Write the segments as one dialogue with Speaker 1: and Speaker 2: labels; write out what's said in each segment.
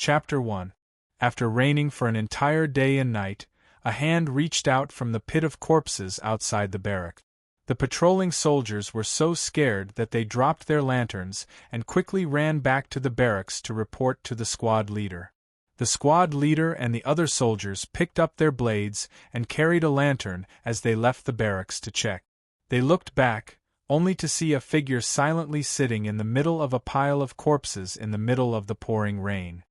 Speaker 1: Chapter 1. After raining for an entire day and night, a hand reached out from the pit of corpses outside the barrack. The patrolling soldiers were so scared that they dropped their lanterns and quickly ran back to the barracks to report to the squad leader. The squad leader and the other soldiers picked up their blades and carried a lantern as they left the barracks to check. They looked back, only to see a figure silently sitting in the middle of a pile of corpses in the middle of the pouring rain.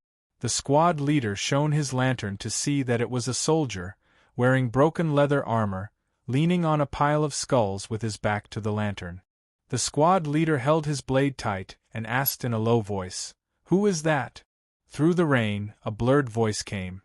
Speaker 1: The squad leader shone his lantern to see that it was a soldier, wearing broken leather armor, leaning on a pile of skulls with his back to the lantern. The squad leader held his blade tight and asked in a low voice, "Who is that?" Through the rain, a blurred voice came.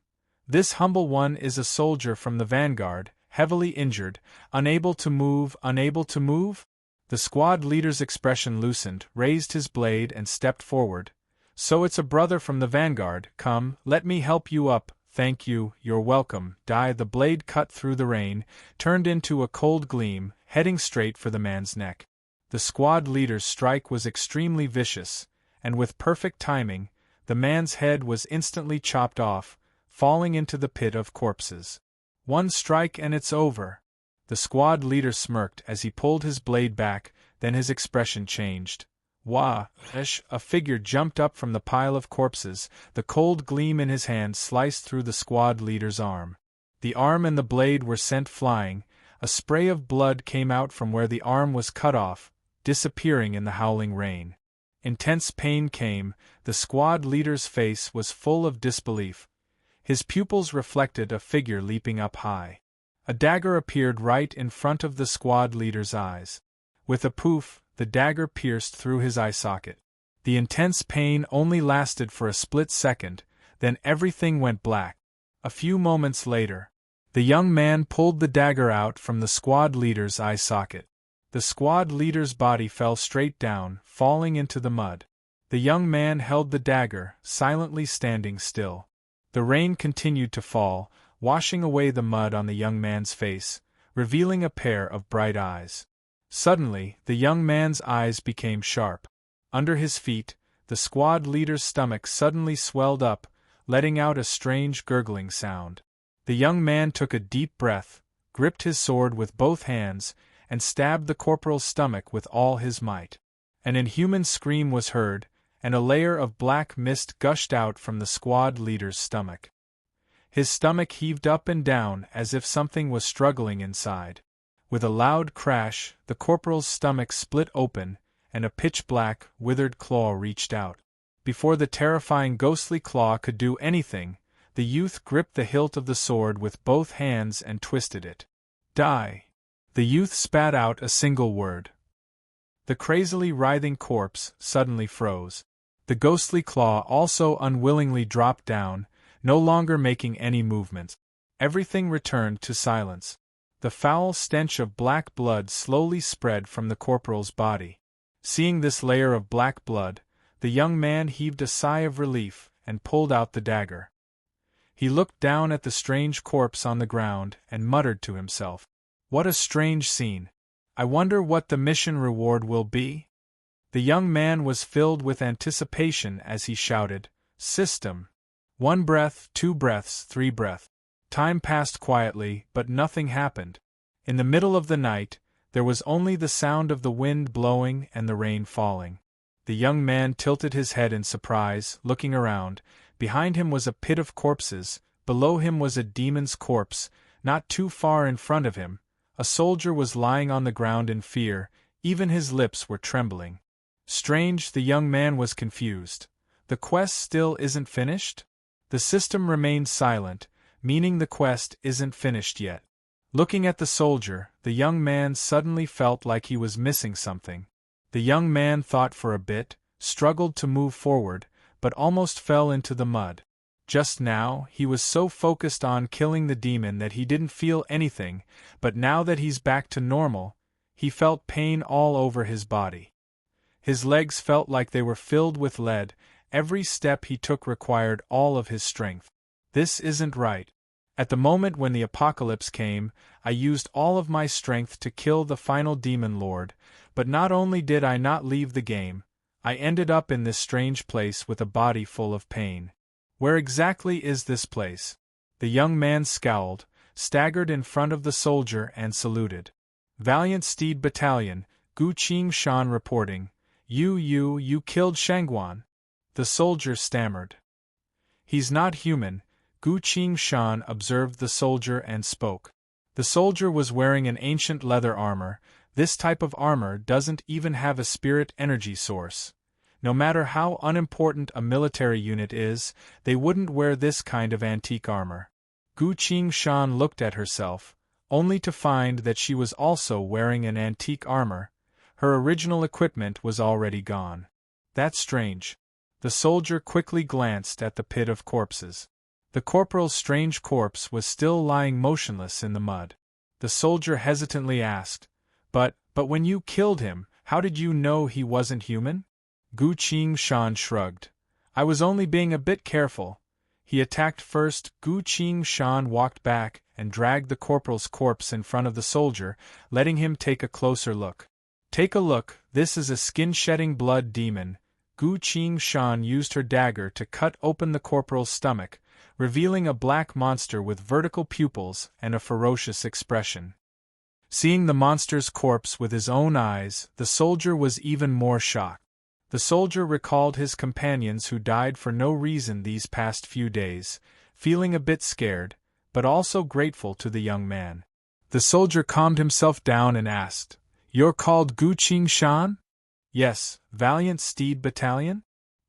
Speaker 1: "This humble one is a soldier from the vanguard, heavily injured, unable to move, unable to move?" The squad leader's expression loosened, raised his blade and stepped forward. "So it's a brother from the vanguard, come, let me help you up, thank you, you're welcome." The blade cut through the rain, turned into a cold gleam, heading straight for the man's neck. The squad leader's strike was extremely vicious, and with perfect timing, the man's head was instantly chopped off, falling into the pit of corpses. "One strike and it's over." The squad leader smirked as he pulled his blade back, then his expression changed. "Wah!" A figure jumped up from the pile of corpses, the cold gleam in his hand sliced through the squad leader's arm. The arm and the blade were sent flying, a spray of blood came out from where the arm was cut off, disappearing in the howling rain. Intense pain came, the squad leader's face was full of disbelief. His pupils reflected a figure leaping up high. A dagger appeared right in front of the squad leader's eyes. With a poof, the dagger pierced through his eye socket. The intense pain only lasted for a split second, then everything went black. A few moments later, the young man pulled the dagger out from the squad leader's eye socket. The squad leader's body fell straight down, falling into the mud. The young man held the dagger, silently standing still. The rain continued to fall, washing away the mud on the young man's face, revealing a pair of bright eyes. Suddenly, the young man's eyes became sharp. Under his feet, the squad leader's stomach suddenly swelled up, letting out a strange gurgling sound. The young man took a deep breath, gripped his sword with both hands, and stabbed the corporal's stomach with all his might. An inhuman scream was heard, and a layer of black mist gushed out from the squad leader's stomach. His stomach heaved up and down as if something was struggling inside. With a loud crash, the corporal's stomach split open, and a pitch-black, withered claw reached out. Before the terrifying ghostly claw could do anything, the youth gripped the hilt of the sword with both hands and twisted it. "Die!" The youth spat out a single word. The crazily writhing corpse suddenly froze. The ghostly claw also unwillingly dropped down, no longer making any movement. Everything returned to silence. The foul stench of black blood slowly spread from the corporal's body. Seeing this layer of black blood, the young man heaved a sigh of relief and pulled out the dagger. He looked down at the strange corpse on the ground and muttered to himself, "What a strange scene! I wonder what the mission reward will be?" The young man was filled with anticipation as he shouted, "System! 1 breath, 2 breaths, 3 breaths." Time passed quietly, but nothing happened. In the middle of the night, there was only the sound of the wind blowing and the rain falling. The young man tilted his head in surprise, looking around. Behind him was a pit of corpses, below him was a demon's corpse, not too far in front of him. A soldier was lying on the ground in fear, even his lips were trembling. Strange, the young man was confused. The quest still isn't finished? The system remained silent, meaning the quest isn't finished yet. Looking at the soldier, the young man suddenly felt like he was missing something. The young man thought for a bit, struggled to move forward, but almost fell into the mud. Just now, he was so focused on killing the demon that he didn't feel anything, but now that he's back to normal, he felt pain all over his body. His legs felt like they were filled with lead, every step he took required all of his strength. This isn't right. At the moment when the apocalypse came, I used all of my strength to kill the final demon lord, but not only did I not leave the game, I ended up in this strange place with a body full of pain. Where exactly is this place? The young man scowled, staggered in front of the soldier and saluted. Valiant Steed Battalion, Gu Qing Shan reporting. You killed Shangguan? The soldier stammered. He's not human, Gu Qing Shan observed the soldier and spoke. The soldier was wearing an ancient leather armor. This type of armor doesn't even have a spirit energy source. No matter how unimportant a military unit is, they wouldn't wear this kind of antique armor. Gu Qing Shan looked at herself, only to find that she was also wearing an antique armor. Her original equipment was already gone. That's strange. The soldier quickly glanced at the pit of corpses. The corporal's strange corpse was still lying motionless in the mud. The soldier hesitantly asked, But when you killed him, how did you know he wasn't human? Gu Qing Shan shrugged. I was only being a bit careful. He attacked first. Gu Qing Shan walked back and dragged the corporal's corpse in front of the soldier, letting him take a closer look. Take a look, this is a skin-shedding blood demon. Gu Qing Shan used her dagger to cut open the corporal's stomach, revealing a black monster with vertical pupils and a ferocious expression. Seeing the monster's corpse with his own eyes, the soldier was even more shocked. The soldier recalled his companions who died for no reason these past few days, feeling a bit scared, but also grateful to the young man. The soldier calmed himself down and asked, You're called Gu Qing Shan? Yes. Valiant Steed Battalion?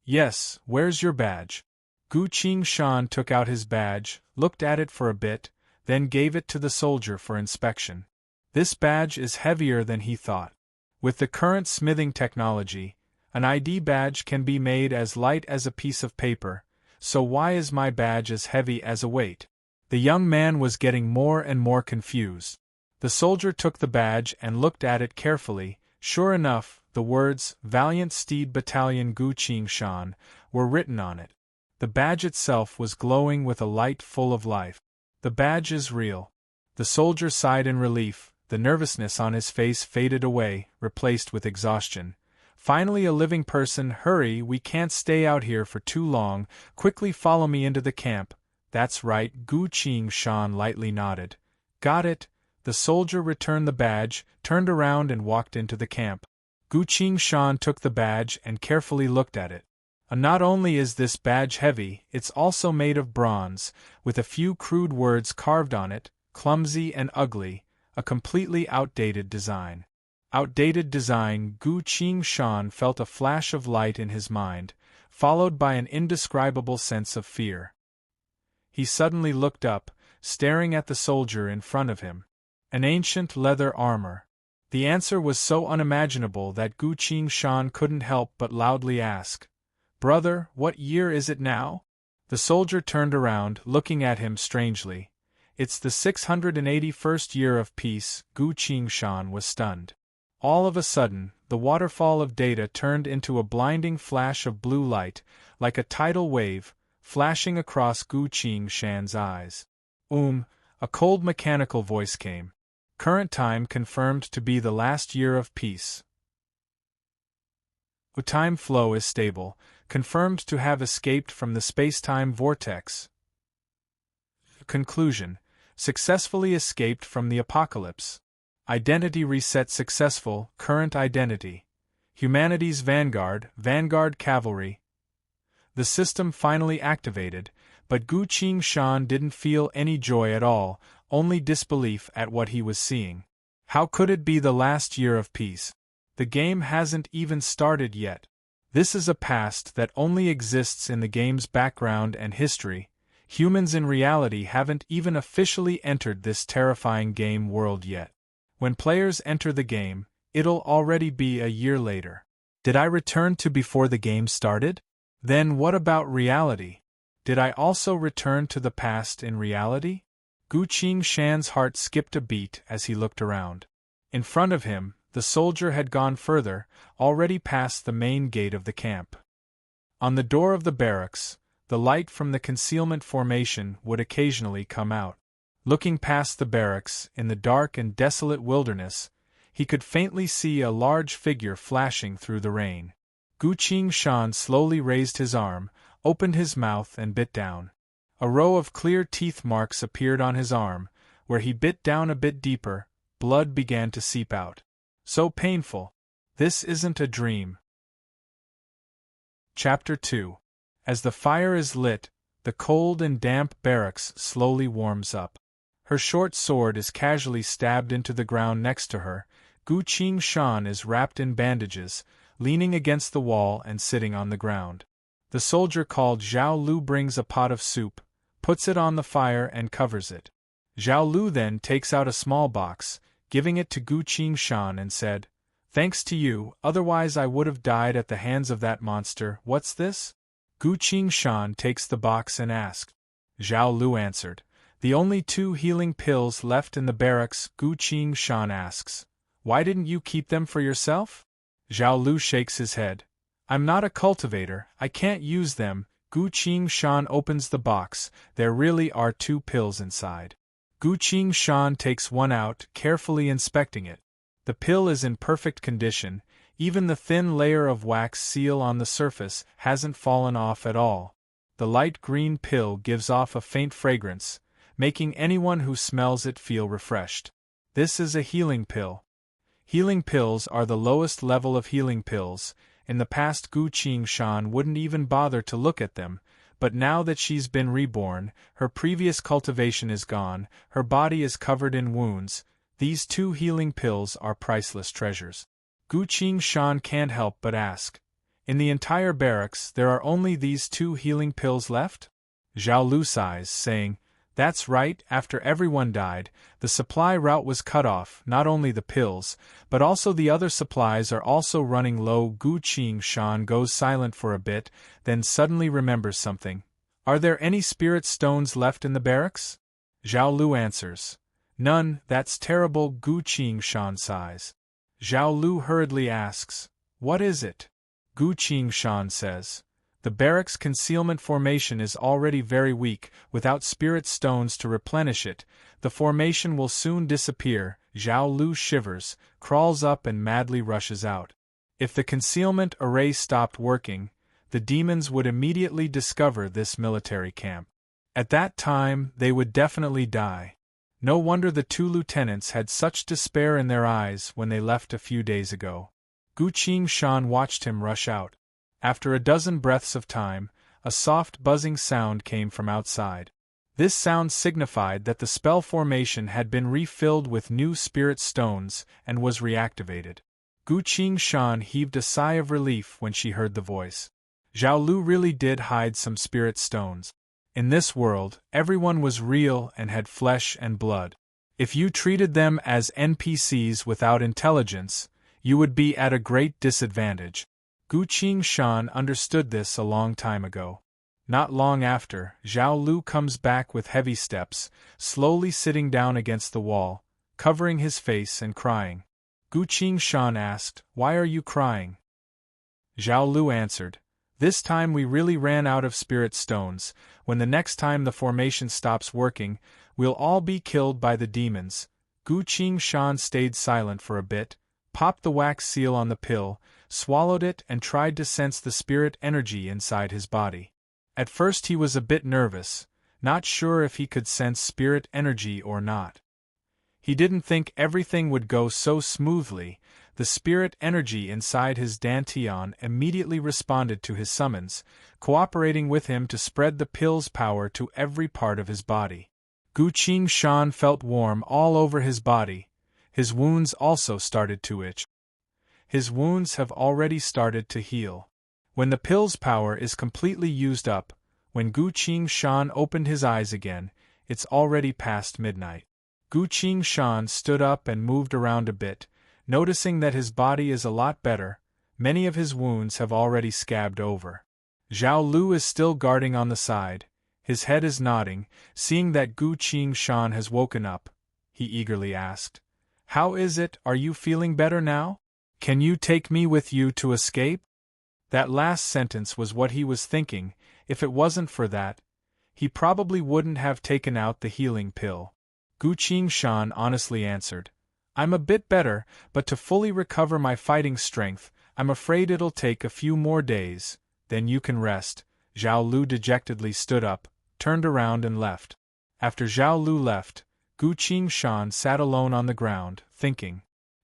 Speaker 1: Yes. Where's your badge? Gu Qing Shan took out his badge, looked at it for a bit, then gave it to the soldier for inspection. This badge is heavier than he thought. With the current smithing technology, an ID badge can be made as light as a piece of paper, so why is my badge as heavy as a weight? The young man was getting more and more confused. The soldier took the badge and looked at it carefully. Sure enough, the words, Valiant Steed Battalion Gu Qing Shan, were written on it. The badge itself was glowing with a light full of life. The badge is real. The soldier sighed in relief, the nervousness on his face faded away, replaced with exhaustion. Finally a living person. Hurry, we can't stay out here for too long, quickly follow me into the camp. That's right, Gu Qing Shan lightly nodded. Got it. The soldier returned the badge, turned around and walked into the camp. Gu Qing Shan took the badge and carefully looked at it. Not only is this badge heavy, it's also made of bronze, with a few crude words carved on it, clumsy and ugly, a completely outdated design. Outdated design. Gu Qing Shan felt a flash of light in his mind, followed by an indescribable sense of fear. He suddenly looked up, staring at the soldier in front of him. An ancient leather armor. The answer was so unimaginable that Gu Qing Shan couldn't help but loudly ask, Brother, what year is it now? The soldier turned around, looking at him strangely. It's the 681st year of peace. Gu Qing Shan was stunned. All of a sudden, the waterfall of data turned into a blinding flash of blue light, like a tidal wave, flashing across Gu Qing Shan's eyes. A cold mechanical voice came. Current time confirmed to be the last year of peace. Time flow is stable, confirmed to have escaped from the space-time vortex. Conclusion: successfully escaped from the apocalypse. Identity reset successful. Current identity: Humanity's Vanguard, Vanguard Cavalry. The system finally activated, but Gu Qing Shan didn't feel any joy at all, only disbelief at what he was seeing. How could it be the last year of peace? The game hasn't even started yet. This is a past that only exists in the game's background and history. Humans in reality haven't even officially entered this terrifying game world yet. When players enter the game, it'll already be a year later. Did I return to before the game started? Then what about reality? Did I also return to the past in reality? Gu Qing Shan's heart skipped a beat as he looked around. In front of him, the soldier had gone further, already past the main gate of the camp. On the door of the barracks, the light from the concealment formation would occasionally come out. Looking past the barracks, in the dark and desolate wilderness, he could faintly see a large figure flashing through the rain. Gu Qing Shan slowly raised his arm, opened his mouth and bit down. A row of clear teeth marks appeared on his arm. Where he bit down a bit deeper, blood began to seep out. So painful. This isn't a dream. Chapter 2. As the fire is lit, the cold and damp barracks slowly warms up. Her short sword is casually stabbed into the ground next to her. Gu Qingshan is wrapped in bandages, leaning against the wall and sitting on the ground. The soldier called Zhao Lu brings a pot of soup, puts it on the fire and covers it. Zhao Lu then takes out a small box, giving it to Gu Qingshan and said, "Thanks to you, otherwise I would have died at the hands of that monster. What's this?" Gu Qingshan takes the box and asked. Zhao Lu answered, "The only 2 healing pills left in the barracks." Gu Qingshan asks, "Why didn't you keep them for yourself?" Zhao Lu shakes his head. "I'm not a cultivator, I can't use them." Gu Qingshan opens the box. There really are 2 pills inside. Gu Qingshan takes one out, carefully inspecting it. The pill is in perfect condition, even the thin layer of wax seal on the surface hasn't fallen off at all. The light green pill gives off a faint fragrance, making anyone who smells it feel refreshed. This is a healing pill. Healing pills are the lowest level of healing pills. In the past Gu Qingshan wouldn't even bother to look at them, but now that she's been reborn, her previous cultivation is gone, her body is covered in wounds. These 2 healing pills are priceless treasures. Gu Qingshan can't help but ask, "In the entire barracks there are only these 2 healing pills left?" Zhao Lu sighs, saying, "That's right, after everyone died, the supply route was cut off. Not only the pills, but also the other supplies are also running low." Gu Qingshan goes silent for a bit, then suddenly remembers something. "Are there any spirit stones left in the barracks?" Zhao Lu answers, "None." "That's terrible." Gu Qingshan sighs. Zhao Lu hurriedly asks, "What is it?" Gu Qingshan says, "The barracks concealment formation is already very weak. Without spirit stones to replenish it, the formation will soon disappear." Zhao Lu shivers, crawls up and madly rushes out. If the concealment array stopped working, the demons would immediately discover this military camp. At that time, they would definitely die. No wonder the 2 lieutenants had such despair in their eyes when they left a few days ago. Gu Qingshan watched him rush out. After a dozen breaths of time, a soft buzzing sound came from outside. This sound signified that the spell formation had been refilled with new spirit stones and was reactivated. Gu Qingshan heaved a sigh of relief when she heard the voice. Zhao Lu really did hide some spirit stones. In this world, everyone was real and had flesh and blood. If you treated them as NPCs without intelligence, you would be at a great disadvantage. Gu Qingshan understood this a long time ago. Not long after, Zhao Lu comes back with heavy steps, slowly sitting down against the wall, covering his face and crying. Gu Qingshan asked, "Why are you crying?" Zhao Lu answered, "This time we really ran out of spirit stones. When the next time the formation stops working, we'll all be killed by the demons." Gu Qingshan stayed silent for a bit, popped the wax seal on the pill, swallowed it and tried to sense the spirit energy inside his body. At first he was a bit nervous, not sure if he could sense spirit energy or not. He didn't think everything would go so smoothly. The spirit energy inside his dantian immediately responded to his summons, cooperating with him to spread the pill's power to every part of his body. Gu Qingshan felt warm all over his body. His wounds also started to itch. His wounds have already started to heal. When the pill's power is completely used up, when Gu Qingshan opened his eyes again, it's already past midnight. Gu Qingshan stood up and moved around a bit, noticing that his body is a lot better. Many of his wounds have already scabbed over. Zhao Lu is still guarding on the side. His head is nodding. Seeing that Gu Qingshan has woken up, he eagerly asked, "How is it? Are you feeling better now? Can you take me with you to escape?" That last sentence was what he was thinking. If it wasn't for that, he probably wouldn't have taken out the healing pill. Gu Qingshan honestly answered, "I'm a bit better, but to fully recover my fighting strength, I'm afraid it'll take a few more days. Then you can rest." Zhao Lu dejectedly stood up, turned around and left. After Zhao Lu left, Gu Qingshan sat alone on the ground, thinking.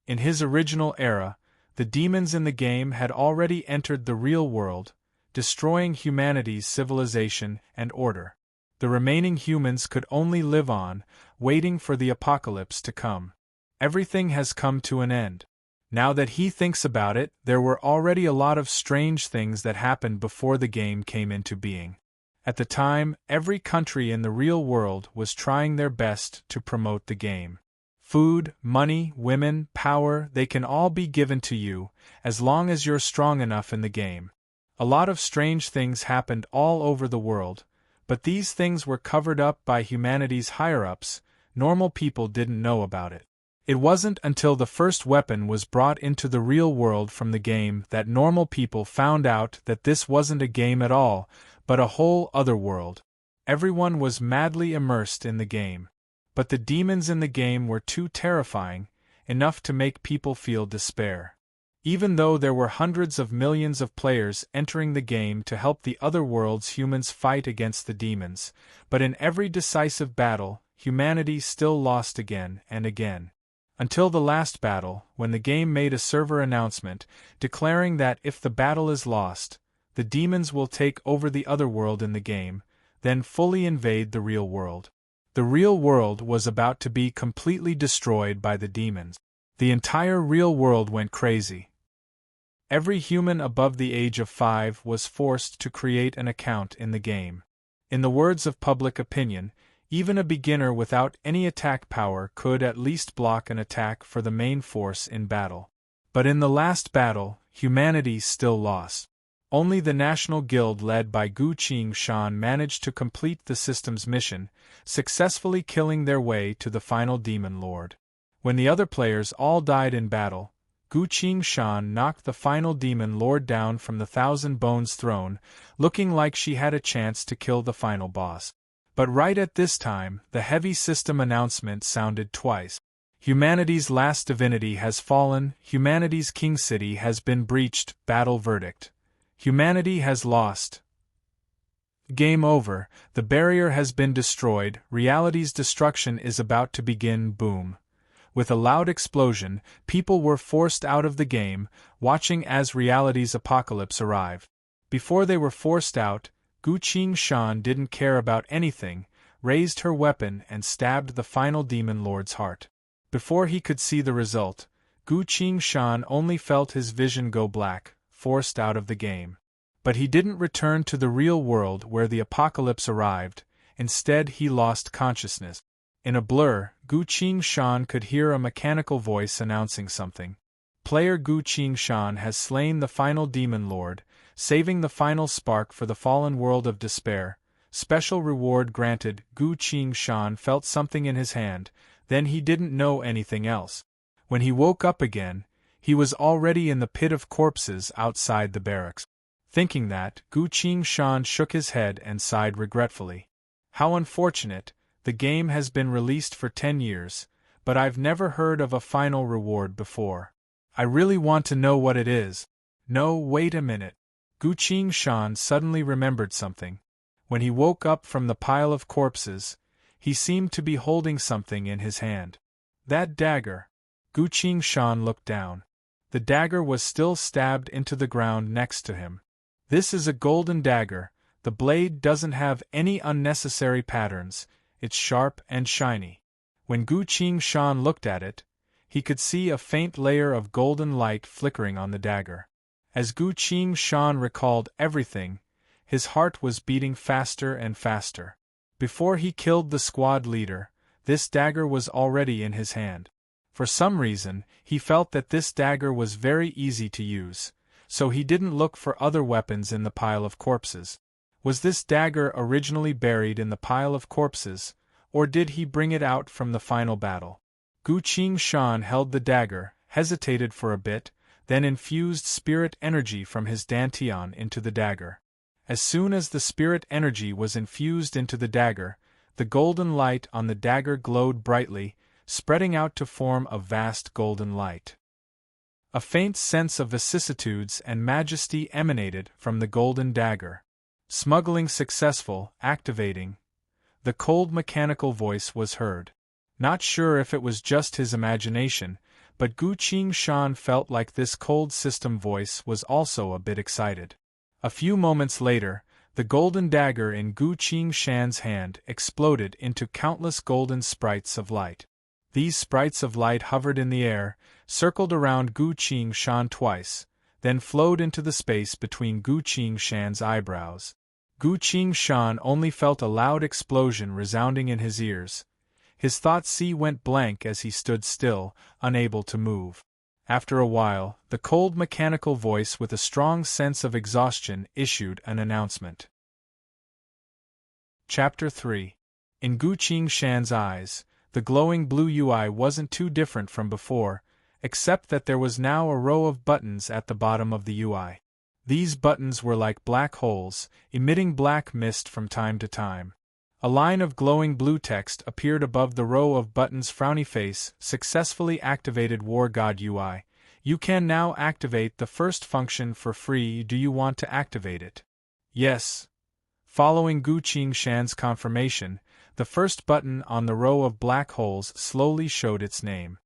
Speaker 1: In his original era, the demons in the game had already entered the real world, destroying humanity's civilization and order. The remaining humans could only live on, waiting for the apocalypse to come. Everything has come to an end. Now that he thinks about it, there were already a lot of strange things that happened before the game came into being. At the time, every country in the real world was trying their best to promote the game. Food, money, women, power, they can all be given to you, as long as you're strong enough in the game. A lot of strange things happened all over the world, but these things were covered up by humanity's higher-ups. Normal people didn't know about it. It wasn't until the first weapon was brought into the real world from the game that normal people found out that this wasn't a game at all, but a whole other world. Everyone was madly immersed in the game. But the demons in the game were too terrifying, enough to make people feel despair. Even though there were hundreds of millions of players entering the game to help the other world's humans fight against the demons, but in every decisive battle, humanity still lost again and again. Until the last battle, when the game made a server announcement declaring that if the battle is lost, the demons will take over the other world in the game, then fully invade the real world. The real world was about to be completely destroyed by the demons. The entire real world went crazy. Every human above the age of 5 was forced to create an account in the game. In the words of public opinion, even a beginner without any attack power could at least block an attack for the main force in battle. But in the last battle, humanity still lost. Only the National Guild led by Gu Qingshan managed to complete the system's mission, successfully killing their way to the final Demon Lord. When the other players all died in battle, Gu Qingshan knocked the final Demon Lord down from the Thousand Bones throne, looking like she had a chance to kill the final boss. But right at this time, the heavy system announcement sounded twice. Humanity's last divinity has fallen, humanity's king city has been breached, battle verdict. Humanity has lost. Game over, the barrier has been destroyed, reality's destruction is about to begin. Boom. With a loud explosion, people were forced out of the game, watching as reality's apocalypse arrived. Before they were forced out, Gu Qingshan didn't care about anything, raised her weapon and stabbed the final Demon Lord's heart. Before he could see the result, Gu Qingshan only felt his vision go black, forced out of the game. But he didn't return to the real world where the apocalypse arrived, instead he lost consciousness. In a blur, Gu Qingshan could hear a mechanical voice announcing something. Player Gu Qingshan has slain the final Demon Lord, saving the final spark for the fallen world of despair. Special reward granted. Gu Qingshan felt something in his hand, then he didn't know anything else. When he woke up again, he was already in the pit of corpses outside the barracks. Thinking that, Gu Qingshan shook his head and sighed regretfully. How unfortunate, the game has been released for 10 years, but I've never heard of a final reward before. I really want to know what it is. No, wait a minute. Gu Qingshan suddenly remembered something. When he woke up from the pile of corpses, he seemed to be holding something in his hand. That dagger. Gu Qingshan looked down. The dagger was still stabbed into the ground next to him. This is a golden dagger, the blade doesn't have any unnecessary patterns, it's sharp and shiny. When Gu Qingshan looked at it, he could see a faint layer of golden light flickering on the dagger. As Gu Qingshan recalled everything, his heart was beating faster and faster. Before he killed the squad leader, this dagger was already in his hand. For some reason, he felt that this dagger was very easy to use, so he didn't look for other weapons in the pile of corpses. Was this dagger originally buried in the pile of corpses, or did he bring it out from the final battle? Gu Qingshan held the dagger, hesitated for a bit, then infused spirit energy from his dantian into the dagger. As soon as the spirit energy was infused into the dagger, the golden light on the dagger glowed brightly, spreading out to form a vast golden light. A faint sense of vicissitudes and majesty emanated from the golden dagger. Smuggling successful, activating. The cold mechanical voice was heard. Not sure if it was just his imagination, but Gu Qingshan felt like this cold system voice was also a bit excited. A few moments later, the golden dagger in Gu Qingshan's hand exploded into countless golden sprites of light. These sprites of light hovered in the air, circled around Gu Qingshan twice, then flowed into the space between Gu Qingshan's eyebrows. Gu Qingshan only felt a loud explosion resounding in his ears. His thought went blank as he stood still, unable to move. After a while, the cold mechanical voice with a strong sense of exhaustion issued an announcement. Chapter 3. In Gu Qingshan's eyes, the glowing blue UI wasn't too different from before, except that there was now a row of buttons at the bottom of the UI. These buttons were like black holes, emitting black mist from time to time. A line of glowing blue text appeared above the row of buttons. Frowny face, successfully activated War God UI. You can now activate the first function for free. Do you want to activate it? Yes. Following Gu Qingshan's confirmation, the first button on the row of black holes slowly showed its name.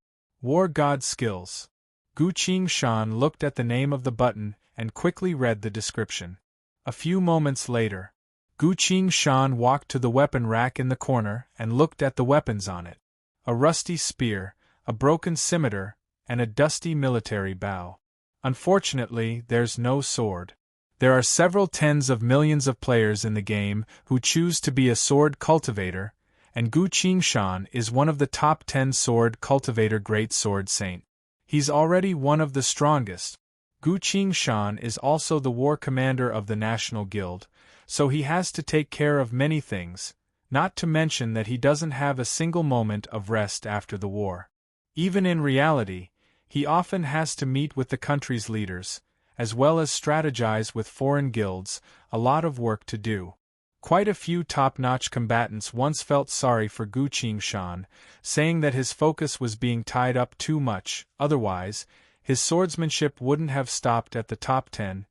Speaker 1: War God Skills. Gu Qingshan looked at the name of the button and quickly read the description. A few moments later, Gu Qingshan walked to the weapon rack in the corner and looked at the weapons on it. A rusty spear, a broken scimitar, and a dusty military bow. Unfortunately, there's no sword. There are several tens of millions of players in the game who choose to be a sword cultivator, and Gu Qingshan is one of the top 10 sword cultivator great sword saint. He's already one of the strongest. Gu Qingshan is also the war commander of the National Guild, so he has to take care of many things, not to mention that he doesn't have a single moment of rest after the war. Even in reality, he often has to meet with the country's leaders, as well as strategize with foreign guilds, a lot of work to do. Quite a few top-notch combatants once felt sorry for Gu Qingshan, saying that his focus was being tied up too much, otherwise, his swordsmanship wouldn't have stopped at the top 10.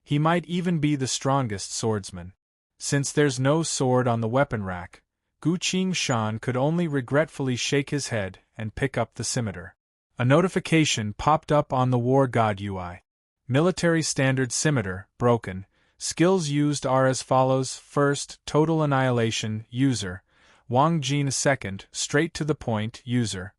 Speaker 1: He might even be the strongest swordsman. Since there's no sword on the weapon rack, Gu Qingshan could only regretfully shake his head and pick up the scimitar. A notification popped up on the War God UI. Military Standard Scimitar, broken. Skills used are as follows. First, Total Annihilation, user. Wang Jin. Second, Straight to the Point, user.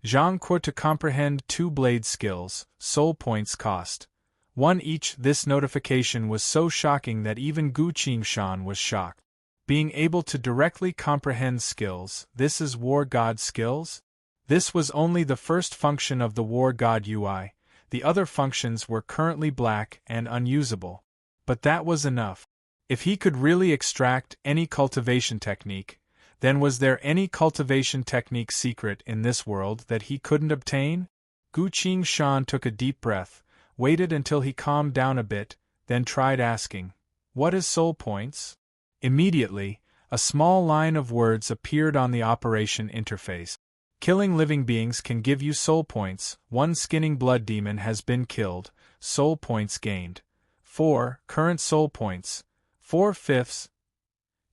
Speaker 1: Zhang Kuo. To comprehend 2 blade skills, soul points cost 1 each. This notification was so shocking that even Gu Qingshan was shocked. Being able to directly comprehend skills, this is War God skills? This was only the first function of the War God UI, the other functions were currently black and unusable. But that was enough. If he could really extract any cultivation technique, then was there any cultivation technique secret in this world that he couldn't obtain? Gu Qingshan took a deep breath, waited until he calmed down a bit, then tried asking, "What is soul points?" Immediately, a small line of words appeared on the operation interface. Killing living beings can give you soul points. 1 skinning blood demon has been killed, soul points gained. 4 current soul points, 4/5.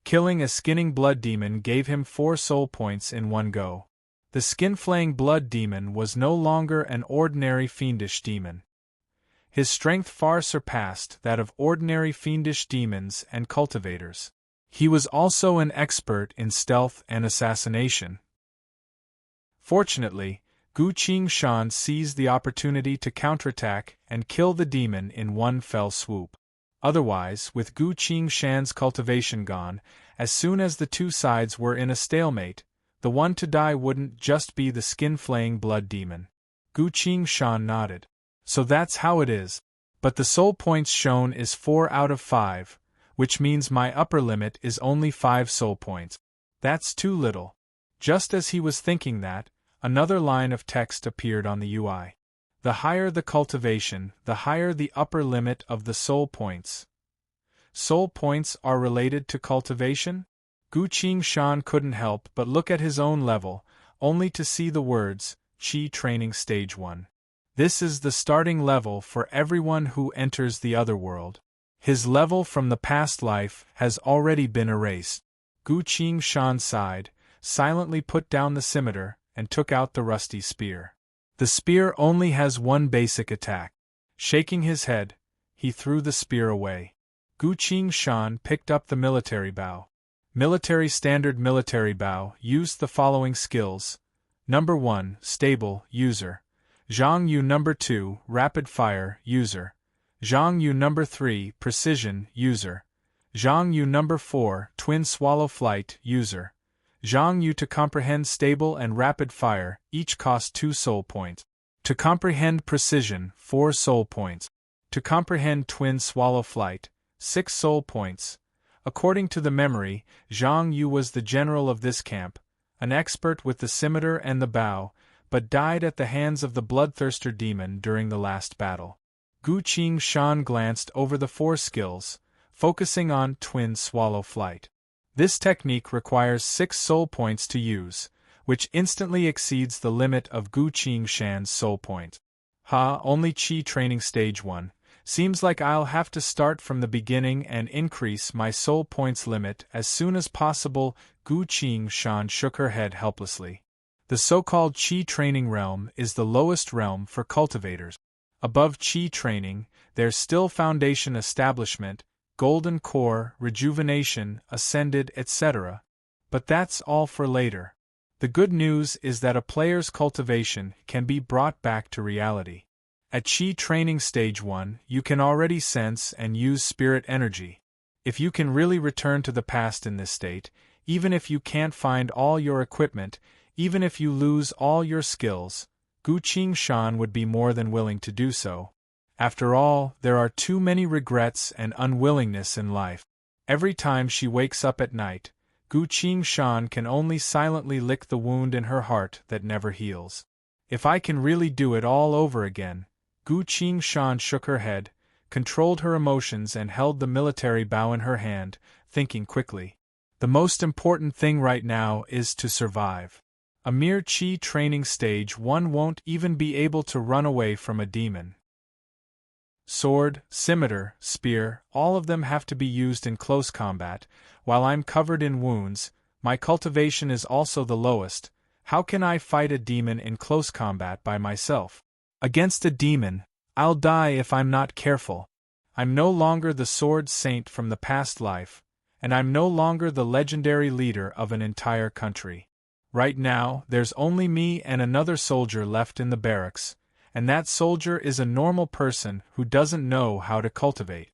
Speaker 1: Killing a skinning blood demon gave him 4 soul points in one go. The skin-flaying blood demon was no longer an ordinary fiendish demon. His strength far surpassed that of ordinary fiendish demons and cultivators. He was also an expert in stealth and assassination. Fortunately, Gu Qingshan seized the opportunity to counterattack and kill the demon in one fell swoop. Otherwise, with Gu Qingshan's cultivation gone, as soon as the two sides were in a stalemate, the one to die wouldn't just be the skin-flaying blood demon. Gu Qingshan nodded. So that's how it is. But the soul points shown is 4 out of 5, which means my upper limit is only 5 soul points. That's too little. Just as he was thinking that, another line of text appeared on the UI. The higher the cultivation, the higher the upper limit of the soul points. Soul points are related to cultivation? Gu Qingshan couldn't help but look at his own level, only to see the words, Qi Training Stage 1. This is the starting level for everyone who enters the other world. His level from the past life has already been erased. Gu Qingshan sighed, silently put down the scimitar, and took out the rusty spear. The spear only has one basic attack. Shaking his head, he threw the spear away. Gu Qingshan picked up the military bow. Standard military bow used the following skills. Number 1, stable, user. Zhang Yu. Number 2, rapid fire, user. Zhang Yu. Number 3, precision, user. Zhang Yu. Number 4, twin swallow flight, user. Zhang Yu. To comprehend stable and rapid fire, each cost 2 soul points. To comprehend precision, 4 soul points. To comprehend twin swallow flight, 6 soul points. According to the memory, Zhang Yu was the general of this camp, an expert with the scimitar and the bow, but died at the hands of the bloodthirster demon during the last battle. Gu Qingshan glanced over the 4 skills, focusing on twin swallow flight. This technique requires 6 soul points to use, which instantly exceeds the limit of Gu Qingshan's soul point. Only Chi training stage 1. Seems like I'll have to start from the beginning and increase my soul points limit as soon as possible. Gu Qingshan shook her head helplessly. The so-called Chi training realm is the lowest realm for cultivators. Above Chi training, there's still foundation establishment, golden core, rejuvenation, ascended, etc. But that's all for later. The good news is that a player's cultivation can be brought back to reality. At Chi training stage 1, you can already sense and use spirit energy. If you can really return to the past in this state, even if you can't find all your equipment, even if you lose all your skills, Gu Qingshan would be more than willing to do so. After all, there are too many regrets and unwillingness in life. Every time she wakes up at night, Gu Qingshan can only silently lick the wound in her heart that never heals. If I can really do it all over again. Gu Qingshan shook her head, controlled her emotions and held the military bow in her hand, thinking quickly. The most important thing right now is to survive. A mere Chi training stage 1 won't even be able to run away from a demon. Sword, scimitar, spear, all of them have to be used in close combat. While I'm covered in wounds, my cultivation is also the lowest. How can I fight a demon in close combat by myself? Against a demon, I'll die if I'm not careful. I'm no longer the sword saint from the past life, and I'm no longer the legendary leader of an entire country. Right now, there's only me and another soldier left in the barracks, and that soldier is a normal person who doesn't know how to cultivate.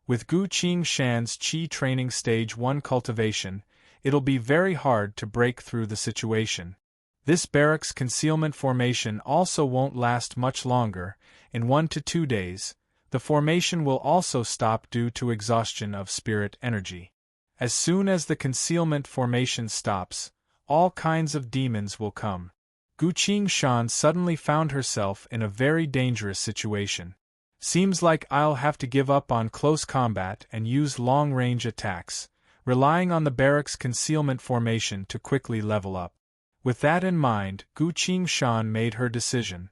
Speaker 1: With Gu Qingshan's Chi training stage 1 cultivation, it'll be very hard to break through the situation. This barracks concealment formation also won't last much longer. In 1 to 2 days, the formation will also stop due to exhaustion of spirit energy. As soon as the concealment formation stops, all kinds of demons will come. Gu Qingshan suddenly found herself in a very dangerous situation. Seems like I'll have to give up on close combat and use long-range attacks, relying on the barracks concealment formation to quickly level up. With that in mind, Gu Qingshan made her decision.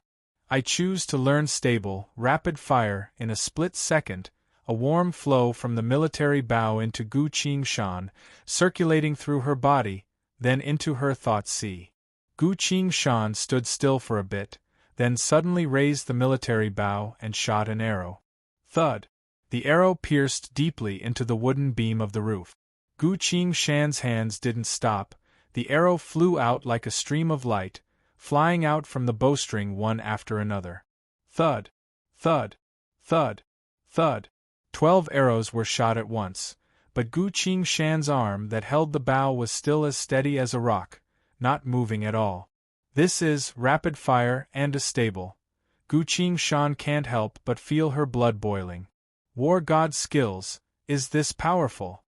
Speaker 1: I choose to learn stable, rapid fire. In a split second, a warm flow from the military bow into Gu Qingshan, circulating through her body, then into her thought sea. Gu Qingshan stood still for a bit, then suddenly raised the military bow and shot an arrow. Thud! The arrow pierced deeply into the wooden beam of the roof. Gu Qingshan's hands didn't stop. The arrow flew out like a stream of light, flying out from the bowstring one after another. Thud! Thud! Thud! Thud! 12 arrows were shot at once, but Gu Qingshan's arm that held the bow was still as steady as a rock, not moving at all. This is rapid fire and a stable. Gu Qingshan can't help but feel her blood boiling. War god skills, is this powerful?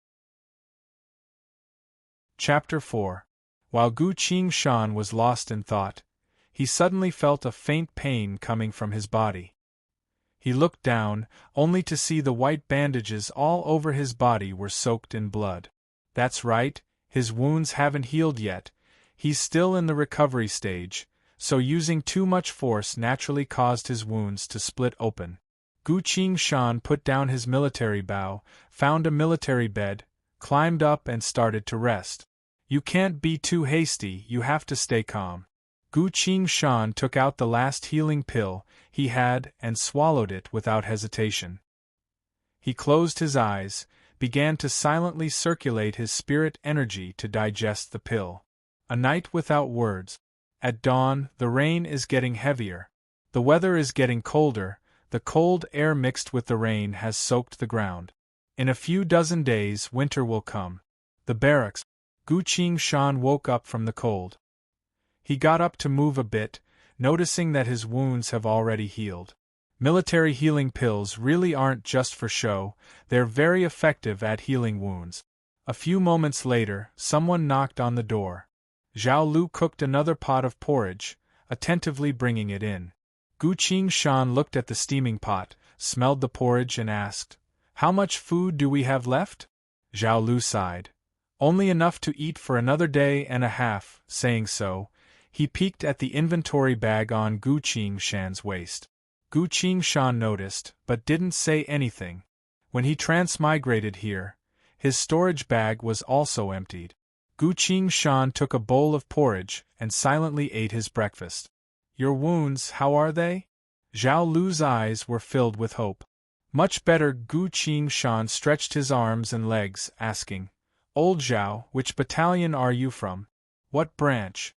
Speaker 1: Chapter 4. While Gu Qingshan was lost in thought, he suddenly felt a faint pain coming from his body. He looked down, only to see the white bandages all over his body were soaked in blood. That's right, his wounds haven't healed yet. He's still in the recovery stage, so using too much force naturally caused his wounds to split open. Gu Qingshan put down his military bow, found a military bed, climbed up and started to rest. You can't be too hasty, you have to stay calm. Gu Qingshan took out the last healing pill he had and swallowed it without hesitation. He closed his eyes, began to silently circulate his spirit energy to digest the pill. A night without words. At dawn, the rain is getting heavier. The weather is getting colder, the cold air mixed with the rain has soaked the ground. In a few dozen days winter will come. The barracks. Gu Qingshan woke up from the cold. He got up to move a bit, noticing that his wounds have already healed. Military healing pills really aren't just for show, they're very effective at healing wounds. A few moments later, someone knocked on the door. Zhao Lu cooked another pot of porridge, attentively bringing it in. Gu Qingshan looked at the steaming pot, smelled the porridge and asked, "How much food do we have left?" Zhao Lu sighed. "Only enough to eat for another day and a half." Saying so, he peeked at the inventory bag on Gu Qingshan's waist. Gu Qingshan noticed, but didn't say anything. When he transmigrated here, his storage bag was also emptied. Gu Qingshan took a bowl of porridge and silently ate his breakfast. "Your wounds, how are they?" Zhao Lu's eyes were filled with hope. "Much better." Gu Qingshan stretched his arms and legs, asking, "Old Zhao, which battalion are you from? What branch?"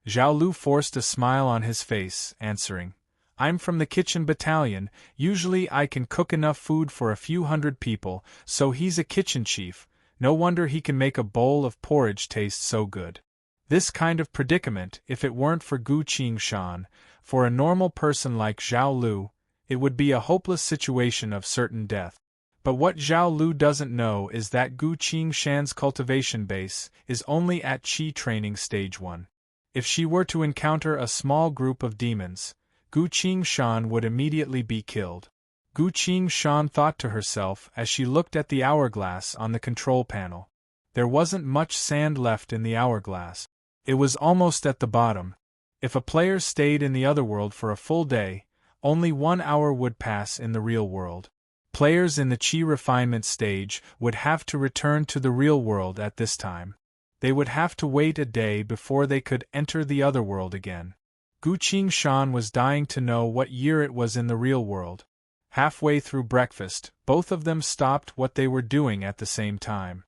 Speaker 1: Zhao Lu forced a smile on his face, answering, "I'm from the kitchen battalion. Usually I can cook enough food for a few hundred people, so he's a kitchen chief. No wonder he can make a bowl of porridge taste so good." This kind of predicament, if it weren't for Gu Qingshan, for a normal person like Zhao Lu, it would be a hopeless situation of certain death. But what Zhao Lu doesn't know is that Gu Qingshan's cultivation base is only at Qi training stage 1. If she were to encounter a small group of demons, Gu Qingshan would immediately be killed. Gu Qingshan thought to herself as she looked at the hourglass on the control panel. There wasn't much sand left in the hourglass. It was almost at the bottom. If a player stayed in the other world for a full day, only 1 hour would pass in the real world. Players in the Qi refinement stage would have to return to the real world at this time. They would have to wait a day before they could enter the other world again. Gu Qingshan was dying to know what year it was in the real world. Halfway through breakfast, both of them stopped what they were doing at the same time.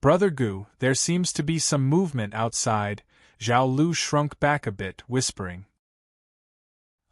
Speaker 1: "Brother Gu, there seems to be some movement outside." Zhao Lu shrunk back a bit, whispering.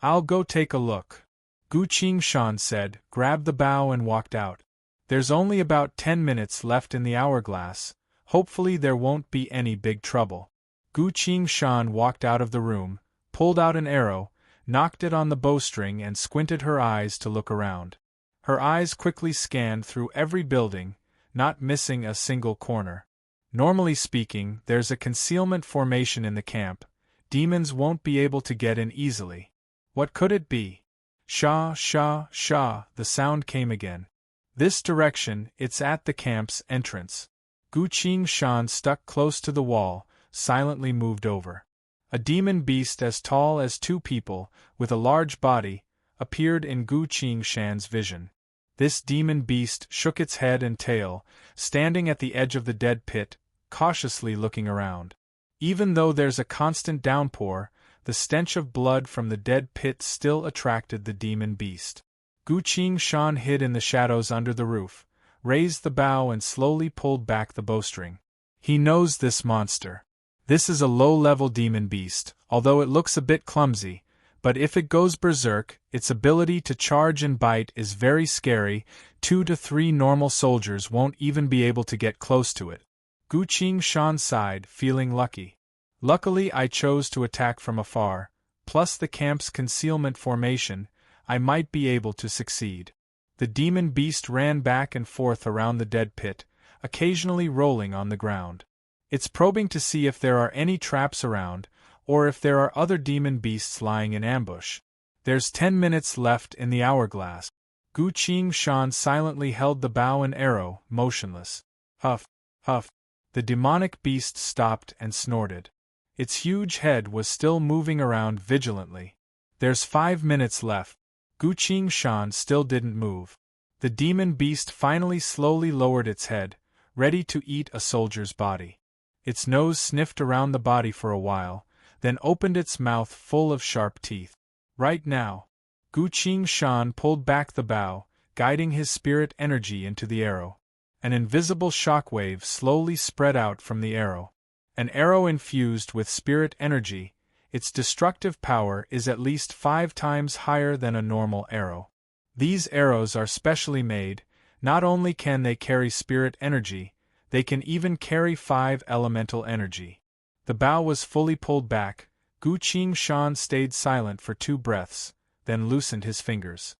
Speaker 1: "I'll go take a look." Gu Qingshan said, grabbed the bow and walked out. "There's only about 10 minutes left in the hourglass. Hopefully there won't be any big trouble." Gu Qingshan walked out of the room, pulled out an arrow, knocked it on the bowstring and squinted her eyes to look around. Her eyes quickly scanned through every building, not missing a single corner. Normally speaking, there's a concealment formation in the camp. Demons won't be able to get in easily. What could it be? Sha, sha, sha, the sound came again. This direction, it's at the camp's entrance. Gu Qingshan stuck close to the wall, silently moved over. A demon beast as tall as 2 people, with a large body, appeared in Gu Qingshan's vision. This demon beast shook its head and tail, standing at the edge of the dead pit, cautiously looking around. Even though there's a constant downpour, the stench of blood from the dead pit still attracted the demon beast. Gu Qingshan hid in the shadows under the roof, raised the bow and slowly pulled back the bowstring. He knows this monster. This is a low-level demon beast, although it looks a bit clumsy, but if it goes berserk, its ability to charge and bite is very scary. 2 to 3 normal soldiers won't even be able to get close to it. Gu Qingshan sighed, feeling lucky. Luckily I chose to attack from afar, plus the camp's concealment formation, I might be able to succeed. The demon beast ran back and forth around the dead pit, occasionally rolling on the ground. It's probing to see if there are any traps around, or if there are other demon beasts lying in ambush. There's 10 minutes left in the hourglass. Gu Qingshan silently held the bow and arrow, motionless. Huff, huff. The demonic beast stopped and snorted. Its huge head was still moving around vigilantly. There's 5 minutes left. Gu Shan still didn't move. The demon beast finally slowly lowered its head, ready to eat a soldier's body. Its nose sniffed around the body for a while, then opened its mouth full of sharp teeth. Right now. Gu Shan pulled back the bow, guiding his spirit energy into the arrow. An invisible shockwave slowly spread out from the arrow. An arrow infused with spirit energy, its destructive power is at least 5 times higher than a normal arrow. These arrows are specially made. Not only can they carry spirit energy, they can even carry 5 elemental energy. The bow was fully pulled back. Gu Shan stayed silent for 2 breaths, then loosened his fingers.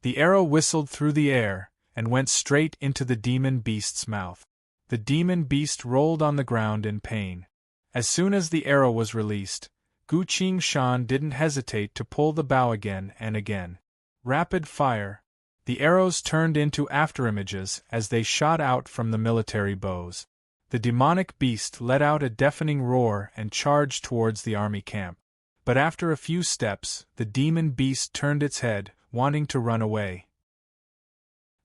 Speaker 1: The arrow whistled through the air, and went straight into the demon beast's mouth. The demon beast rolled on the ground in pain. As soon as the arrow was released, Gu Shan didn't hesitate to pull the bow again and again. Rapid fire. The arrows turned into afterimages as they shot out from the military bows. The demonic beast let out a deafening roar and charged towards the army camp. But after a few steps, the demon beast turned its head, wanting to run away.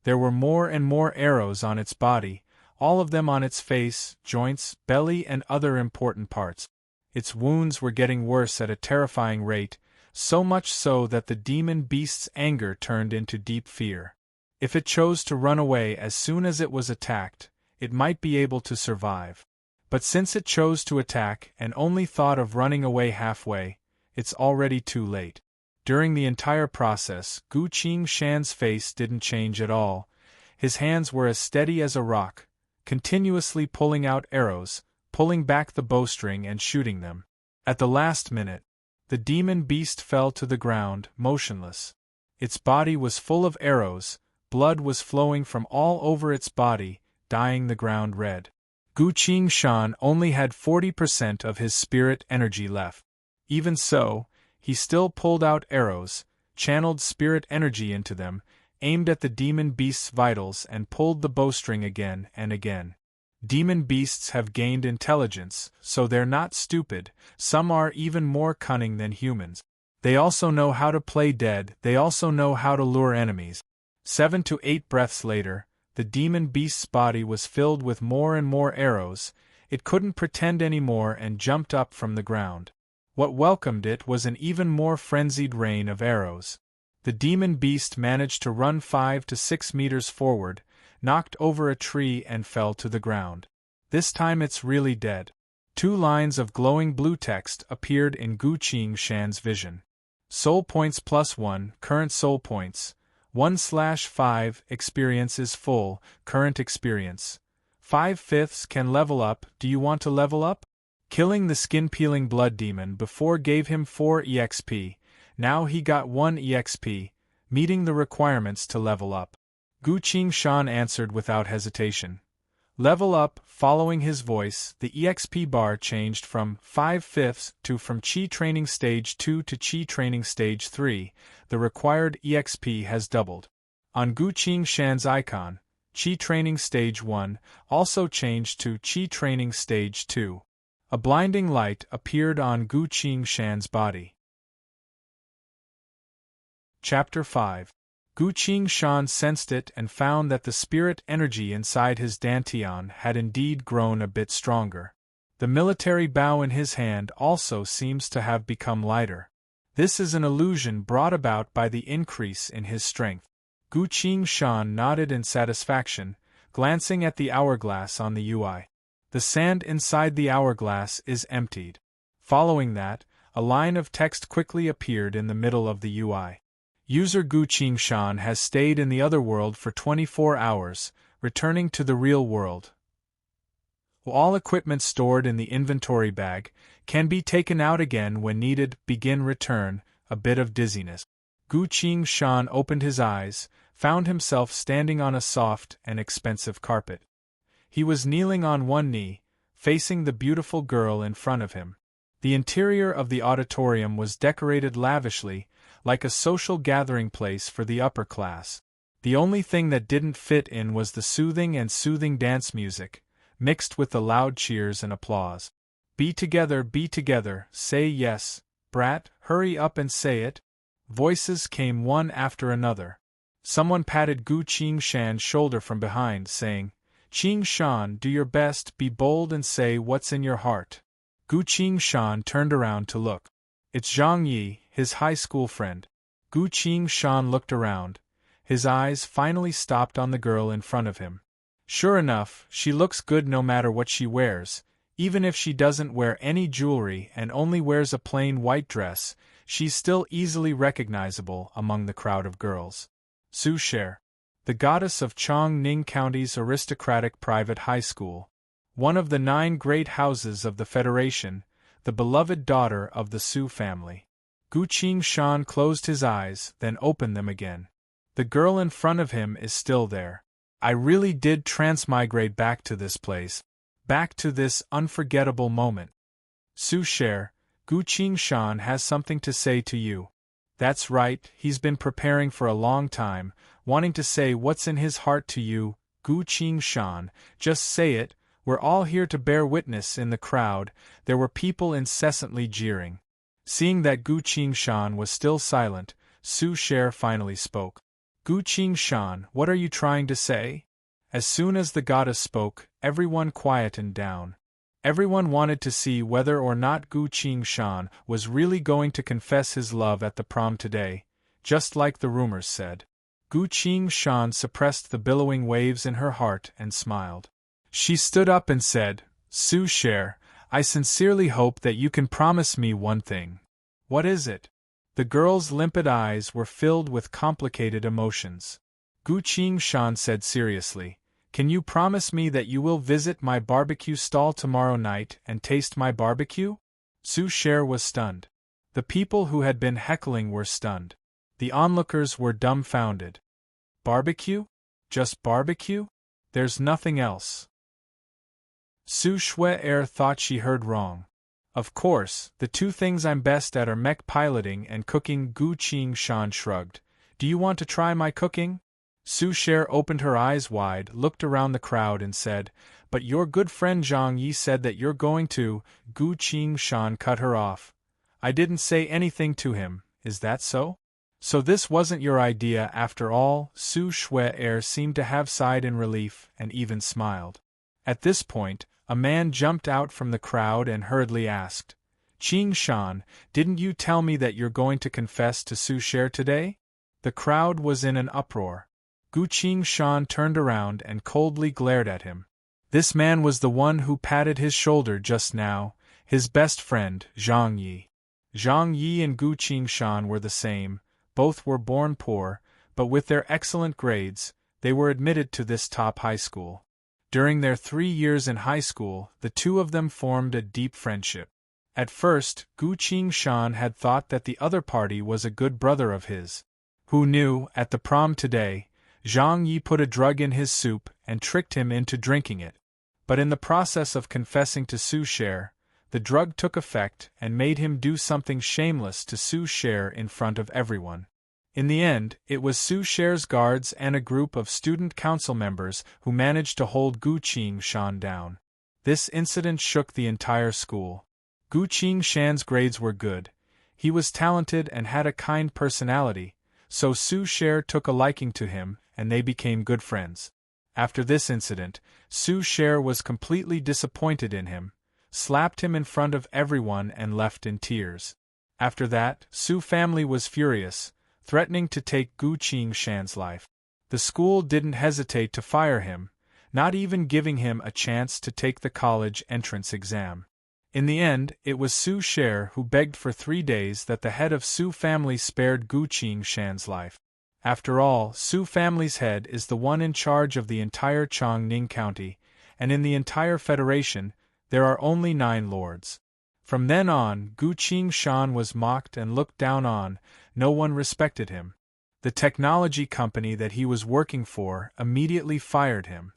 Speaker 1: There were more and more arrows on its body, all of them on its face, joints, belly, and other important parts. Its wounds were getting worse at a terrifying rate, so much so that the demon beast's anger turned into deep fear. If it chose to run away as soon as it was attacked, it might be able to survive. But since it chose to attack and only thought of running away halfway, it's already too late. During the entire process, Gu Shan's face didn't change at all. His hands were as steady as a rock, continuously pulling out arrows, pulling back the bowstring and shooting them. At the last minute, the demon beast fell to the ground, motionless. Its body was full of arrows, blood was flowing from all over its body, dyeing the ground red. Gu Shan only had 40% of his spirit energy left. Even so, he still pulled out arrows, channeled spirit energy into them, aimed at the demon beast's vitals and pulled the bowstring again and again. Demon beasts have gained intelligence, so they're not stupid. Some are even more cunning than humans. They also know how to play dead, they also know how to lure enemies. 7 to 8 breaths later, the demon beast's body was filled with more and more arrows. It couldn't pretend anymore and jumped up from the ground. What welcomed it was an even more frenzied rain of arrows. The demon beast managed to run 5 to 6 meters forward, knocked over a tree and fell to the ground. This time it's really dead. 2 lines of glowing blue text appeared in Gu Shan's vision. Soul points +1, current soul points. 1/5, experience is full, current experience. 5/5 can level up, do you want to level up? Killing the skin-peeling blood demon before gave him 4 EXP, now he got 1 EXP, meeting the requirements to level up. Gu Shan answered without hesitation. Level up. Following his voice, the EXP bar changed from 5/5 to from Chi Training Stage 2 to Chi Training Stage 3, the required EXP has doubled. On Gu Shan's icon, Chi Training Stage 1 also changed to Chi Training Stage 2. A blinding light appeared on Gu Shan's body. Chapter 5. Gu Shan sensed it and found that the spirit energy inside his dantian had indeed grown a bit stronger. The military bow in his hand also seems to have become lighter. This is an illusion brought about by the increase in his strength. Gu Shan nodded in satisfaction, glancing at the hourglass on the UI. The sand inside the hourglass is emptied. Following that, a line of text quickly appeared in the middle of the UI. User Gu Shan has stayed in the other world for 24 hours, returning to the real world. All equipment stored in the inventory bag can be taken out again when needed. Begin return, a bit of dizziness. Gu Shan opened his eyes, found himself standing on a soft and expensive carpet. He was kneeling on one knee, facing the beautiful girl in front of him. The interior of the auditorium was decorated lavishly, like a social gathering place for the upper class. The only thing that didn't fit in was the soothing dance music, mixed with the loud cheers and applause. Be together, say yes, brat, hurry up and say it. Voices came one after another. Someone patted Gu Qingshan's shoulder from behind, saying, "Qingshan, do your best, be bold and say what's in your heart." Gu Qingshan turned around to look. It's Zhang Yi, his high school friend. Gu Qingshan looked around. His eyes finally stopped on the girl in front of him. Sure enough, she looks good no matter what she wears. Even if she doesn't wear any jewelry and only wears a plain white dress, she's still easily recognizable among the crowd of girls. Su Sher, the goddess of Chongning County's aristocratic private high school. One of the 9 great houses of the Federation, the beloved daughter of the Su family. Gu Qingshan closed his eyes, then opened them again. The girl in front of him is still there. I really did transmigrate back to this place. Back to this unforgettable moment. Su Sher, Gu Qingshan has something to say to you. That's right, he's been preparing for a long time, wanting to say what's in his heart to you, Gu Qingshan. Just say it. We're all here to bear witness. In the crowd, there were people incessantly jeering. Seeing that Gu Qingshan was still silent, Su Sher finally spoke. Gu Qingshan, what are you trying to say? As soon as the goddess spoke, everyone quietened down. Everyone wanted to see whether or not Gu Qingshan was really going to confess his love at the prom today, just like the rumors said. Gu Qingshan suppressed the billowing waves in her heart and smiled. She stood up and said, Su Sher, I sincerely hope that you can promise me one thing. What is it? The girl's limpid eyes were filled with complicated emotions. Gu Qingshan said seriously, Can you promise me that you will visit my barbecue stall tomorrow night and taste my barbecue? Su Sher was stunned. The people who had been heckling were stunned. The onlookers were dumbfounded. Barbecue? Just barbecue? There's nothing else. Su Shuer thought she heard wrong. Of course, the 2 things I'm best at are mech piloting and cooking. Gu Qingshan shrugged. Do you want to try my cooking? Su Sher opened her eyes wide, looked around the crowd and said, But your good friend Zhang Yi said that you're going to. Gu Qingshan cut her off. I didn't say anything to him, is that so? So this wasn't your idea after all? Su Shuer seemed to have sighed in relief and even smiled. At this point, a man jumped out from the crowd and hurriedly asked, Qingshan, didn't you tell me that you're going to confess to Su Sher today? The crowd was in an uproar. Gu Qingshan turned around and coldly glared at him. This man was the one who patted his shoulder just now, his best friend, Zhang Yi. Zhang Yi and Gu Qingshan were the same, both were born poor, but with their excellent grades, they were admitted to this top high school. During their 3 years in high school, the 2 of them formed a deep friendship. At first, Gu Qingshan had thought that the other party was a good brother of his. Who knew, at the prom today, Zhang Yi put a drug in his soup and tricked him into drinking it. But in the process of confessing to Su Sher, the drug took effect and made him do something shameless to Su Sher in front of everyone. In the end, it was Su Sher's guards and a group of student council members who managed to hold Gu Qingshan down. This incident shook the entire school. Gu Qingshan's grades were good. He was talented and had a kind personality, so Su Sher took a liking to him and they became good friends. After this incident, Su Sher was completely disappointed in him, slapped him in front of everyone and left in tears. After that, Su family was furious, threatening to take Gu Qingshan's life. The school didn't hesitate to fire him, not even giving him a chance to take the college entrance exam. In the end, it was Su Sher who begged for 3 days that the head of Su family spared Gu Qingshan's life. After all, Su family's head is the one in charge of the entire Chongning County, and in the entire Federation, there are only 9 lords. From then on, Gu Qingshan was mocked and looked down on. No one respected him. The technology company that he was working for immediately fired him.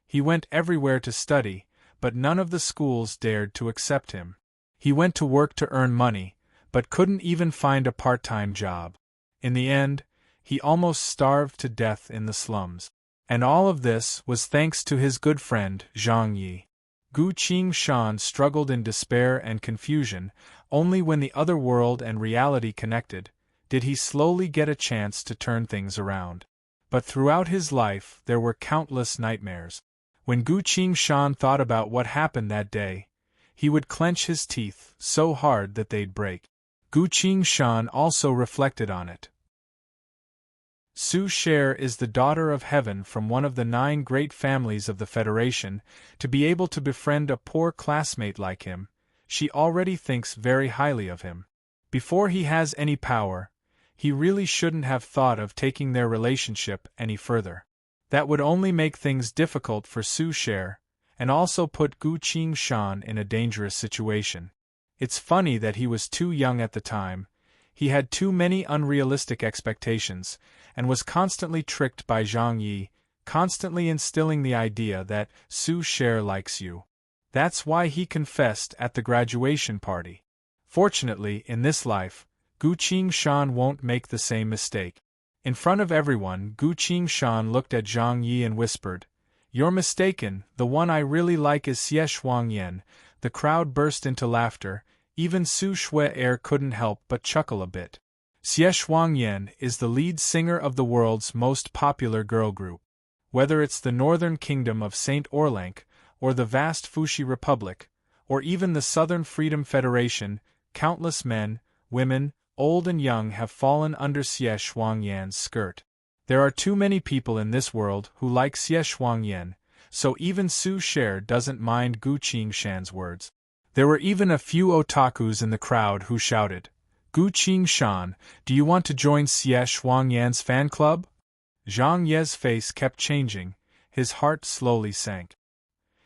Speaker 1: He went everywhere to study, but none of the schools dared to accept him. He went to work to earn money, but couldn't even find a part-time job. In the end, he almost starved to death in the slums. And all of this was thanks to his good friend, Zhang Yi. Gu Qingshan struggled in despair and confusion. Only when the other world and reality connected did he slowly get a chance to turn things around. But throughout his life there were countless nightmares. When Gu Qingshan thought about what happened that day, he would clench his teeth so hard that they'd break. Gu Qingshan also reflected on it. Su Cher is the daughter of heaven from one of the 9 great families of the Federation. To be able to befriend a poor classmate like him, she already thinks very highly of him. Before he has any power, he really shouldn't have thought of taking their relationship any further. That would only make things difficult for Su Cher, and also put Gu Qingshan in a dangerous situation. It's funny that he was too young at the time. He had too many unrealistic expectations, and was constantly tricked by Zhang Yi, constantly instilling the idea that Su Cher likes you. That's why he confessed at the graduation party. Fortunately, in this life, Gu Qingshan won't make the same mistake. In front of everyone, Gu Qingshan looked at Zhang Yi and whispered, "You're mistaken, the one I really like is Xie Shuangyan." The crowd burst into laughter. Even Su Shui couldn't help but chuckle a bit. Xie Shuangyan is the lead singer of the world's most popular girl group. Whether it's the northern kingdom of Saint Orlank, or the vast Fuxi Republic, or even the Southern Freedom Federation, countless men, women, old and young have fallen under Xie Shuangyan's skirt. There are too many people in this world who like Xie Shuangyan, so even Su Cher doesn't mind Gu Qingshan's words. There were even a few otakus in the crowd who shouted, "Gu Qingshan, do you want to join Xie Shuangyan's fan club?" Zhang Ye's face kept changing, his heart slowly sank.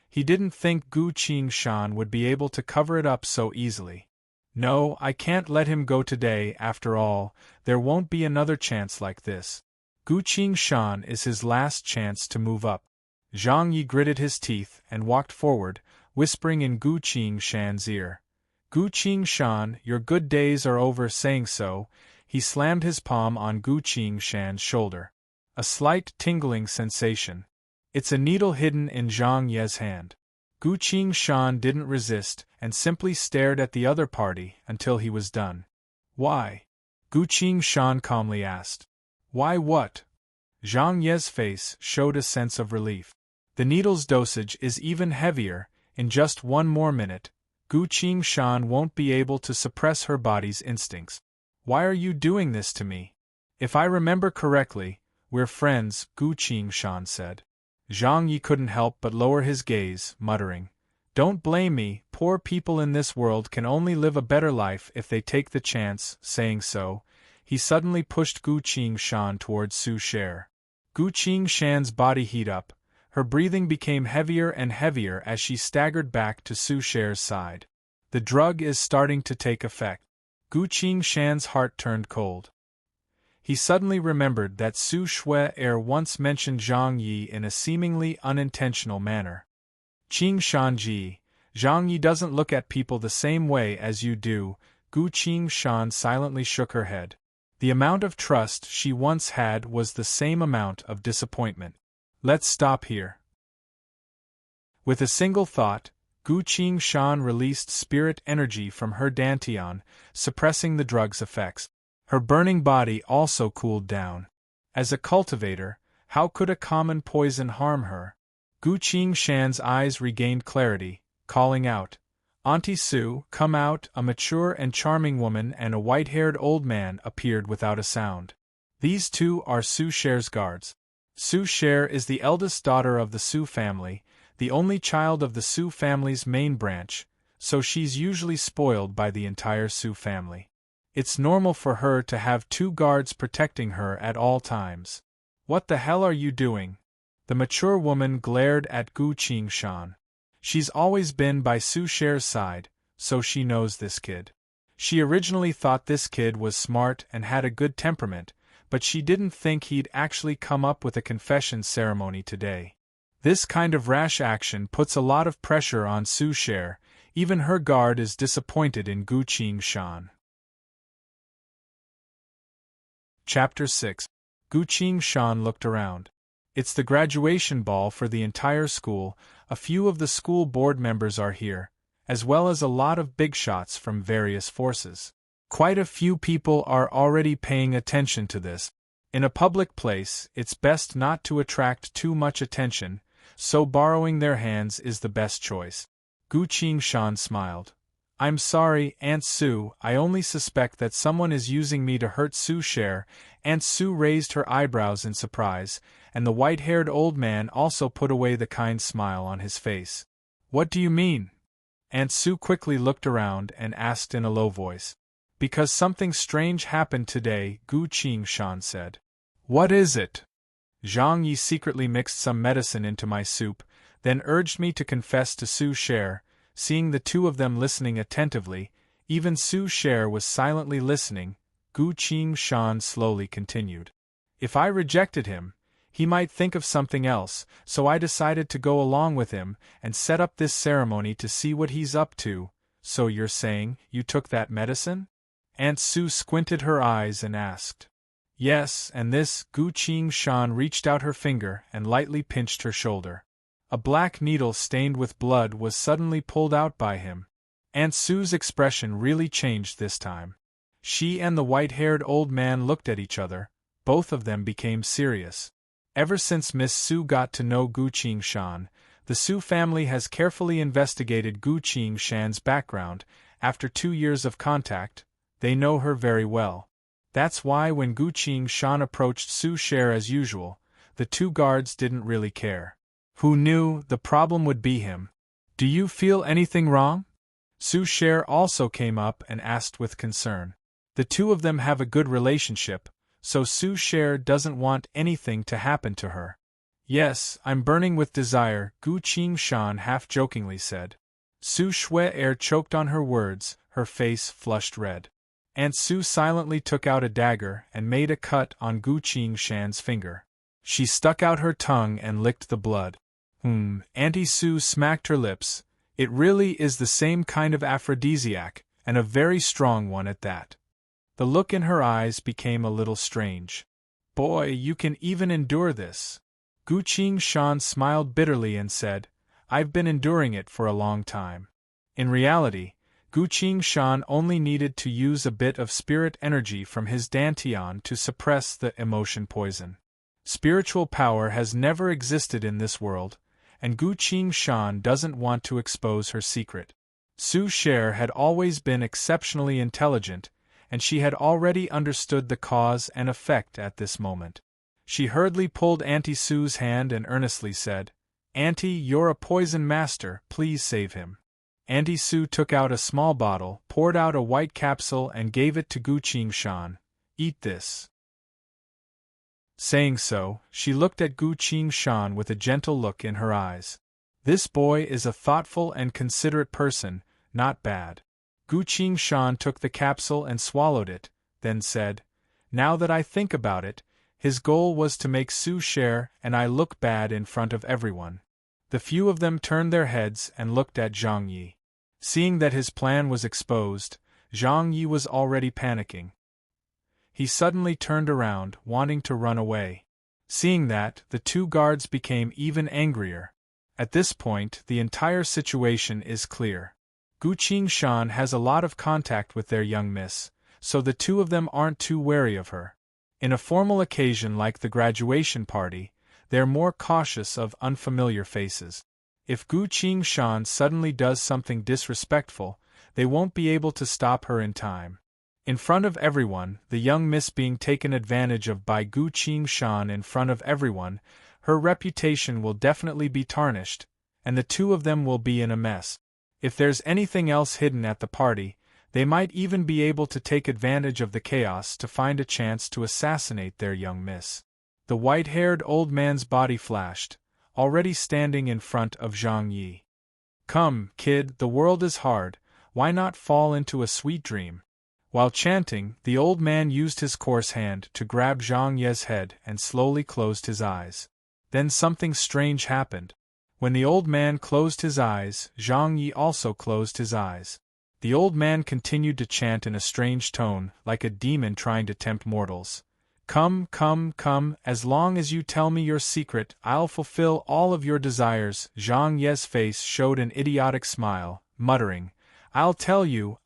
Speaker 1: He didn't think Gu Qingshan would be able to cover it up so easily. "No, I can't let him go today. After all, there won't be another chance like this. Gu Qingshan is his last chance to move up." Zhang Yi gritted his teeth and walked forward, whispering in Gu Qingshan's ear, "Gu Qingshan, your good days are over." Saying so, he slammed his palm on Gu Qingshan's shoulder. A slight tingling sensation. It's a needle hidden in Zhang Ye's hand. Gu Qingshan didn't resist and simply stared at the other party until he was done. "Why?" Gu Qingshan calmly asked. "Why what?" Zhang Ye's face showed a sense of relief. The needle's dosage is even heavier. In just one more minute, Gu Qingshan won't be able to suppress her body's instincts. "Why are you doing this to me?" "If I remember correctly, we're friends," Gu Qingshan said. Zhang Yi couldn't help but lower his gaze, muttering, "Don't blame me, poor people in this world can only live a better life if they take the chance." Saying so, he suddenly pushed Gu Qingshan towards Su Cher. Gu Qingshan's body heated up. Her breathing became heavier and heavier as she staggered back to Su Cher's side. The drug is starting to take effect. Gu Qingshan's heart turned cold. He suddenly remembered that Su Shui once mentioned Zhang Yi in a seemingly unintentional manner. "Qingshan-ji, Zhang Yi doesn't look at people the same way as you do." Gu Qingshan silently shook her head. The amount of trust she once had was the same amount of disappointment. "Let's stop here." With a single thought, Gu Qingshan released spirit energy from her dantian, suppressing the drug's effects. Her burning body also cooled down. As a cultivator, how could a common poison harm her? Gu Qingshan's eyes regained clarity, calling out, "Auntie Su, come out!" A mature and charming woman and a white-haired old man appeared without a sound. These two are Su Cher's guards. Su Cher is the eldest daughter of the Su family, the only child of the Su family's main branch, so she's usually spoiled by the entire Su family. It's normal for her to have 2 guards protecting her at all times. "What the hell are you doing?" The mature woman glared at Gu Qingshan. She's always been by Su Cher's side, so she knows this kid. She originally thought this kid was smart and had a good temperament, but she didn't think he'd actually come up with a confession ceremony today. This kind of rash action puts a lot of pressure on Su Cher. Even her guard is disappointed in Gu Qingshan. Chapter 6. Gu Qingshan looked around. It's the graduation ball for the entire school. A few of the school board members are here, as well as a lot of big shots from various forces. Quite a few people are already paying attention to this. In a public place, it's best not to attract too much attention, so borrowing their hands is the best choice. Gu Qingshan smiled. I'm sorry, Aunt Sue, I only suspect that someone is using me to hurt Su Cher. Aunt Sue raised her eyebrows in surprise, and the white-haired old man also put away the kind smile on his face. What do you mean? Aunt Sue quickly looked around and asked in a low voice. Because something strange happened today, Gu Qingshan said. What is it? Zhang Yi secretly mixed some medicine into my soup, then urged me to confess to Su Cher. Seeing the two of them listening attentively, even Su Cher was silently listening. Gu Qingshan slowly continued. If I rejected him, he might think of something else, so I decided to go along with him and set up this ceremony to see what he's up to. So you're saying you took that medicine? Aunt Sue squinted her eyes and asked. Yes, and this. Gu Qingshan reached out her finger and lightly pinched her shoulder. A black needle stained with blood was suddenly pulled out by him. Aunt Sue's expression really changed this time. She and the white-haired old man looked at each other. Both of them became serious. Ever since Miss Su got to know Gu Qingshan, the Su family has carefully investigated Gu Qingshan's background. After 2 years of contact, they know her very well. That's why when Gu Qingshan approached Su Cher as usual, the two guards didn't really care. Who knew the problem would be him? Do you feel anything wrong? Su Cher also came up and asked with concern. The two of them have a good relationship, so Su Cher doesn't want anything to happen to her. Yes, I'm burning with desire, Gu Qingshan half-jokingly said. Su Cher choked on her words, her face flushed red. Aunt Sue silently took out a dagger and made a cut on Gu Qingshan's finger. She stuck out her tongue and licked the blood. Auntie Sue smacked her lips. It really is the same kind of aphrodisiac, and a very strong one at that. The look in her eyes became a little strange. Boy, you can even endure this. Gu Qingshan smiled bitterly and said, I've been enduring it for a long time. In reality, Gu Qingshan only needed to use a bit of spirit energy from his dantian to suppress the emotion poison. Spiritual power has never existed in this world, and Gu Qingshan doesn't want to expose her secret. Su Cher had always been exceptionally intelligent, and she had already understood the cause and effect at this moment. She hurriedly pulled Auntie Sue's hand and earnestly said, Auntie, you're a poison master, please save him. Auntie Sue took out a small bottle, poured out a white capsule and gave it to Gu Qingshan. Eat this. Saying so, she looked at Gu Qingshan with a gentle look in her eyes. This boy is a thoughtful and considerate person, not bad. Gu Qingshan took the capsule and swallowed it, then said, Now that I think about it, his goal was to make Su Cher and I look bad in front of everyone. The few of them turned their heads and looked at Zhang Yi. Seeing that his plan was exposed, Zhang Yi was already panicking. He suddenly turned around, wanting to run away. Seeing that, the two guards became even angrier. At this point, the entire situation is clear. Gu Qingshan has a lot of contact with their young miss, so the two of them aren't too wary of her. In a formal occasion like the graduation party, they're more cautious of unfamiliar faces. If Gu Qingshan suddenly does something disrespectful, they won't be able to stop her in time. In front of everyone, the young miss being taken advantage of by Gu Qingshan in front of everyone, her reputation will definitely be tarnished, and the two of them will be in a mess. If there's anything else hidden at the party, they might even be able to take advantage of the chaos to find a chance to assassinate their young miss. The white-haired old man's body flashed, already standing in front of Zhang Yi. Come, kid, the world is hard, why not fall into a sweet dream? While chanting, the old man used his coarse hand to grab Zhang Yi's head and slowly closed his eyes. Then something strange happened. When the old man closed his eyes, Zhang Yi also closed his eyes. The old man continued to chant in a strange tone, like a demon trying to tempt mortals. Come, come, come, as long as you tell me your secret, I'll fulfill all of your desires. Zhang Yi's face showed an idiotic smile, muttering, I'll tell you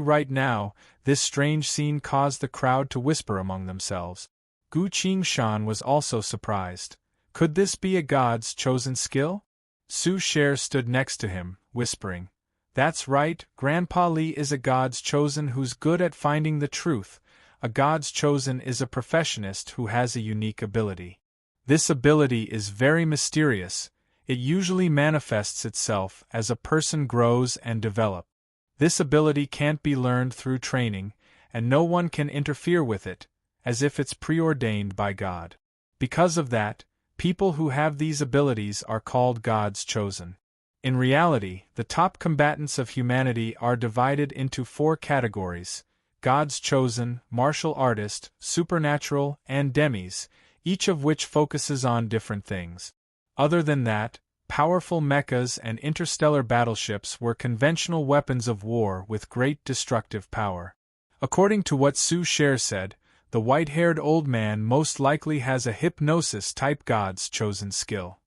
Speaker 1: right now." This strange scene caused the crowd to whisper among themselves. Gu Qingshan was also surprised. Could this be a god's chosen skill? Su Cher stood next to him, whispering, "That's right, Grandpa Li is a god's chosen who's good at finding the truth. A god's chosen is a professionist who has a unique ability. This ability is very mysterious. It usually manifests itself as a person grows and develops. This ability can't be learned through training, and no one can interfere with it, as if it's preordained by God. Because of that, people who have these abilities are called God's chosen. In reality, the top combatants of humanity are divided into 4 categories: God's chosen, martial artist, supernatural, and demis, each of which focuses on different things. Other than that, powerful mechas and interstellar battleships were conventional weapons of war with great destructive power. According to what Su Cher said, the white-haired old man most likely has a hypnosis-type God's chosen skill.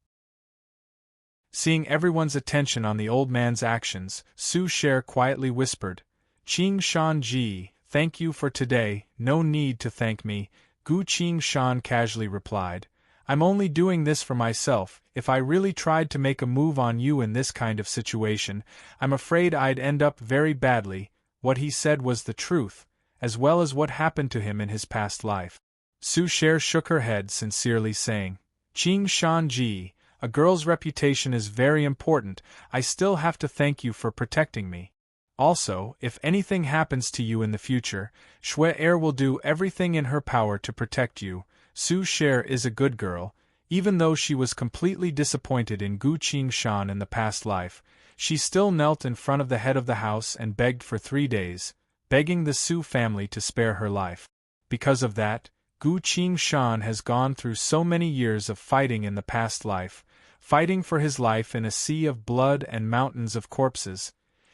Speaker 1: Seeing everyone's attention on the old man's actions, Su Cher quietly whispered, "Qing Shan Ji, thank you for today, no need to thank me," Gu Qing Shan casually replied. "I'm only doing this for myself. If I really tried to make a move on you in this kind of situation, I'm afraid I'd end up very badly." What he said was the truth, as well as what happened to him in his past life. Su Cher shook her head sincerely, saying, "Qing Shan Ji, a girl's reputation is very important. I still have to thank you for protecting me. Also, if anything happens to you in the future, Shui Er will do everything in her power to protect you." Su Cher is a good girl. Even though she was completely disappointed in Gu Qingshan in the past life, she still knelt in front of the head of the house and begged for 3 days, begging the Su family to spare her life. Because of that, Gu Qingshan has gone through so many years of fighting in the past life, fighting for his life in a sea of blood and mountains of corpses.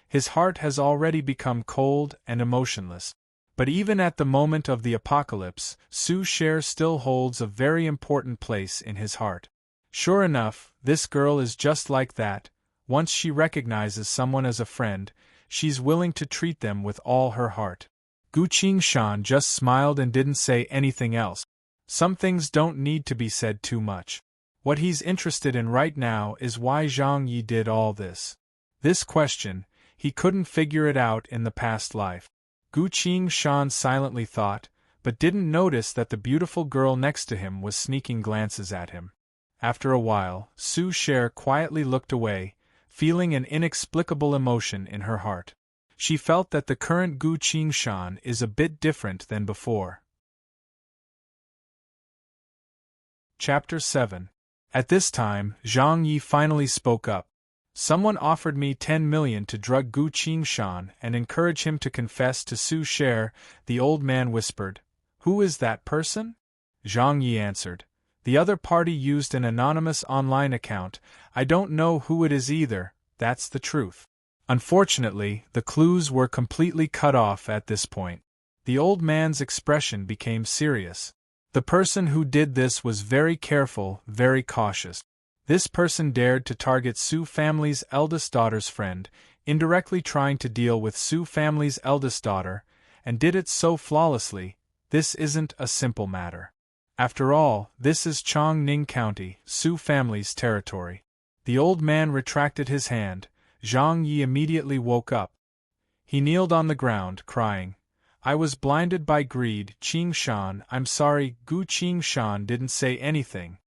Speaker 1: His heart has already become cold and emotionless. But even at the moment of the apocalypse, Su Cher still holds a very important place in his heart. Sure enough, this girl is just like that. Once she recognizes someone as a friend, she's willing to treat them with all her heart. Gu Qingshan just smiled and didn't say anything else. Some things don't need to be said too much. What he's interested in right now is why Zhang Yi did all this. This question, he couldn't figure it out in the past life. Gu Qingshan silently thought, but didn't notice that the beautiful girl next to him was sneaking glances at him. After a while, Su Cher quietly looked away, feeling an inexplicable emotion in her heart. She felt that the current Gu Qingshan is a bit different than before. Chapter 7. At this time, Zhang Yi finally spoke up. "Someone offered me 10 million to drug Gu Qingshan and encourage him to confess to Su Cher," the old man whispered. "Who is that person?" Zhang Yi answered. "The other party used an anonymous online account. I don't know who it is either, that's the truth." Unfortunately, the clues were completely cut off at this point. The old man's expression became serious. The person who did this was very careful, very cautious. This person dared to target Su family's eldest daughter's friend, indirectly trying to deal with Su family's eldest daughter, and did it so flawlessly. This isn't a simple matter. After all, this is Chongning County, Su family's territory. The old man retracted his hand. Zhang Yi immediately woke up. He kneeled on the ground, crying, "I was blinded by greed, Qingshan, I'm sorry." Gu Qingshan didn't say anything.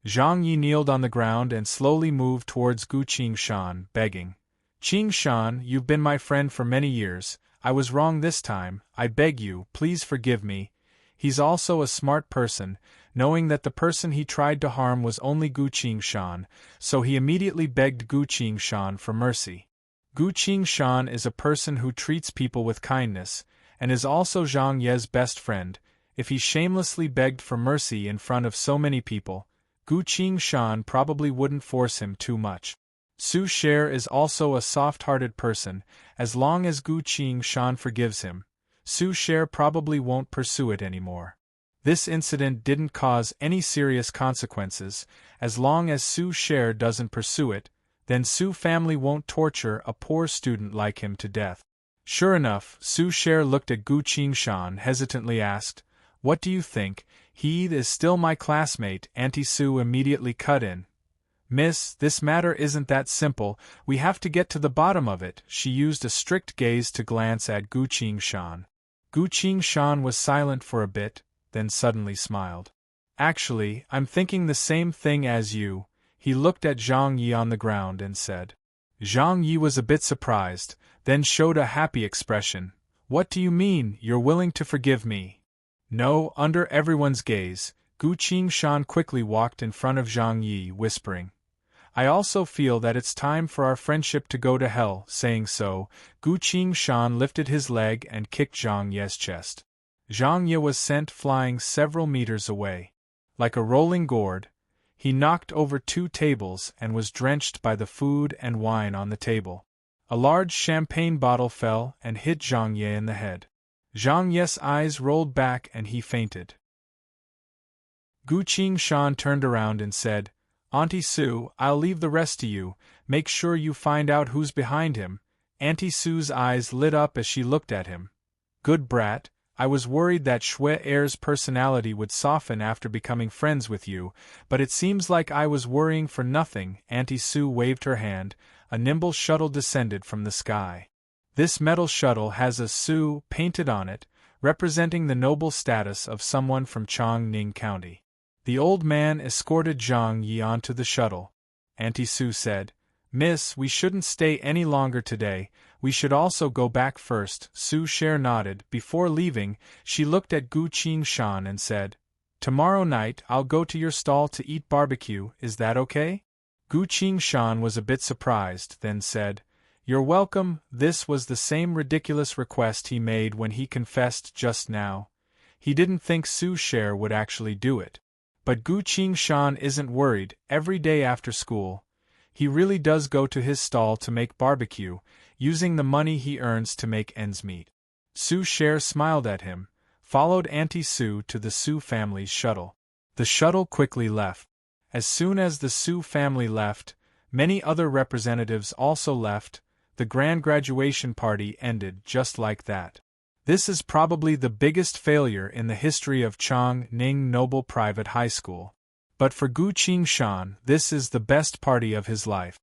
Speaker 1: Zhang Yi kneeled on the ground and slowly moved towards Gu Qingshan, begging, "Qingshan, you've been my friend for many years. I was wrong this time. I beg you, please forgive me." He's also a smart person, knowing that the person he tried to harm was only Gu Qingshan, so he immediately begged Gu Qingshan for mercy. Gu Qingshan is a person who treats people with kindness, and is also Zhang Ye's best friend. If he shamelessly begged for mercy in front of so many people, Gu Qingshan probably wouldn't force him too much. Su Cher is also a soft-hearted person. As long as Gu Qingshan forgives him, Su Cher probably won't pursue it anymore. This incident didn't cause any serious consequences. As long as Su Cher doesn't pursue it, Then Su family won't torture a poor student like him to death. Sure enough, Su Cher looked at Gu Qingshan, hesitantly asked, "What do you think? He is still my classmate." Auntie Su immediately cut in. "Miss, this matter isn't that simple, we have to get to the bottom of it." She used a strict gaze to glance at Gu Qingshan. Gu Qingshan was silent for a bit, then suddenly smiled. "Actually, I'm thinking the same thing as you." He looked at Zhang Yi on the ground and said. Zhang Yi was a bit surprised, then showed a happy expression. "What do you mean, you're willing to forgive me?" No, under everyone's gaze, Gu Qingshan quickly walked in front of Zhang Yi, whispering, "I also feel that it's time for our friendship to go to hell." Saying so, Gu Qingshan lifted his leg and kicked Zhang Ye's chest. Zhang Ye was sent flying several meters away. Like a rolling gourd, he knocked over 2 tables and was drenched by the food and wine on the table. A large champagne bottle fell and hit Zhang Ye in the head. Zhang Ye's eyes rolled back and he fainted. Gu Qingshan turned around and said, "Auntie Su, I'll leave the rest to you, make sure you find out who's behind him." Auntie Su's eyes lit up as she looked at him. "Good brat, I was worried that Shui Er's personality would soften after becoming friends with you, but it seems like I was worrying for nothing." Auntie Su waved her hand, a nimble shuttle descended from the sky. This metal shuttle has a Su painted on it, representing the noble status of someone from Chongning County. The old man escorted Zhang Yi onto the shuttle. Auntie Su said, "Miss, we shouldn't stay any longer today, we should also go back first." Su Cher nodded. Before leaving, she looked at Gu Qingshan and said, "Tomorrow night I'll go to your stall to eat barbecue, is that okay?" Gu Qingshan was a bit surprised, then said, "You're welcome." This was the same ridiculous request he made when he confessed just now. He didn't think Su Cher would actually do it. But Gu Qingshan isn't worried. Every day after school, he really does go to his stall to make barbecue, using the money he earns to make ends meet. Su Cher smiled at him, followed Auntie Su to the Su family's shuttle. The shuttle quickly left. As soon as the Su family left, many other representatives also left. The grand graduation party ended just like that. This is probably the biggest failure in the history of Chongning Noble Private High School. But for Gu Qingshan, this is the best party of his life.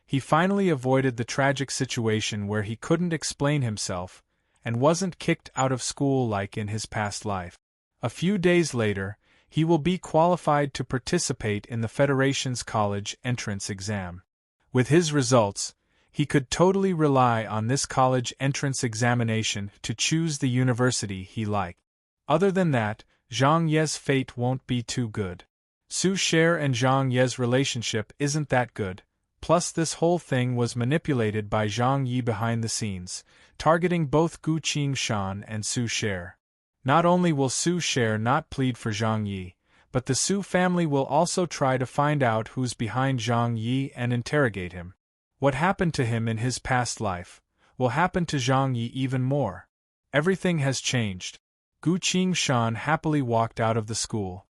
Speaker 1: He finally avoided the tragic situation where he couldn't explain himself, and wasn't kicked out of school like in his past life. A few days later, he will be qualified to participate in the Federation's college entrance exam. With his results, he could totally rely on this college entrance examination to choose the university he liked. Other than that, Zhang Ye's fate won't be too good. Su Cher and Zhang Ye's relationship isn't that good, plus this whole thing was manipulated by Zhang Yi behind the scenes, targeting both Gu Qingshan and Su Cher. Not only will Su Cher not plead for Zhang Yi, but the Su family will also try to find out who's behind Zhang Yi and interrogate him. What happened to him in his past life will happen to Zhang Yi even more. Everything has changed. Gu Qingshan happily walked out of the school.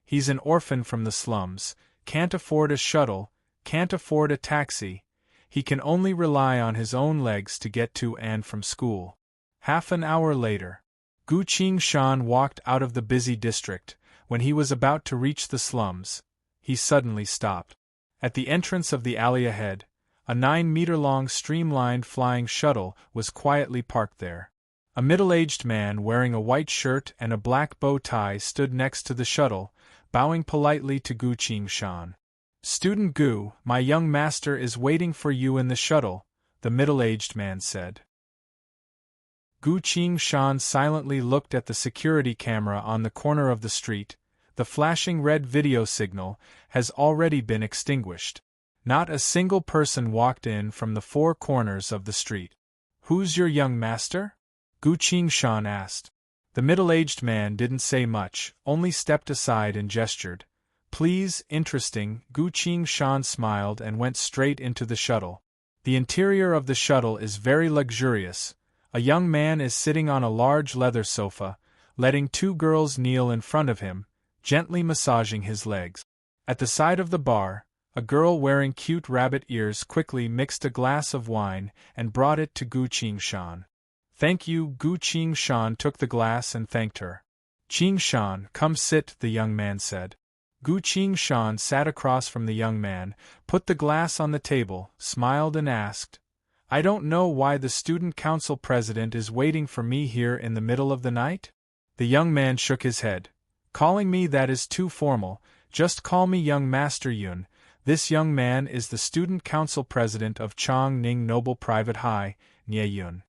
Speaker 1: He's an orphan from the slums, can't afford a shuttle, can't afford a taxi. He can only rely on his own legs to get to and from school. Half an hour later, Gu Qingshan walked out of the busy district. When he was about to reach the slums, he suddenly stopped. At the entrance of the alley ahead, a 9-meter-long streamlined flying shuttle was quietly parked there. A middle-aged man wearing a white shirt and a black bow tie stood next to the shuttle, bowing politely to Gu Qingshan. "Student Gu, my young master is waiting for you in the shuttle," the middle-aged man said. Gu Qingshan silently looked at the security camera on the corner of the street. The flashing red video signal has already been extinguished. Not a single person walked in from the 4 corners of the street. "Who's your young master?" Gu Qingshan asked. The middle-aged man didn't say much, only stepped aside and gestured. "Please, interesting." Gu Qingshan smiled and went straight into the shuttle. The interior of the shuttle is very luxurious. A young man is sitting on a large leather sofa, letting 2 girls kneel in front of him, gently massaging his legs. At the side of the bar, A girl wearing cute rabbit ears quickly mixed a glass of wine and brought it to Gu Qingshan. Thank you. Gu Qingshan took the glass and thanked her. Qingshan, come sit, the young man said. Gu Qingshan sat across from the young man, put the glass on the table, smiled and asked, I don't know why the student council president is waiting for me here in the middle of the night? The young man shook his head. Calling me that is too formal, just call me young Master Yun. This young man is the student council president of Chong Ning Noble Private High, Nie Yun.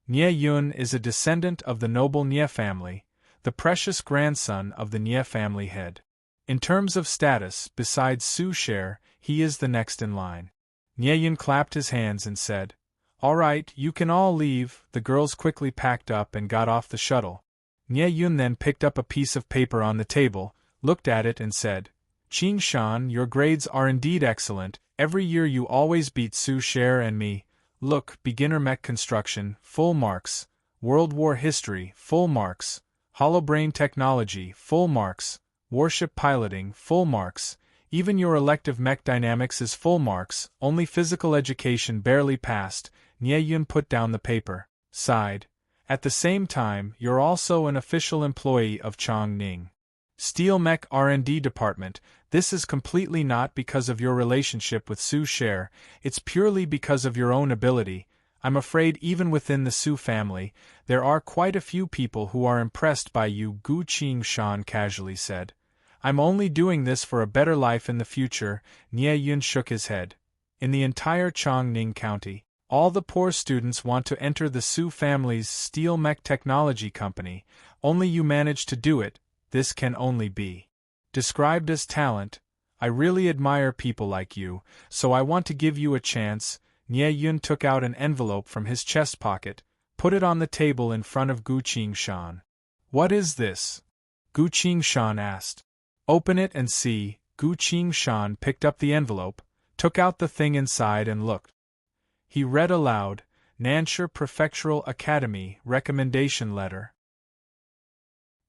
Speaker 1: Nie Yun is a descendant of the noble Nie family, the precious grandson of the Nie family head. In terms of status, besides Su Sher, he is the next in line. Nie Yun clapped his hands and said, All right, you can all leave. The girls quickly packed up and got off the shuttle. Nie Yun then picked up a piece of paper on the table, looked at it and said, Qingshan, your grades are indeed excellent. Every year you always beat Su Sher and me. Look, beginner mech construction, full marks. World War history, full marks. Holobrain technology, full marks. Warship piloting, full marks. Even your elective mech dynamics is full marks. Only physical education barely passed. Nie Yun put down the paper, sighed. At the same time, you're also an official employee of Chong Ning Steel Mech R&D Department. This is completely not because of your relationship with Su Sher, it's purely because of your own ability. I'm afraid even within the Su family, there are quite a few people who are impressed by you, Gu Qingshan casually said. I'm only doing this for a better life in the future. Nie Yun shook his head. In the entire Chong Ning County, all the poor students want to enter the Su family's steel mech technology company. Only you manage to do it. This can only be described as talent. I really admire people like you, so I want to give you a chance. Nie Yun took out an envelope from his chest pocket, put it on the table in front of Gu Qingshan. What is this? Gu Qingshan asked. Open it and see. Gu Qingshan picked up the envelope, took out the thing inside and looked. He read aloud, Nanshire Prefectural Academy Recommendation Letter.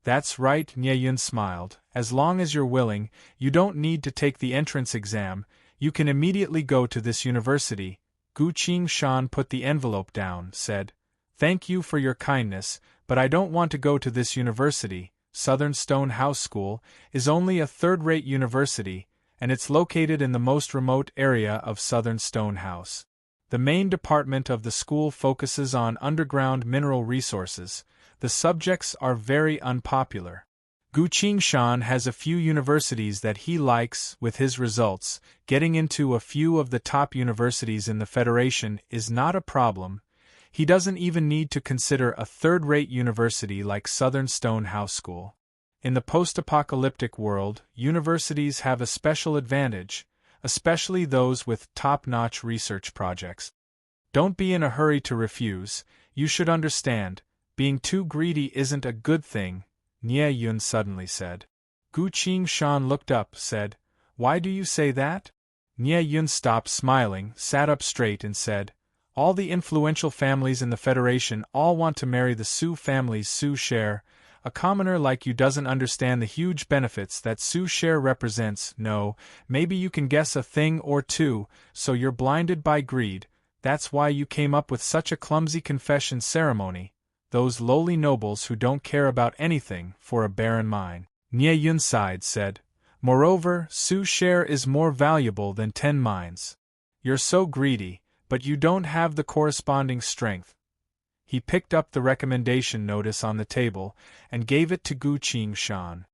Speaker 1: That's right, Nie Yun smiled. As long as you're willing, you don't need to take the entrance exam, you can immediately go to this university. Gu Qingshan put the envelope down, said, Thank you for your kindness, but I don't want to go to this university. Southern Stone House School is only a third-rate university, and it's located in the most remote area of Southern Stone House. The main department of the school focuses on underground mineral resources. The subjects are very unpopular. Gu Qingshan has a few universities that he likes. With his results, getting into a few of the top universities in the Federation is not a problem. He doesn't even need to consider a third-rate university like Southern Stone House School. In the post-apocalyptic world, universities have a special advantage, especially those with top-notch research projects. Don't be in a hurry to refuse. You should understand, being too greedy isn't a good thing, Nie Yun suddenly said. Gu Qingshan looked up, said, Why do you say that? Nie Yun stopped smiling, sat up straight and said, All the influential families in the Federation all want to marry the Su family's Su Sher. A commoner like you doesn't understand the huge benefits that Su Sher represents. No, maybe you can guess a thing or two, so you're blinded by greed. That's why you came up with such a clumsy confession ceremony. Those lowly nobles who don't care about anything for a barren mine. Nie Yun sighed, said, Moreover, Su Sher is more valuable than 10 mines. You're so greedy, but you don't have the corresponding strength. He picked up the recommendation notice on the table and gave it to Gu Qingshan.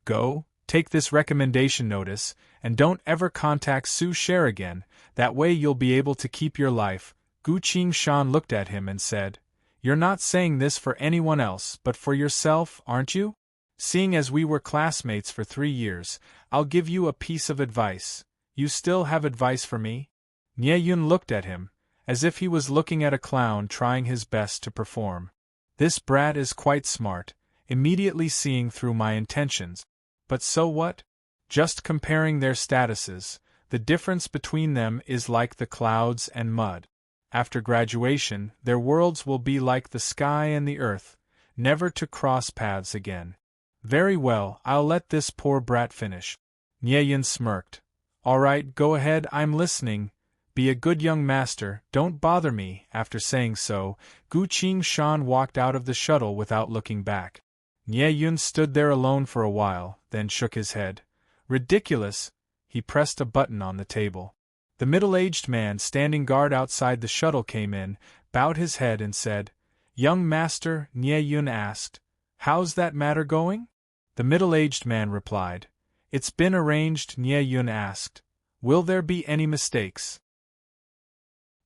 Speaker 1: Go, take this recommendation notice, and don't ever contact Su Sher again, that way you'll be able to keep your life. Gu Qingshan looked at him and said, You're not saying this for anyone else but for yourself, aren't you? Seeing as we were classmates for 3 years, I'll give you a piece of advice. You still have advice for me? Nie Yun looked at him, as if he was looking at a clown trying his best to perform. This brat is quite smart, immediately seeing through my intentions. But so what? Just comparing their statuses, the difference between them is like the clouds and mud. After graduation, their worlds will be like the sky and the earth, never to cross paths again. Very well, I'll let this poor brat finish. Nie Yun smirked. All right, go ahead, I'm listening. Be a good young master, don't bother me. After saying so, Gu Qingshan walked out of the shuttle without looking back. Nie Yun stood there alone for a while, then shook his head. Ridiculous! He pressed a button on the table. The middle-aged man standing guard outside the shuttle came in, bowed his head and said, "Young master," Nie Yun asked, "how's that matter going?" The middle-aged man replied, "It's been arranged." Nie Yun asked, "Will there be any mistakes?"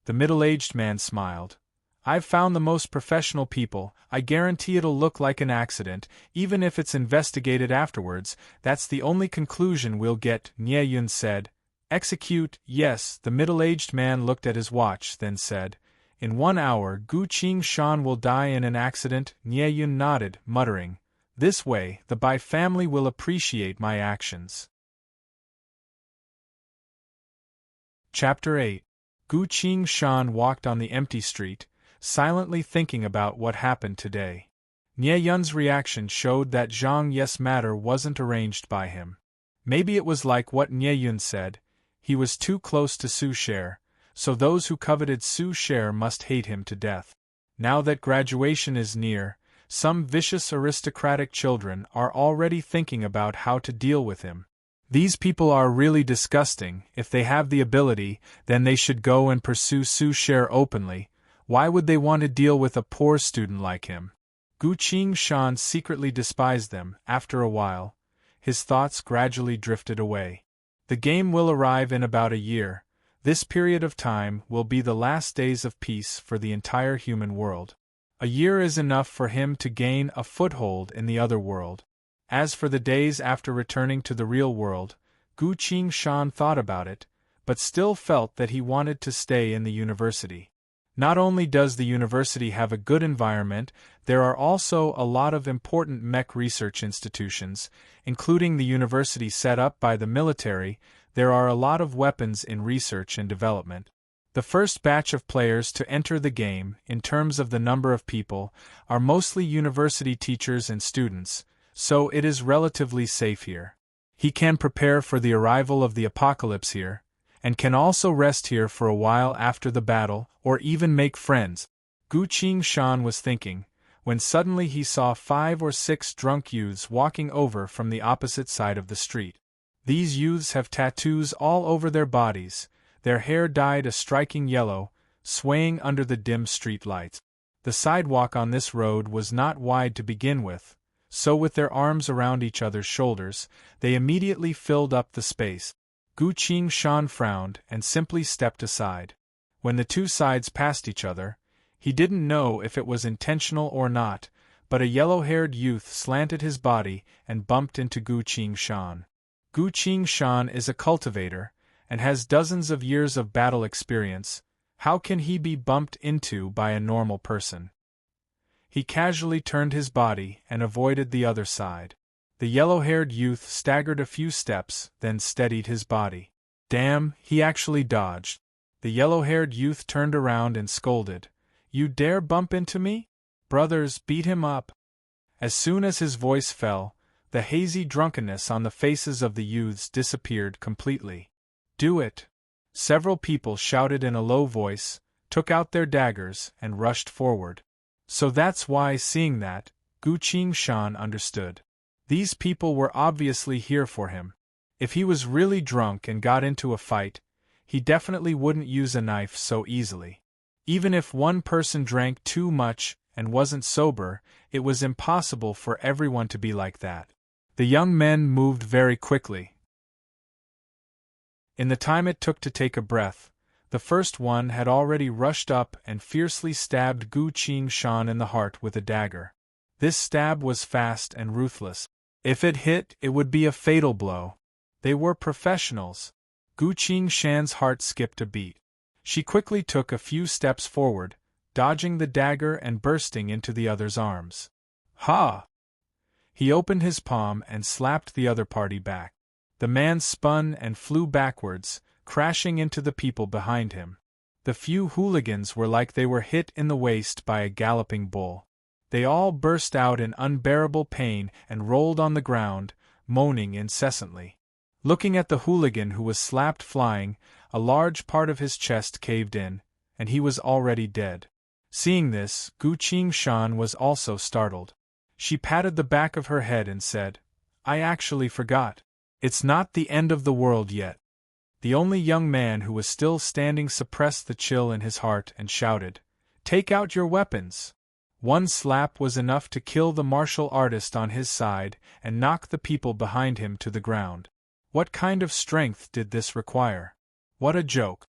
Speaker 1: The middle-aged man smiled. "I've found the most professional people. I guarantee it'll look like an accident, even if it's investigated afterwards. That's the only conclusion we'll get," Nie Yun said. "Execute, yes." The middle-aged man looked at his watch, then said, "In 1 hour Gu Qingshan will die in an accident." Nie Yun nodded, muttering, "This way, the Bai family will appreciate my actions." Chapter 8. Gu Qingshan walked on the empty street, silently thinking about what happened today. Nie Yun's reaction showed that Zhang Ye's matter wasn't arranged by him. Maybe it was like what Nie Yun said, he was too close to Su Sher, so those who coveted Su Sher must hate him to death. Now that graduation is near, some vicious aristocratic children are already thinking about how to deal with him. These people are really disgusting. If they have the ability, then they should go and pursue Su Sher openly. Why would they want to deal with a poor student like him? Gu Qingshan secretly despised them. After a while, his thoughts gradually drifted away. The game will arrive in about a year. This period of time will be the last days of peace for the entire human world. A year is enough for him to gain a foothold in the other world. As for the days after returning to the real world, Gu Qingshan thought about it, but still felt that he wanted to stay in the university. Not only does the university have a good environment, there are also a lot of important mech research institutions, including the university set up by the military. There are a lot of weapons in research and development. The first batch of players to enter the game, in terms of the number of people, are mostly university teachers and students, so it is relatively safe here. He can prepare for the arrival of the apocalypse here, and can also rest here for a while after the battle, or even make friends. Gu Qingshan was thinking, when suddenly he saw 5 or 6 drunk youths walking over from the opposite side of the street. These youths have tattoos all over their bodies, their hair dyed a striking yellow, swaying under the dim street lights. The sidewalk on this road was not wide to begin with, so with their arms around each other's shoulders, they immediately filled up the space. Gu Qingshan frowned and simply stepped aside. When the two sides passed each other, he didn't know if it was intentional or not, but a yellow-haired youth slanted his body and bumped into Gu Qingshan. Gu Qingshan is a cultivator, and has dozens of years of battle experience. How can he be bumped into by a normal person? He casually turned his body and avoided the other side. The yellow-haired youth staggered a few steps, then steadied his body. Damn, he actually dodged. The yellow-haired youth turned around and scolded, "You dare bump into me? Brothers, beat him up." As soon as his voice fell, the hazy drunkenness on the faces of the youths disappeared completely. "Do it!" Several people shouted in a low voice, took out their daggers, and rushed forward. So that's why, seeing that, Gu Qingshan understood. These people were obviously here for him. If he was really drunk and got into a fight, he definitely wouldn't use a knife so easily. Even if one person drank too much and wasn't sober, it was impossible for everyone to be like that. The young men moved very quickly. In the time it took to take a breath, the first one had already rushed up and fiercely stabbed Gu Qingshan in the heart with a dagger. This stab was fast and ruthless. If it hit, it would be a fatal blow. They were professionals. Gu Qingshan's heart skipped a beat. She quickly took a few steps forward, dodging the dagger and bursting into the other's arms. Ha! He opened his palm and slapped the other party back. The man spun and flew backwards, crashing into the people behind him. The few hooligans were like they were hit in the waist by a galloping bull. They all burst out in unbearable pain and rolled on the ground, moaning incessantly. Looking at the hooligan who was slapped flying, a large part of his chest caved in, and he was already dead. Seeing this, Gu Qingshan was also startled. She patted the back of her head and said, "I actually forgot. It's not the end of the world yet." The only young man who was still standing suppressed the chill in his heart and shouted, "Take out your weapons!" One slap was enough to kill the martial artist on his side and knock the people behind him to the ground. What kind of strength did this require? What a joke!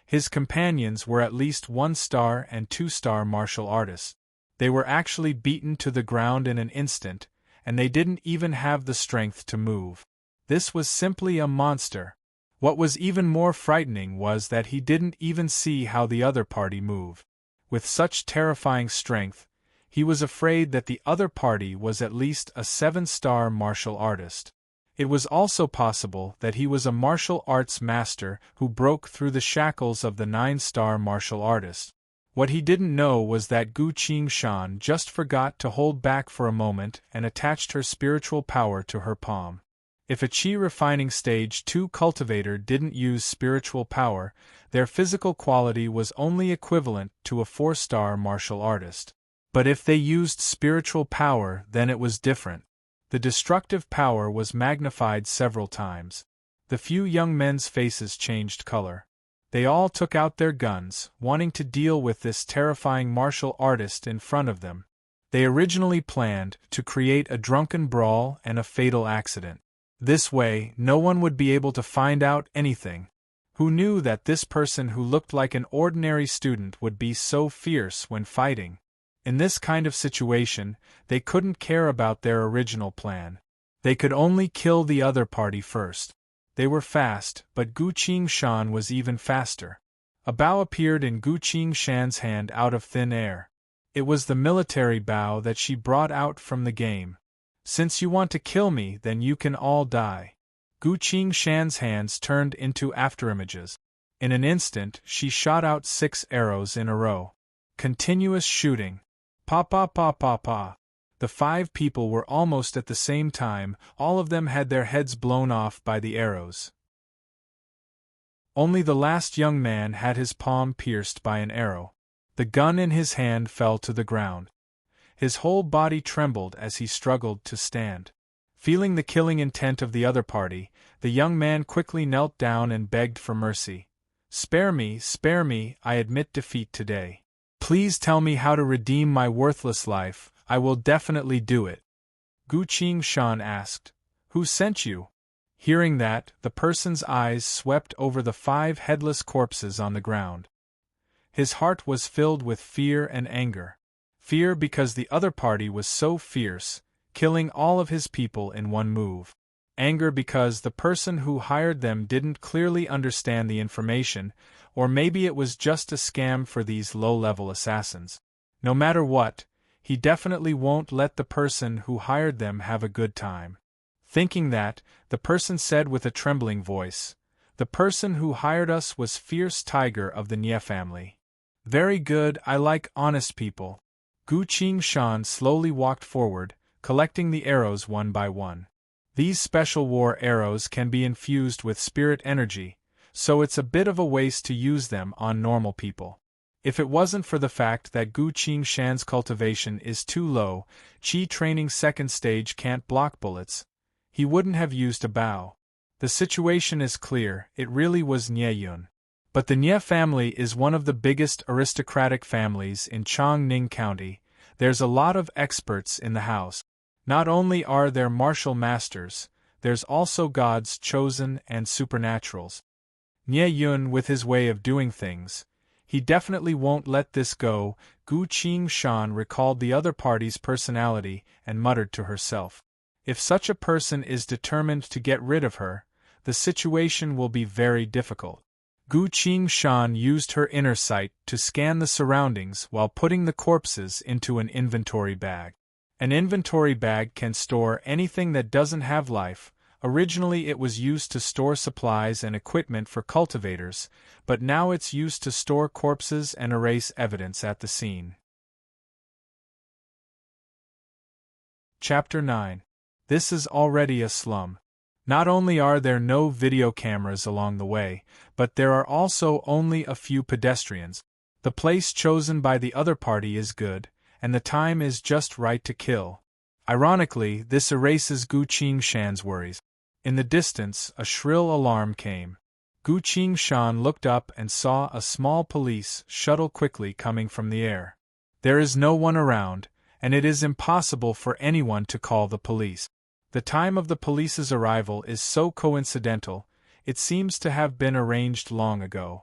Speaker 1: His companions were at least 1-star and 2-star martial artists. They were actually beaten to the ground in an instant, and they didn't even have the strength to move. This was simply a monster. What was even more frightening was that he didn't even see how the other party moved. With such terrifying strength, he was afraid that the other party was at least a 7-star martial artist. It was also possible that he was a martial arts master who broke through the shackles of the 9-star martial artist. What he didn't know was that Gu Qingshan just forgot to hold back for a moment and attached her spiritual power to her palm. If a Qi refining stage 2 cultivator didn't use spiritual power, their physical quality was only equivalent to a 4-star martial artist. But if they used spiritual power, then it was different. The destructive power was magnified several times. The few young men's faces changed color. They all took out their guns, wanting to deal with this terrifying martial artist in front of them. They originally planned to create a drunken brawl and a fatal accident. This way, no one would be able to find out anything. Who knew that this person who looked like an ordinary student would be so fierce when fighting? In this kind of situation, they couldn't care about their original plan. They could only kill the other party first. They were fast, but Gu Qingshan was even faster. A bow appeared in Gu Qingshan's hand out of thin air. It was the military bow that she brought out from the game. "Since you want to kill me, then you can all die." Gu Qingshan's hands turned into afterimages. In an instant, she shot out 6 arrows in a row. Continuous shooting. Pa pa pa pa pa. The 5 people were almost at the same time, all of them had their heads blown off by the arrows. Only the last young man had his palm pierced by an arrow. The gun in his hand fell to the ground. His whole body trembled as he struggled to stand. Feeling the killing intent of the other party, the young man quickly knelt down and begged for mercy. Spare me, I admit defeat today. Please tell me how to redeem my worthless life, I will definitely do it." Gu Qingshan asked, "Who sent you?" Hearing that, the person's eyes swept over the 5 headless corpses on the ground. His heart was filled with fear and anger. Fear because the other party was so fierce, killing all of his people in one move. Anger because the person who hired them didn't clearly understand the information, or maybe it was just a scam for these low-level assassins. No matter what, he definitely won't let the person who hired them have a good time. Thinking that, the person said with a trembling voice, "The person who hired us was Fierce Tiger of the Nie family." "Very good, I like honest people." Gu Qingshan slowly walked forward, collecting the arrows one by one. These special war arrows can be infused with spirit energy, so it's a bit of a waste to use them on normal people. If it wasn't for the fact that Gu Qingshan's cultivation is too low, Qi training 2nd stage can't block bullets, he wouldn't have used a bow. The situation is clear, it really was Nie Yun. But the Nie family is one of the biggest aristocratic families in Chongning County. There's a lot of experts in the house. Not only are there martial masters, there's also gods chosen and supernaturals. Nie Yun with his way of doing things, he definitely won't let this go. Gu Qingshan recalled the other party's personality and muttered to herself. If such a person is determined to get rid of her, the situation will be very difficult. Gu Qingshan used her inner sight to scan the surroundings while putting the corpses into an inventory bag. An inventory bag can store anything that doesn't have life. Originally it was used to store supplies and equipment for cultivators, but now it's used to store corpses and erase evidence at the scene. Chapter 9. This is already a slum. Not only are there no video cameras along the way, but there are also only a few pedestrians. The place chosen by the other party is good, and the time is just right to kill. Ironically, this erases Gu Qingshan's worries. In the distance, a shrill alarm came. Gu Qingshan looked up and saw a small police shuttle quickly coming from the air. There is no one around, and it is impossible for anyone to call the police. The time of the police's arrival is so coincidental, it seems to have been arranged long ago.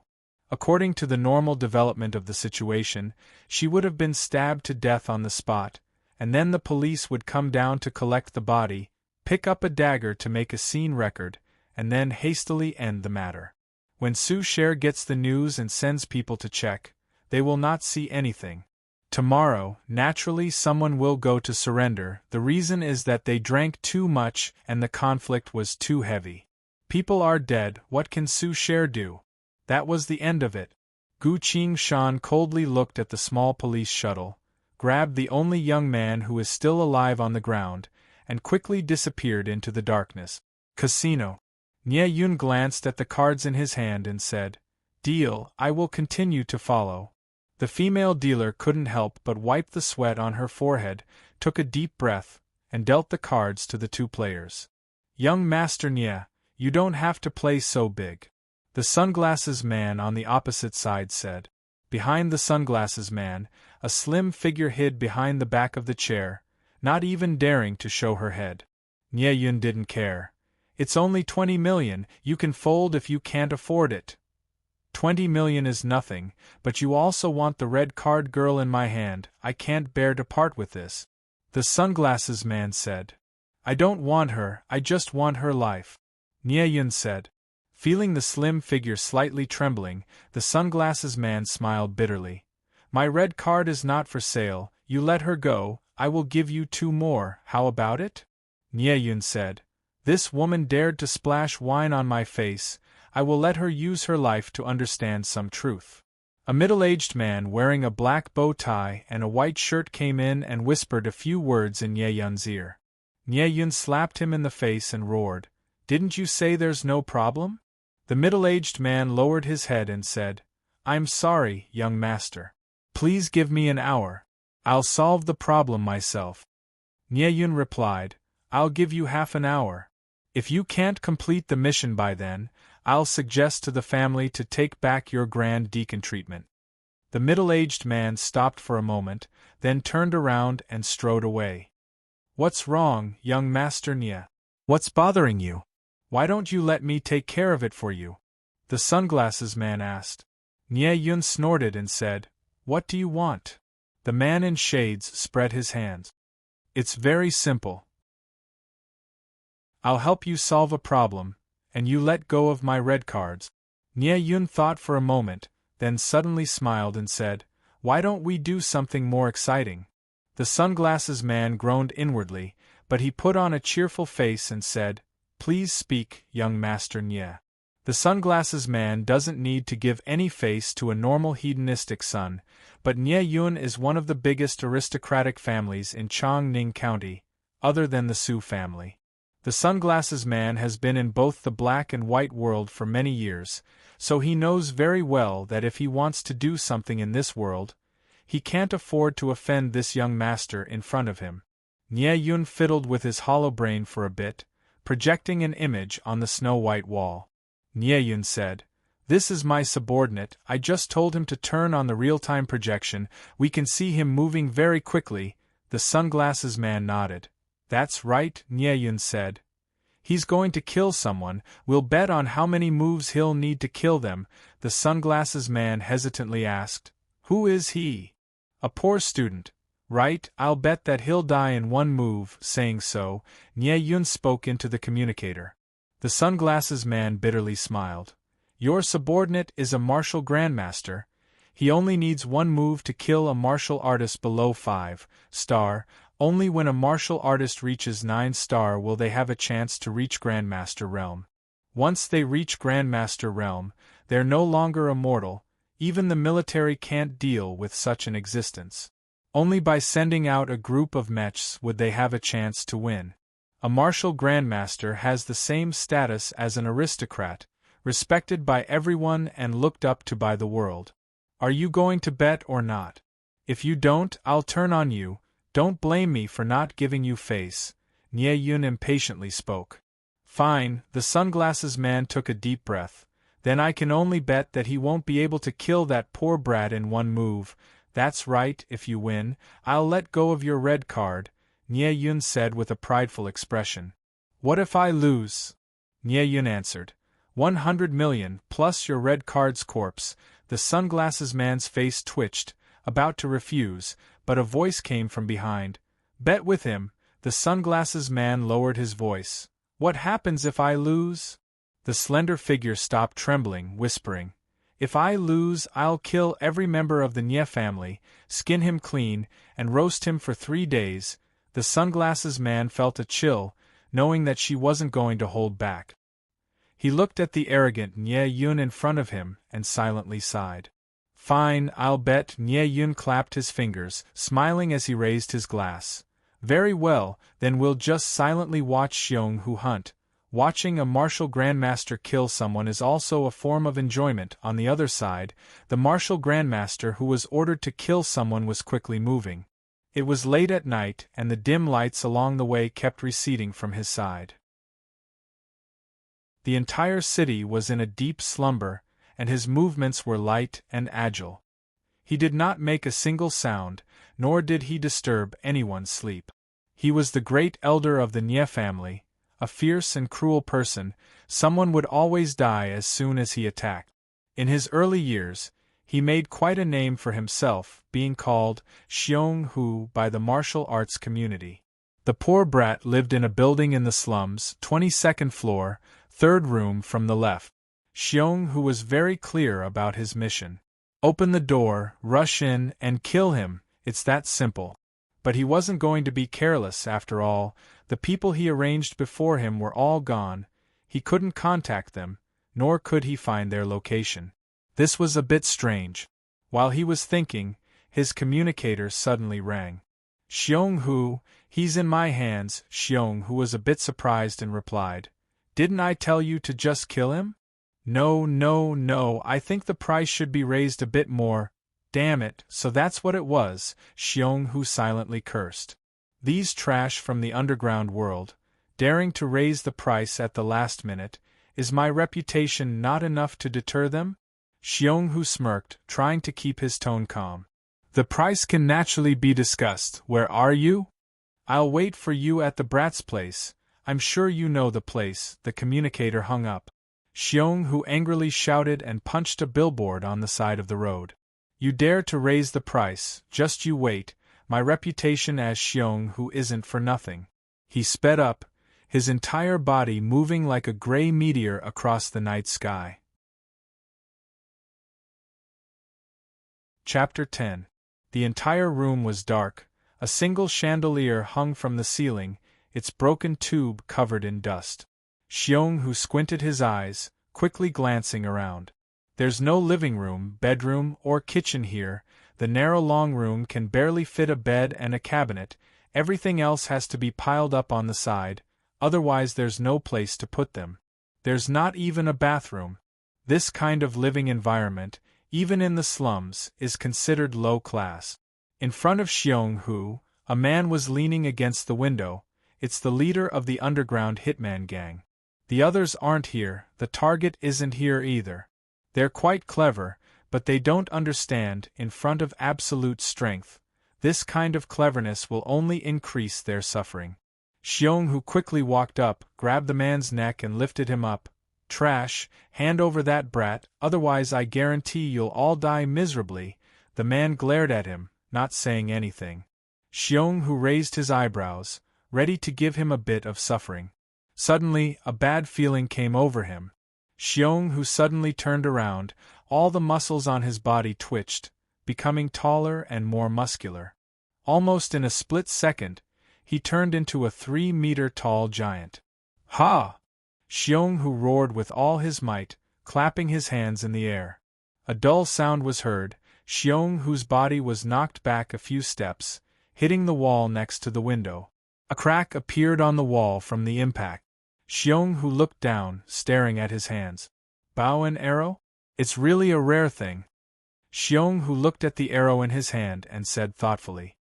Speaker 1: According to the normal development of the situation, she would have been stabbed to death on the spot, and then the police would come down to collect the body, pick up a dagger to make a scene record, and then hastily end the matter. When Su Cher gets the news and sends people to check, they will not see anything. Tomorrow, naturally someone will go to surrender. The reason is that they drank too much and the conflict was too heavy. People are dead, what can Su Cher do? That was the end of it. Gu Qingshan coldly looked at the small police shuttle, grabbed the only young man who is still alive on the ground, and quickly disappeared into the darkness. Casino. Nie Yun glanced at the cards in his hand and said, "Deal, I will continue to follow." The female dealer couldn't help but wipe the sweat on her forehead, took a deep breath, and dealt the cards to the two players. "Young Master Nie, you don't have to play so big," the sunglasses man on the opposite side said. Behind the sunglasses man, a slim figure hid behind the back of the chair, not even daring to show her head. Nie Yun didn't care. "It's only 20 million, you can fold if you can't afford it." 20 million is nothing, but you also want the red card girl in my hand, I can't bear to part with this. The sunglasses man said. "I don't want her, I just want her life," Nie Yun said. Feeling the slim figure slightly trembling, the sunglasses man smiled bitterly. "My red card is not for sale, you let her go, I will give you 2 more, how about it?" Nie Yun said. "This woman dared to splash wine on my face, I will let her use her life to understand some truth." A middle-aged man wearing a black bow tie and a white shirt came in and whispered a few words in Nie Yun's ear. Nie Yun slapped him in the face and roared, "Didn't you say there's no problem?" The middle-aged man lowered his head and said, "I'm sorry, young master. Please give me an hour. I'll solve the problem myself." Nie Yun replied, "I'll give you half an hour. If you can't complete the mission by then, I'll suggest to the family to take back your Grand Deacon treatment." The middle-aged man stopped for a moment, then turned around and strode away. "What's wrong, young Master Nie? What's bothering you? Why don't you let me take care of it for you?" the sunglasses man asked. Nie Yun snorted and said, "What do you want?" The man in shades spread his hands. "It's very simple. I'll help you solve a problem, and you let go of my red cards." Nie Yun thought for a moment, then suddenly smiled and said, "Why don't we do something more exciting?" The sunglasses man groaned inwardly, but he put on a cheerful face and said, "Please speak, young Master Nie." The sunglasses man doesn't need to give any face to a normal hedonistic son, but Nie Yun is one of the biggest aristocratic families in Chongning County, other than the Su family. The sunglasses man has been in both the black and white world for many years, so he knows very well that if he wants to do something in this world, he can't afford to offend this young master in front of him. Nie Yun fiddled with his hollow brain for a bit, projecting an image on the snow-white wall. Nie Yun said, "This is my subordinate, I just told him to turn on the real-time projection, we can see him moving very quickly." The sunglasses man nodded. "That's right," Nie Yun said. "He's going to kill someone, we'll bet on how many moves he'll need to kill them." The sunglasses man hesitantly asked, "Who is he?" "A poor student. Right, I'll bet that he'll die in 1 move." Saying so, Nie Yun spoke into the communicator. The sunglasses man bitterly smiled. "Your subordinate is a martial grandmaster. He only needs 1 move to kill a martial artist below 5-star. Only when a martial artist reaches 9-star will they have a chance to reach Grandmaster Realm. Once they reach Grandmaster Realm, they're no longer immortal, even the military can't deal with such an existence. Only by sending out a group of mechs would they have a chance to win. A martial grandmaster has the same status as an aristocrat, respected by everyone and looked up to by the world. Are you going to bet or not? If you don't, I'll turn on you. Don't blame me for not giving you face, Nie Yun impatiently spoke. Fine, the sunglasses man took a deep breath. Then I can only bet that he won't be able to kill that poor brat in one move. That's right, if you win, I'll let go of your red card, Nie Yun said with a prideful expression. What if I lose? Nie Yun answered. 100 million, plus your red card's corpse. The sunglasses man's face twitched, about to refuse, but a voice came from behind. Bet with him. The sunglasses man lowered his voice. What happens if I lose? The slender figure stopped trembling, whispering. If I lose, I'll kill every member of the Nie family, skin him clean, and roast him for 3 days. The sunglasses man felt a chill, knowing that she wasn't going to hold back. He looked at the arrogant Nie Yun in front of him and silently sighed. Fine, I'll bet. Nie Yun clapped his fingers, smiling as he raised his glass. Very well, then we'll just silently watch Xiong Hu hunt. Watching a martial grandmaster kill someone is also a form of enjoyment. On the other side, the martial grandmaster who was ordered to kill someone was quickly moving. It was late at night, and the dim lights along the way kept receding from his side. The entire city was in a deep slumber, and his movements were light and agile. He did not make a single sound, nor did he disturb anyone's sleep. He was the great elder of the Nie family, a fierce and cruel person. Someone would always die as soon as he attacked. In his early years, he made quite a name for himself, being called Xiong Hu by the martial arts community. The poor brat lived in a building in the slums, 22nd floor, 3rd room from the left. Xiong Hu was very clear about his mission. Open the door, rush in, and kill him, it's that simple. But he wasn't going to be careless after all. The people he arranged before him were all gone. He couldn't contact them, nor could he find their location. This was a bit strange. While he was thinking, his communicator suddenly rang. Xiong Hu, he's in my hands. Xiong Hu was a bit surprised and replied. Didn't I tell you to just kill him? No, I think the price should be raised a bit more. Damn it, so that's what it was, Xiong Hu silently cursed. These trash from the underground world, daring to raise the price at the last minute, is my reputation not enough to deter them? Xiong Hu smirked, trying to keep his tone calm. The price can naturally be discussed. Where are you? I'll wait for you at the brat's place. I'm sure you know the place. The communicator hung up. Xiong Hu angrily shouted and punched a billboard on the side of the road. You dare to raise the price, just you wait, my reputation as Xiong Hu isn't for nothing. He sped up, his entire body moving like a gray meteor across the night sky. Chapter 10. The entire room was dark, a single chandelier hung from the ceiling, its broken tube covered in dust. Xiong Hu squinted his eyes, quickly glancing around. There's no living room, bedroom, or kitchen here. The narrow long room can barely fit a bed and a cabinet. Everything else has to be piled up on the side, otherwise there's no place to put them. There's not even a bathroom. This kind of living environment, even in the slums, is considered low class. In front of Xiong Hu, a man was leaning against the window. It's the leader of the underground hitman gang. The others aren't here, the target isn't here either. They're quite clever, but they don't understand, in front of absolute strength, this kind of cleverness will only increase their suffering. Xiong Hu quickly walked up, grabbed the man's neck and lifted him up. Trash, hand over that brat, otherwise I guarantee you'll all die miserably. The man glared at him, not saying anything. Xiong Hu raised his eyebrows, ready to give him a bit of suffering. Suddenly, a bad feeling came over him. Xiong Hu suddenly turned around, all the muscles on his body twitched, becoming taller and more muscular. Almost in a split second, he turned into a 3-meter-tall giant. Ha! Xiong Hu roared with all his might, clapping his hands in the air. A dull sound was heard. Xiong Hu's body was knocked back a few steps, hitting the wall next to the window. A crack appeared on the wall from the impact. Xiong Hu looked down, staring at his hands. Bow and arrow? It's really a rare thing. Xiong Hu looked at the arrow in his hand and said thoughtfully.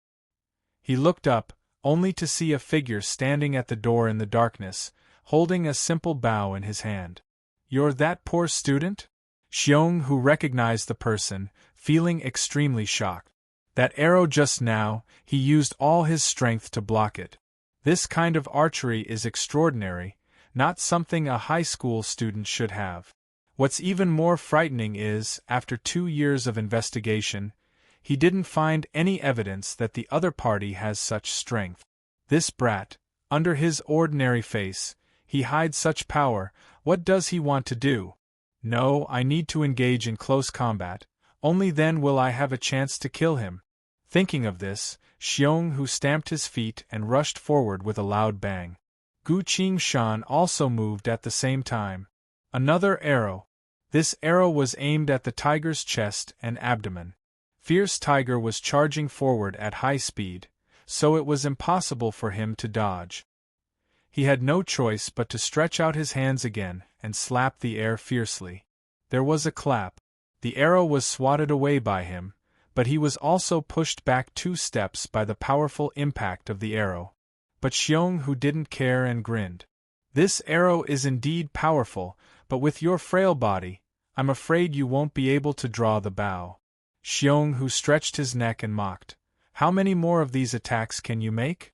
Speaker 1: He looked up, only to see a figure standing at the door in the darkness, holding a simple bow in his hand. You're that poor student? Xiong Hu recognized the person, feeling extremely shocked. That arrow just now, he used all his strength to block it. This kind of archery is extraordinary, not something a high school student should have. What's even more frightening is, after 2 years of investigation, he didn't find any evidence that the other party has such strength. This brat, under his ordinary face, he hides such power. What does he want to do? No, I need to engage in close combat, only then will I have a chance to kill him. Thinking of this, Xiong Hu stamped his feet and rushed forward with a loud bang. Gu Qingshan also moved at the same time. Another arrow. This arrow was aimed at the tiger's chest and abdomen. Fierce Tiger was charging forward at high speed, so it was impossible for him to dodge. He had no choice but to stretch out his hands again and slap the air fiercely. There was a clap. The arrow was swatted away by him, but he was also pushed back 2 steps by the powerful impact of the arrow. But Xiong Hu didn't care and grinned. This arrow is indeed powerful, but with your frail body, I'm afraid you won't be able to draw the bow. Xiong Hu stretched his neck and mocked. How many more of these attacks can you make?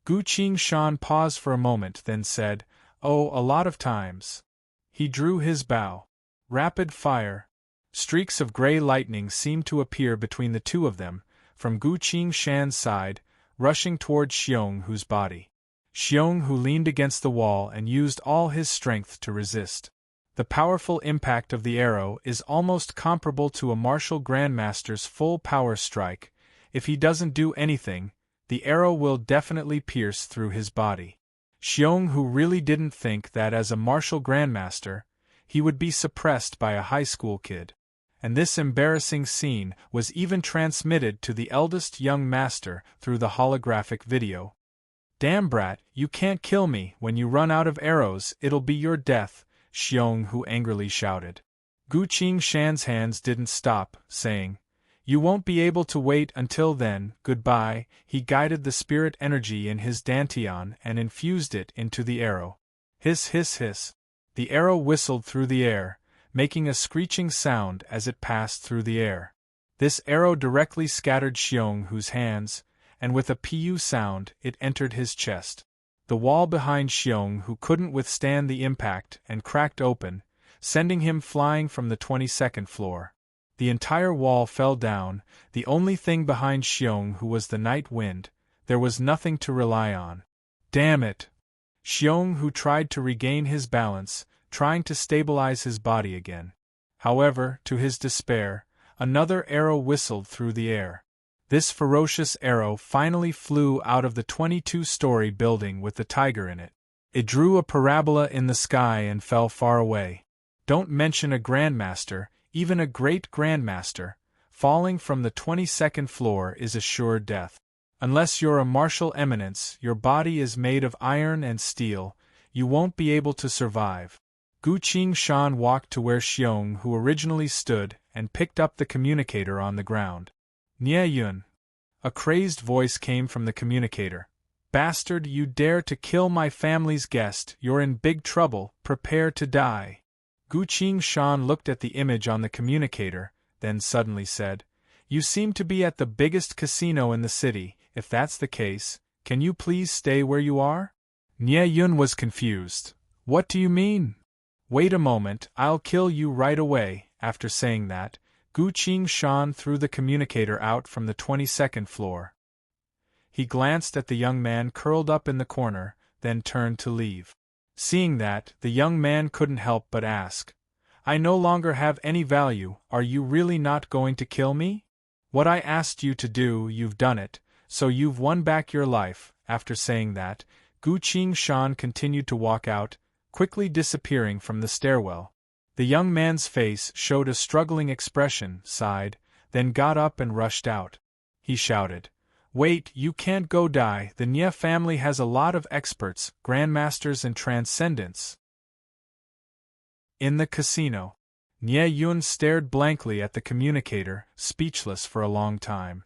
Speaker 1: Gu Qingshan paused for a moment, then said, Oh, a lot of times. He drew his bow. Rapid fire. Streaks of gray lightning seemed to appear between the two of them, from Gu Qingshan's side, rushing toward Xiong Hu's body. Xiong Hu leaned against the wall and used all his strength to resist. The powerful impact of the arrow is almost comparable to a martial grandmaster's full power strike. If he doesn't do anything, the arrow will definitely pierce through his body. Xiong Hu really didn't think that as a martial grandmaster, he would be suppressed by a high school kid. And this embarrassing scene was even transmitted to the eldest young master through the holographic video. Damn brat, you can't kill me. When you run out of arrows, it'll be your death, Xiong Hu angrily shouted. Gu Qingshan's hands didn't stop, saying, You won't be able to wait until then, goodbye. He guided the spirit energy in his dantian and infused it into the arrow. Hiss hiss hiss. The arrow whistled through the air, making a screeching sound as it passed through the air. This arrow directly scattered Xiong Hu's hands, and with a pu sound, it entered his chest. The wall behind Xiong Hu couldn't withstand the impact and cracked open, sending him flying from the 22nd floor. The entire wall fell down. The only thing behind Xiong Hu was the night wind. There was nothing to rely on. Damn it! Xiong Hu tried to regain his balance, trying to stabilize his body again. However, to his despair, another arrow whistled through the air. This ferocious arrow finally flew out of the 22-story building with the tiger in it. It drew a parabola in the sky and fell far away. Don't mention a grandmaster, even a great grandmaster, falling from the 22nd floor is a sure death. Unless you're a martial eminence, your body is made of iron and steel, you won't be able to survive. Gu Qingshan walked to where Xiong Hu originally stood and picked up the communicator on the ground. Nie Yun. A crazed voice came from the communicator. Bastard, you dare to kill my family's guest, you're in big trouble, prepare to die. Gu Qingshan looked at the image on the communicator, then suddenly said, You seem to be at the biggest casino in the city. If that's the case, can you please stay where you are? Nie Yun was confused. What do you mean? Wait a moment, I'll kill you right away. After saying that, Gu Qingshan threw the communicator out from the 22nd floor. He glanced at the young man curled up in the corner, then turned to leave. Seeing that, the young man couldn't help but ask, I no longer have any value, are you really not going to kill me? What I asked you to do, you've done it, so you've won back your life. After saying that, Gu Qingshan continued to walk out, quickly disappearing from the stairwell. The young man's face showed a struggling expression, sighed, then got up and rushed out. He shouted, Wait, you can't go die. The Nye family has a lot of experts, grandmasters and transcendents. In the casino. Nye Yun stared blankly at the communicator, speechless for a long time.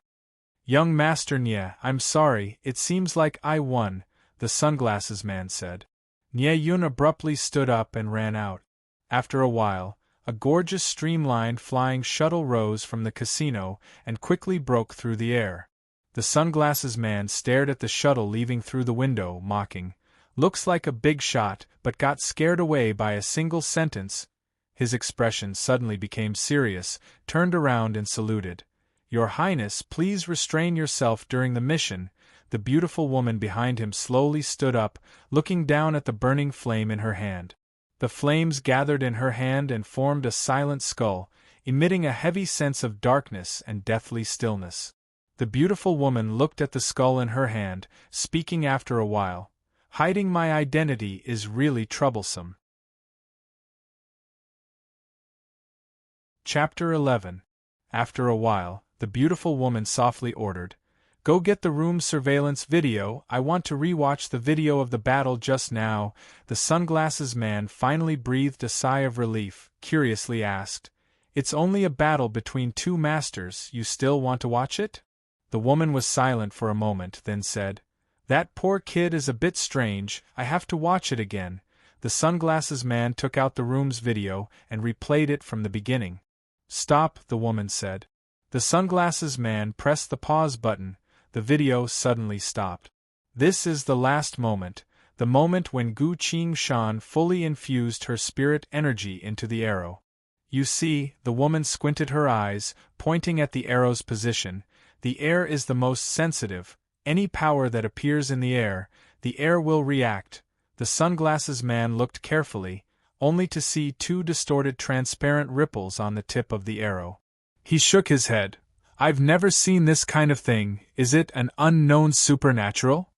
Speaker 1: Young Master Nye, I'm sorry, it seems like I won, the sunglasses man said. Nye Yun abruptly stood up and ran out. After a while, a gorgeous streamlined flying shuttle rose from the casino and quickly broke through the air. The sunglasses man stared at the shuttle leaving through the window, mocking. Looks like a big shot, but got scared away by a single sentence. His expression suddenly became serious, turned around and saluted. Your Highness, please restrain yourself during the mission. The beautiful woman behind him slowly stood up, looking down at the burning flame in her hand. The flames gathered in her hand and formed a silent skull, emitting a heavy sense of darkness and deathly stillness. The beautiful woman looked at the skull in her hand, speaking after a while. Hiding my identity is really troublesome. Chapter 11. After a while, the beautiful woman softly ordered, Go get the room surveillance video, I want to rewatch the video of the battle just now. The sunglasses man finally breathed a sigh of relief, curiously asked, It's only a battle between two masters, you still want to watch it? The woman was silent for a moment, then said, That poor kid is a bit strange, I have to watch it again. The sunglasses man took out the room's video and replayed it from the beginning. Stop, the woman said. The sunglasses man pressed the pause button. The video suddenly stopped. This is the last moment, the moment when Gu Qingshan fully infused her spirit energy into the arrow. You see, the woman squinted her eyes, pointing at the arrow's position. The air is the most sensitive. Any power that appears in the air will react. The sunglasses man looked carefully, only to see two distorted transparent ripples on the tip of the arrow. He shook his head. I've never seen this kind of thing. Is it an unknown supernatural?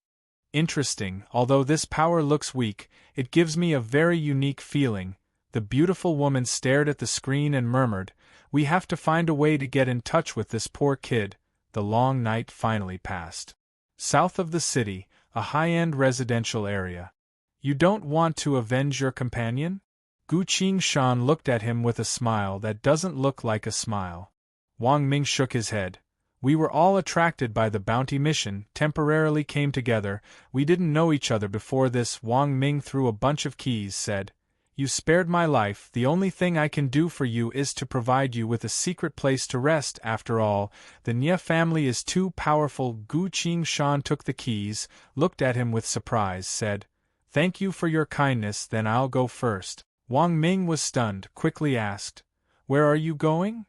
Speaker 1: Interesting, although this power looks weak, it gives me a very unique feeling. The beautiful woman stared at the screen and murmured, We have to find a way to get in touch with this poor kid. The long night finally passed. South of the city, a high-end residential area. You don't want to avenge your companion? Gu Qingshan looked at him with a smile that doesn't look like a smile. Wang Ming shook his head. We were all attracted by the bounty mission, temporarily came together, we didn't know each other before this. Wang Ming threw a bunch of keys, said, You spared my life, the only thing I can do for you is to provide you with a secret place to rest. After all, the Nye family is too powerful. Gu Qingshan took the keys, looked at him with surprise, said, Thank you for your kindness, then I'll go first. Wang Ming was stunned, quickly asked, Where are you going?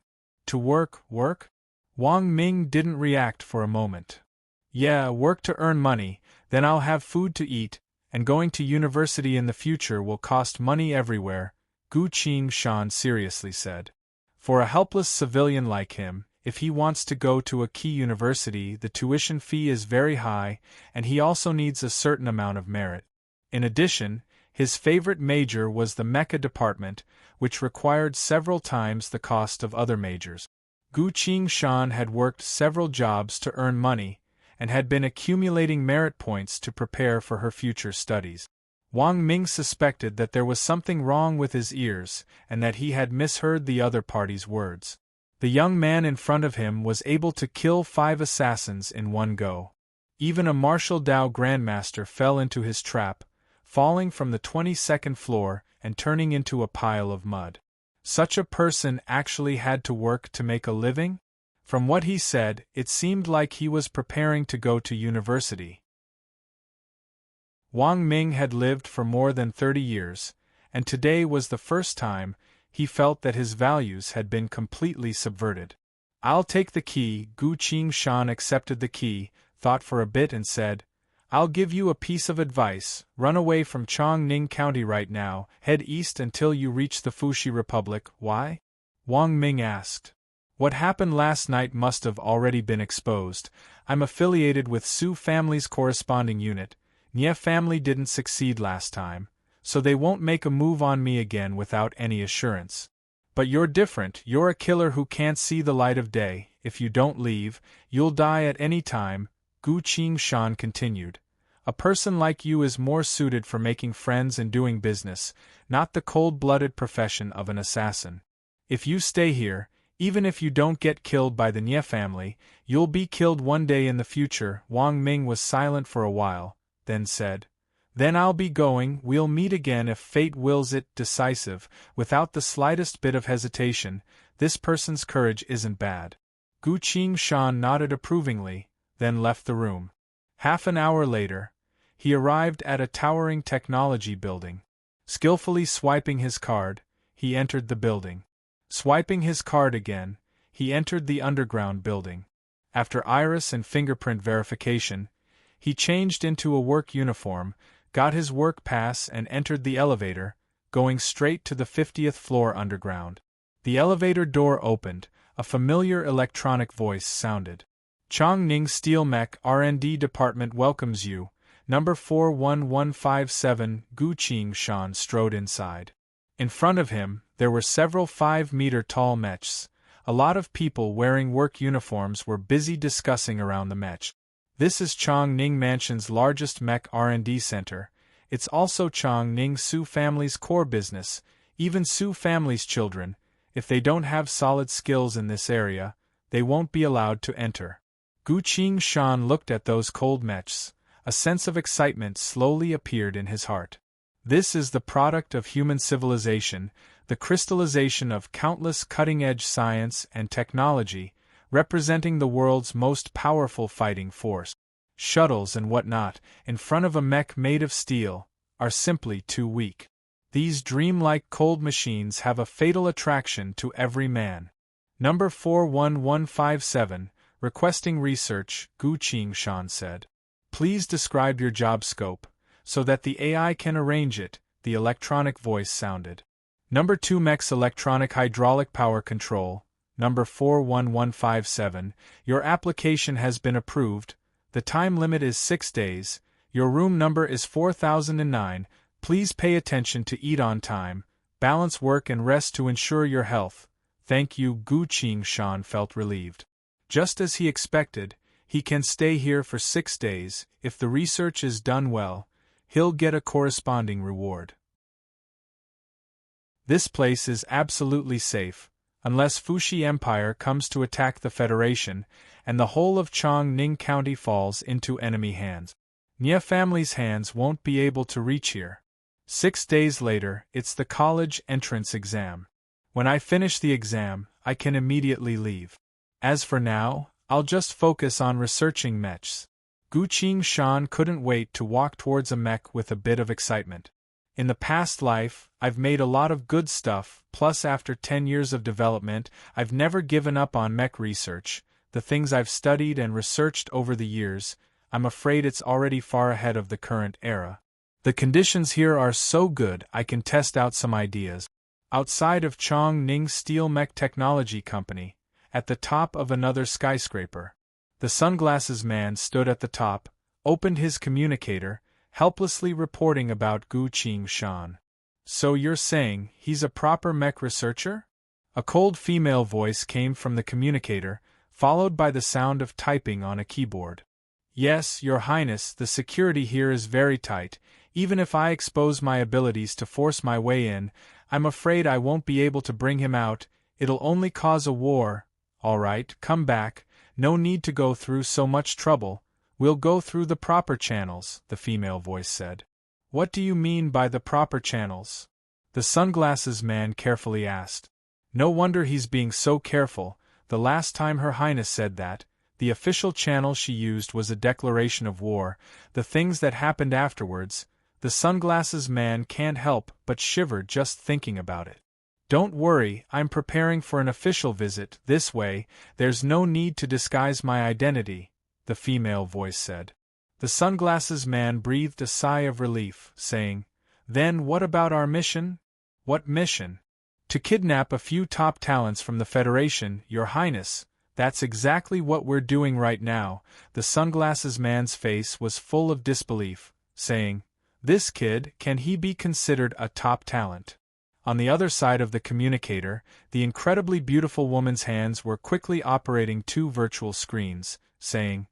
Speaker 1: To work? Wang Ming didn't react for a moment. Yeah, work to earn money, then I'll have food to eat, and going to university in the future will cost money everywhere, Gu Qingshan seriously said. For a helpless civilian like him, if he wants to go to a key university, the tuition fee is very high, and he also needs a certain amount of merit. In addition, his favorite major was the mecha department, which required several times the cost of other majors. Gu Qingshan had worked several jobs to earn money, and had been accumulating merit points to prepare for her future studies. Wang Ming suspected that there was something wrong with his ears, and that he had misheard the other party's words. The young man in front of him was able to kill 5 assassins in one go. Even a martial Dao grandmaster fell into his trap, falling from the 22nd floor and turning into a pile of mud. Such a person actually had to work to make a living? From what he said, it seemed like he was preparing to go to university. Wang Ming had lived for more than 30 years, and today was the first time he felt that his values had been completely subverted. I'll take the key. Gu Qingshan accepted the key, thought for a bit and said, I'll give you a piece of advice, run away from Chongning County right now, head east until you reach the Fuxi Republic. Why? Wang Ming asked. What happened last night must have already been exposed. I'm affiliated with Su family's corresponding unit. Nye family didn't succeed last time, so they won't make a move on me again without any assurance. But you're different, you're a killer who can't see the light of day. If you don't leave, you'll die at any time. Gu Shan continued. A person like you is more suited for making friends and doing business, not the cold-blooded profession of an assassin. If you stay here, even if you don't get killed by the Nie family, you'll be killed one day in the future. Wang Ming was silent for a while, then said, Then I'll be going, we'll meet again if fate wills it. Decisive, without the slightest bit of hesitation. This person's courage isn't bad. Gu Shan nodded approvingly, then left the room. Half an hour later, he arrived at a towering technology building. Skillfully swiping his card, he entered the building. Swiping his card again, he entered the underground building. After iris and fingerprint verification, he changed into a work uniform, got his work pass and entered the elevator, going straight to the 50th floor underground. The elevator door opened, a familiar electronic voice sounded. Chongning Steel Mech R&D Department welcomes you. Number 41157. Gu Shan strode inside. In front of him, there were several 5-meter-tall mechs. A lot of people wearing work uniforms were busy discussing around the mech. This is Chongning Mansion's largest mech R&D center. It's also Chongning Su family's core business. Even Su family's children, if they don't have solid skills in this area, they won't be allowed to enter. Gu Shan looked at those cold mechs. A sense of excitement slowly appeared in his heart. This is the product of human civilization, the crystallization of countless cutting-edge science and technology, representing the world's most powerful fighting force. Shuttles and whatnot, in front of a mech made of steel, are simply too weak. These dreamlike cold machines have a fatal attraction to every man. Number 41157, requesting research, Gu Shan said. Please describe your job scope, so that the AI can arrange it, the electronic voice sounded. Number 2 Mech's electronic hydraulic power control. Number 41157, your application has been approved. The time limit is 6 days. Your room number is 4009. Please pay attention to eat on time, balance work and rest to ensure your health. Thank you. Gu Shan felt relieved. Just as he expected, he can stay here for 6 days. If the research is done well, he'll get a corresponding reward. This place is absolutely safe, unless Fuxi Empire comes to attack the Federation, and the whole of Chongning County falls into enemy hands. Nie family's hands won't be able to reach here. 6 days later, it's the college entrance exam. When I finish the exam, I can immediately leave. As for now, I'll just focus on researching mechs. Gu Shan couldn't wait to walk towards a mech with a bit of excitement. In the past life, I've made a lot of good stuff, plus after 10 years of development, I've never given up on mech research. The things I've studied and researched over the years, I'm afraid it's already far ahead of the current era. The conditions here are so good I can test out some ideas. Outside of Chongning Steel Mech Technology Company, at the top of another skyscraper, the sunglasses man stood at the top, opened his communicator, helplessly reporting about Gu Shan. So you're saying he's a proper mech researcher? A cold female voice came from the communicator, followed by the sound of typing on a keyboard. Yes, Your Highness, the security here is very tight. Even if I expose my abilities to force my way in, I'm afraid I won't be able to bring him out. It'll only cause a war. All right, come back. No need to go through so much trouble. We'll go through the proper channels, the female voice said. What do you mean by the proper channels? The sunglasses man carefully asked. No wonder he's being so careful. The last time Her Highness said that, the official channel she used was a declaration of war. The things that happened afterwards, the sunglasses man can't help but shiver just thinking about it. Don't worry, I'm preparing for an official visit. This way, there's no need to disguise my identity, the female voice said. The sunglasses man breathed a sigh of relief, saying, Then what about our mission? What mission? To kidnap a few top talents from the Federation, Your Highness. That's exactly what we're doing right now. The sunglasses man's face was full of disbelief, saying, This kid, can he be considered a top talent? On the other side of the communicator, the incredibly beautiful woman's hands were quickly operating 2 virtual screens, saying,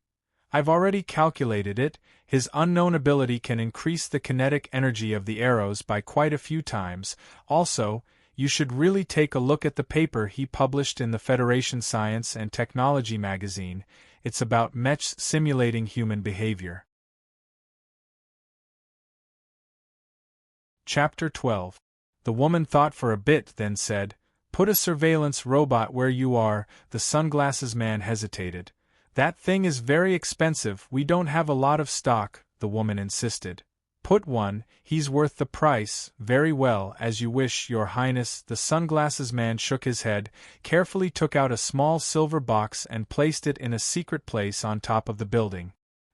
Speaker 1: I've already calculated it. His unknown ability can increase the kinetic energy of the arrows by quite a few times. Also, you should really take a look at the paper he published in the Federation Science and Technology magazine. It's about mechs simulating human behavior. Chapter 12. The woman thought for a bit, then said, "Put a surveillance robot where you are." The sunglasses man hesitated. "That thing is very expensive. We don't have a lot of stock," the woman insisted. "Put one, he's worth the price." "Very well, as you wish, Your Highness." The sunglasses man shook his head, carefully took out a small silver box and placed it in a secret place on top of the building.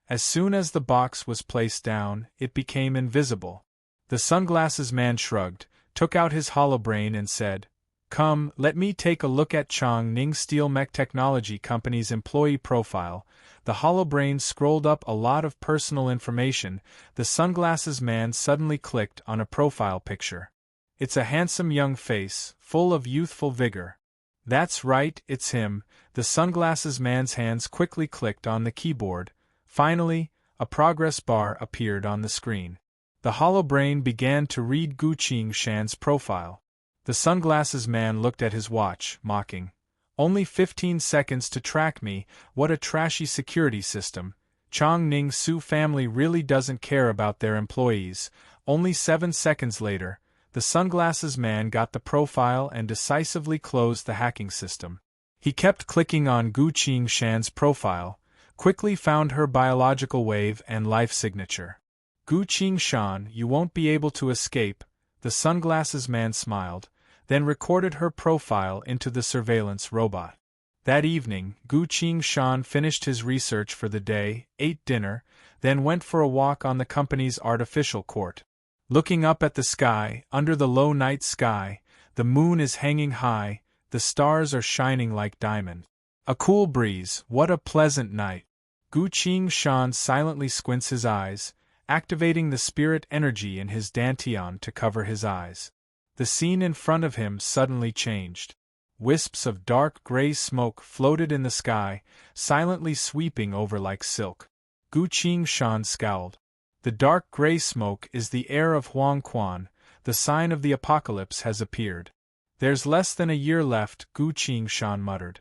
Speaker 1: As soon as the box was placed down, it became invisible. The sunglasses man shrugged, took out his holobrain and said, "Come, let me take a look at Chong Ning Steel Mech Technology Company's employee profile." The holobrain scrolled up a lot of personal information. The sunglasses man suddenly clicked on a profile picture. It's a handsome young face, full of youthful vigor. That's right, it's him. The sunglasses man's hands quickly clicked on the keyboard. Finally, a progress bar appeared on the screen. The holobrain began to read Gu Qingshan's profile. The sunglasses man looked at his watch, mocking. "Only 15 seconds to track me, what a trashy security system. Chong Ning Su family really doesn't care about their employees." Only 7 seconds later, the sunglasses man got the profile and decisively closed the hacking system. He kept clicking on Gu Qingshan's profile, quickly found her biological wave and life signature. "Gu Qingshan, you won't be able to escape." The sunglasses man smiled, then recorded her profile into the surveillance robot. That evening, Gu Qingshan finished his research for the day, ate dinner, then went for a walk on the company's artificial court. Looking up at the sky, under the low night sky, the moon is hanging high, the stars are shining like diamonds. A cool breeze, what a pleasant night. Gu Qingshan silently squints his eyes, activating the spirit energy in his dantian to cover his eyes. The scene in front of him suddenly changed. Wisps of dark gray smoke floated in the sky, silently sweeping over like silk. Gu Qingshan scowled. "The dark gray smoke is the air of Huang Quan. The sign of the apocalypse has appeared." "There's less than a year left," Gu Qingshan muttered.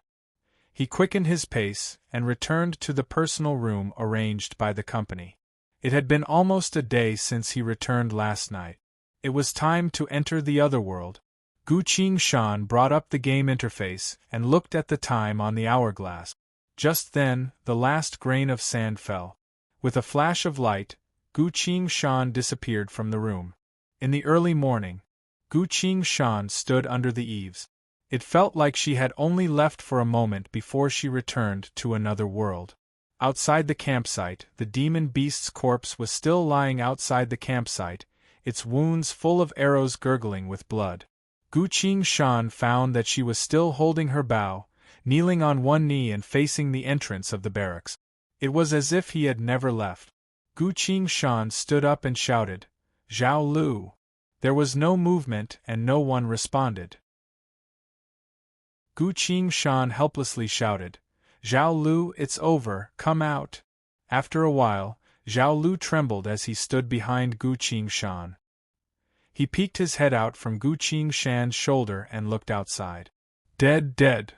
Speaker 1: He quickened his pace, and returned to the personal room arranged by the company. It had been almost a day since he returned last night. It was time to enter the other world. Gu Qingshan brought up the game interface and looked at the time on the hourglass. Just then, the last grain of sand fell. With a flash of light, Gu Qingshan disappeared from the room. In the early morning, Gu Qingshan stood under the eaves. It felt like she had only left for a moment before she returned to another world. Outside the campsite, the demon beast's corpse was still lying outside the campsite, its wounds full of arrows gurgling with blood. Gu Qingshan found that she was still holding her bow, kneeling on one knee and facing the entrance of the barracks. It was as if he had never left. Gu Qingshan stood up and shouted, "Zhao Lu!" There was no movement and no one responded. Gu Qingshan helplessly shouted, "Zhao Lu, it's over, come out." After a while, Zhao Lu trembled as he stood behind Gu Qingshan. He peeked his head out from Gu Qingshan's shoulder and looked outside. "Dead, dead.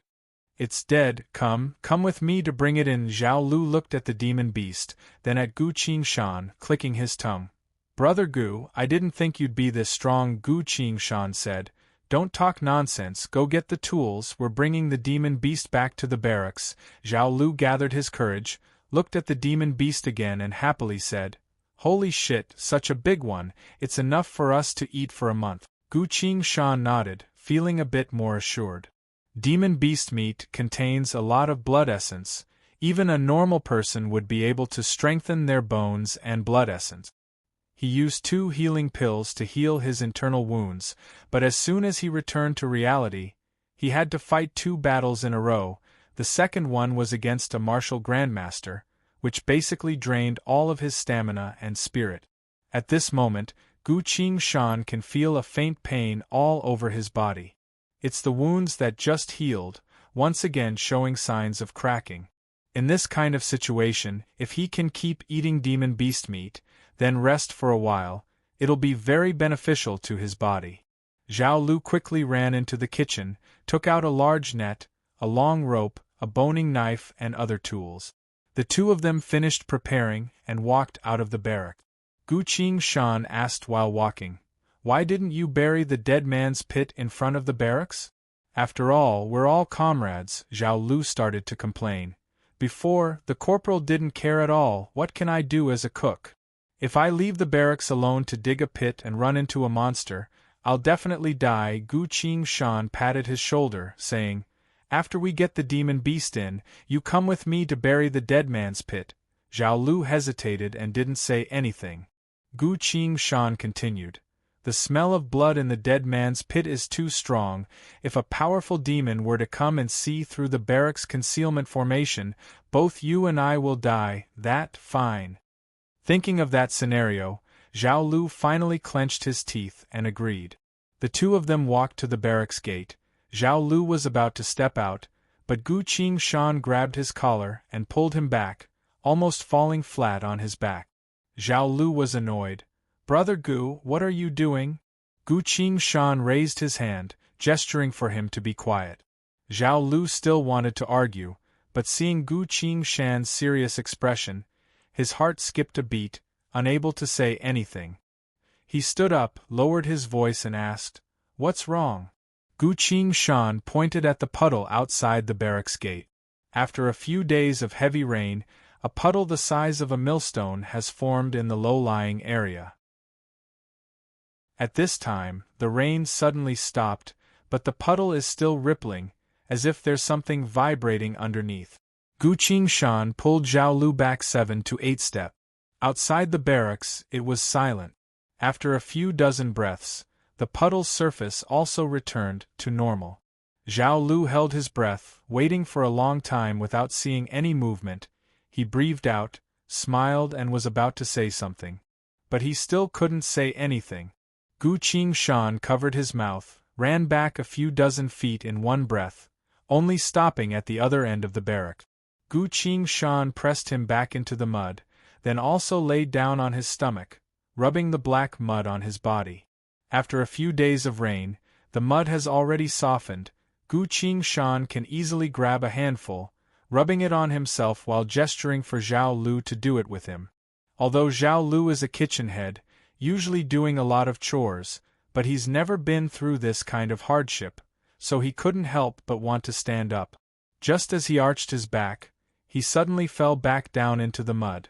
Speaker 1: It's dead, come with me to bring it in." Zhao Lu looked at the demon beast, then at Gu Qingshan, clicking his tongue. "Brother Gu, I didn't think you'd be this strong," Gu Qingshan said. "Don't talk nonsense, go get the tools, we're bringing the demon beast back to the barracks." Zhao Lu gathered his courage, looked at the demon beast again and happily said, "Holy shit, such a big one, it's enough for us to eat for a month." Gu Qingshan nodded, feeling a bit more assured. Demon beast meat contains a lot of blood essence. Even a normal person would be able to strengthen their bones and blood essence. He used 2 healing pills to heal his internal wounds, but as soon as he returned to reality, he had to fight 2 battles in a row. The second one was against a martial grandmaster, which basically drained all of his stamina and spirit. At this moment, Gu Qingshan can feel a faint pain all over his body. It's the wounds that just healed, once again showing signs of cracking. In this kind of situation, if he can keep eating demon beast meat, then rest for a while, it'll be very beneficial to his body. Zhao Lu quickly ran into the kitchen, took out a large net, a long rope, a boning knife and other tools. The two of them finished preparing and walked out of the barrack. Gu Qingshan asked while walking, "Why didn't you bury the dead man's pit in front of the barracks? After all, we're all comrades." Zhao Lu started to complain. "Before, the corporal didn't care at all. What can I do as a cook? If I leave the barracks alone to dig a pit and run into a monster, I'll definitely die." Gu Qingshan patted his shoulder, saying, "After we get the demon beast in, you come with me to bury the dead man's pit." Zhao Lu hesitated and didn't say anything. Gu Qingshan continued, "The smell of blood in the dead man's pit is too strong. If a powerful demon were to come and see through the barracks concealment formation, both you and I will die." "That, fine." Thinking of that scenario, Zhao Lu finally clenched his teeth and agreed. The two of them walked to the barracks gate. Zhao Lu was about to step out, but Gu Qingshan grabbed his collar and pulled him back, almost falling flat on his back. Zhao Lu was annoyed. "Brother Gu, what are you doing?" Gu Qingshan raised his hand, gesturing for him to be quiet. Zhao Lu still wanted to argue, but seeing Gu Qingshan's serious expression, his heart skipped a beat, unable to say anything. He stood up, lowered his voice and asked, "What's wrong?" Gu Qingshan pointed at the puddle outside the barracks gate. After a few days of heavy rain, a puddle the size of a millstone has formed in the low-lying area. At this time, the rain suddenly stopped, but the puddle is still rippling, as if there's something vibrating underneath. Gu Qingshan pulled Zhao Lu back 7 to 8 steps. Outside the barracks, it was silent. After a few dozen breaths, the puddle's surface also returned to normal. Zhao Lu held his breath, waiting for a long time without seeing any movement. He breathed out, smiled and was about to say something. But he still couldn't say anything. Gu Qingshan covered his mouth, ran back a few dozen feet in one breath, only stopping at the other end of the barrack. Gu Qingshan pressed him back into the mud, then also laid down on his stomach, rubbing the black mud on his body. After a few days of rain, the mud has already softened. Gu Qingshan can easily grab a handful, rubbing it on himself while gesturing for Zhao Lu to do it with him. Although Zhao Lu is a kitchen head, usually doing a lot of chores, but he's never been through this kind of hardship, so he couldn't help but want to stand up. Just as he arched his back, he suddenly fell back down into the mud.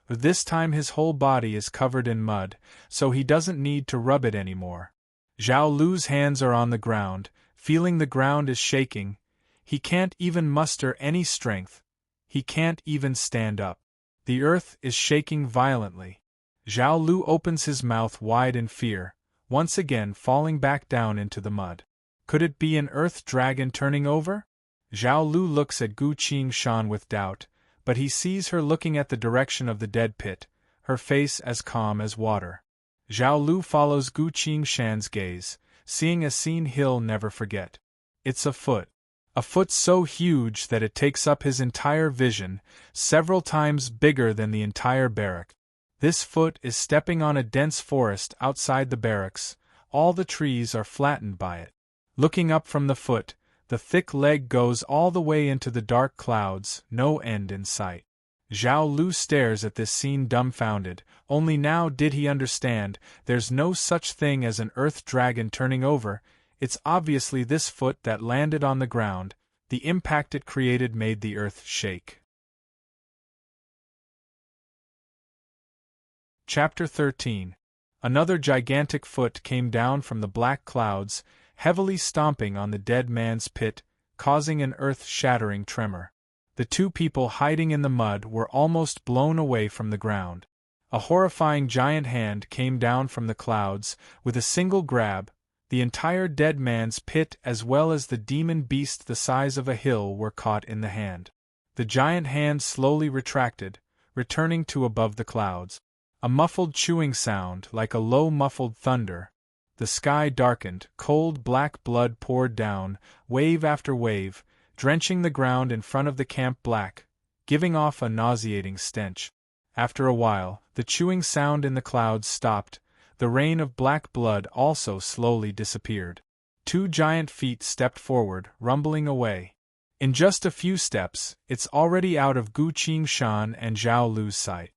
Speaker 1: This time his whole body is covered in mud, so he doesn't need to rub it anymore. Zhao Lu's hands are on the ground, feeling the ground is shaking. He can't even muster any strength. He can't even stand up. The earth is shaking violently. Zhao Lu opens his mouth wide in fear, once again falling back down into the mud. Could it be an earth dragon turning over? Zhao Lu looks at Gu Qingshan with doubt, but he sees her looking at the direction of the dead pit, her face as calm as water. Zhao Lu follows Gu Qingshan's gaze, seeing a scene he'll never forget. It's a foot. A foot so huge that it takes up his entire vision, several times bigger than the entire barrack. This foot is stepping on a dense forest outside the barracks. All the trees are flattened by it. Looking up from the foot, the thick leg goes all the way into the dark clouds, no end in sight. Zhao Lu stares at this scene dumbfounded. Only now did he understand, there's no such thing as an earth dragon turning over. It's obviously this foot that landed on the ground. The impact it created made the earth shake. Chapter 13. Another gigantic foot came down from the black clouds, heavily stomping on the dead man's pit, causing an earth-shattering tremor. The two people hiding in the mud were almost blown away from the ground. A horrifying giant hand came down from the clouds. With a single grab, the entire dead man's pit as well as the demon beast the size of a hill were caught in the hand. The giant hand slowly retracted, returning to above the clouds. A muffled chewing sound like a low muffled thunder. The sky darkened, cold black blood poured down, wave after wave, drenching the ground in front of the camp black. giving off a nauseating stench. After a while, the chewing sound in the clouds stopped, the rain of black blood also slowly disappeared. 2 giant feet stepped forward, rumbling away. In just a few steps, it's already out of Gu Qingshan and Zhao Lu's sight.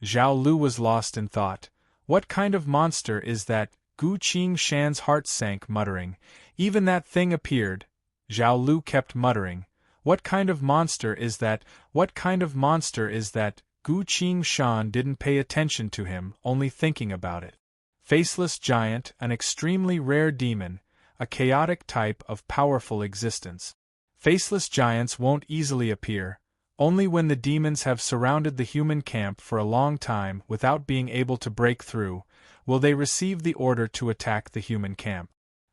Speaker 1: Zhao Lu was lost in thought. What kind of monster is that? Gu Qingshan's heart sank, muttering. Even that thing appeared. Zhao Lu kept muttering. What kind of monster is that? What kind of monster is that? Gu Qingshan didn't pay attention to him, only thinking about it. Faceless giant, an extremely rare demon, a chaotic type of powerful existence. Faceless giants won't easily appear. Only when the demons have surrounded the human camp for a long time without being able to break through, will they receive the order to attack the human camp.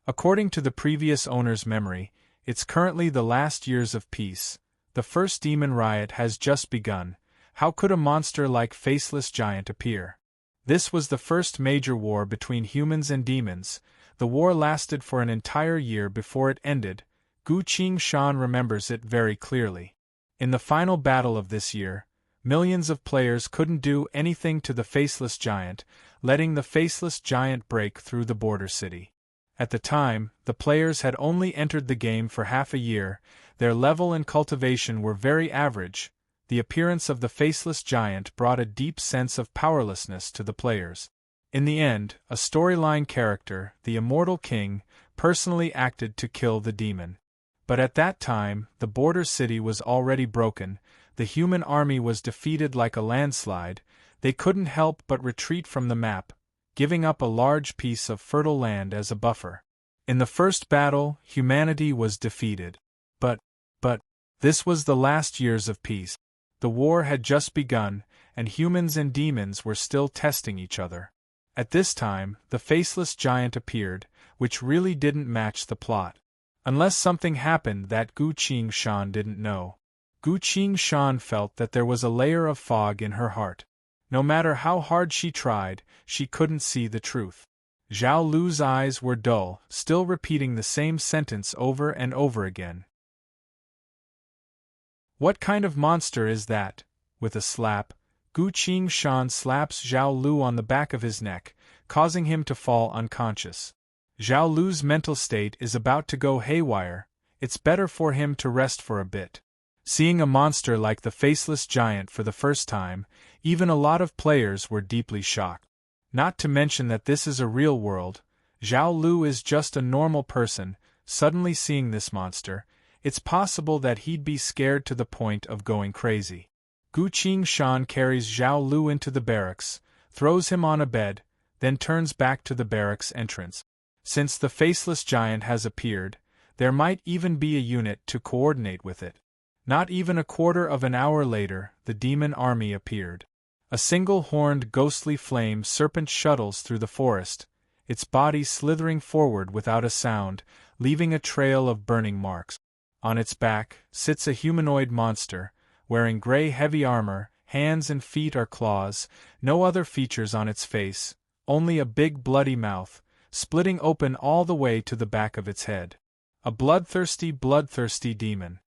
Speaker 1: According to the previous owner's memory, it's currently the last years of peace. The first demon riot has just begun. How could a monster like Faceless Giant appear? This was the first major war between humans and demons. The war lasted for an entire year before it ended. Gu Qingshan remembers it very clearly. In the final battle of this year, millions of players couldn't do anything to the Faceless Giant, letting the Faceless Giant break through the border city. At the time, the players had only entered the game for half a year, their level and cultivation were very average. The appearance of the Faceless Giant brought a deep sense of powerlessness to the players. In the end, a storyline character, the Immortal King, personally acted to kill the demon. But at that time, the border city was already broken, the human army was defeated like a landslide, they couldn't help but retreat from the map, giving up a large piece of fertile land as a buffer. In the first battle, humanity was defeated. But, this was the last years of peace. The war had just begun, and humans and demons were still testing each other. At this time, the Faceless Giant appeared, which really didn't match the plot. Unless something happened that Gu Qingshan didn't know. Gu Qingshan felt that there was a layer of fog in her heart. No matter how hard she tried, she couldn't see the truth. Zhao Lu's eyes were dull, still repeating the same sentence over and over again. What kind of monster is that? With a slap, Gu Qingshan slaps Zhao Lu on the back of his neck, causing him to fall unconscious. Zhao Lu's mental state is about to go haywire, it's better for him to rest for a bit. Seeing a monster like the Faceless Giant for the first time, even a lot of players were deeply shocked. Not to mention that this is a real world, Zhao Lu is just a normal person, suddenly seeing this monster, it's possible that he'd be scared to the point of going crazy. Gu Qingshan carries Zhao Lu into the barracks, throws him on a bed, then turns back to the barracks entrance. Since the Faceless Giant has appeared, there might even be a unit to coordinate with it. Not even a quarter of an hour later, the demon army appeared. A single-horned ghostly flame serpent shuttles through the forest, its body slithering forward without a sound, leaving a trail of burning marks. On its back sits a humanoid monster, wearing gray heavy armor, hands and feet are claws, no other features on its face, only a big bloody mouth, splitting open all the way to the back of its head. A bloodthirsty demon.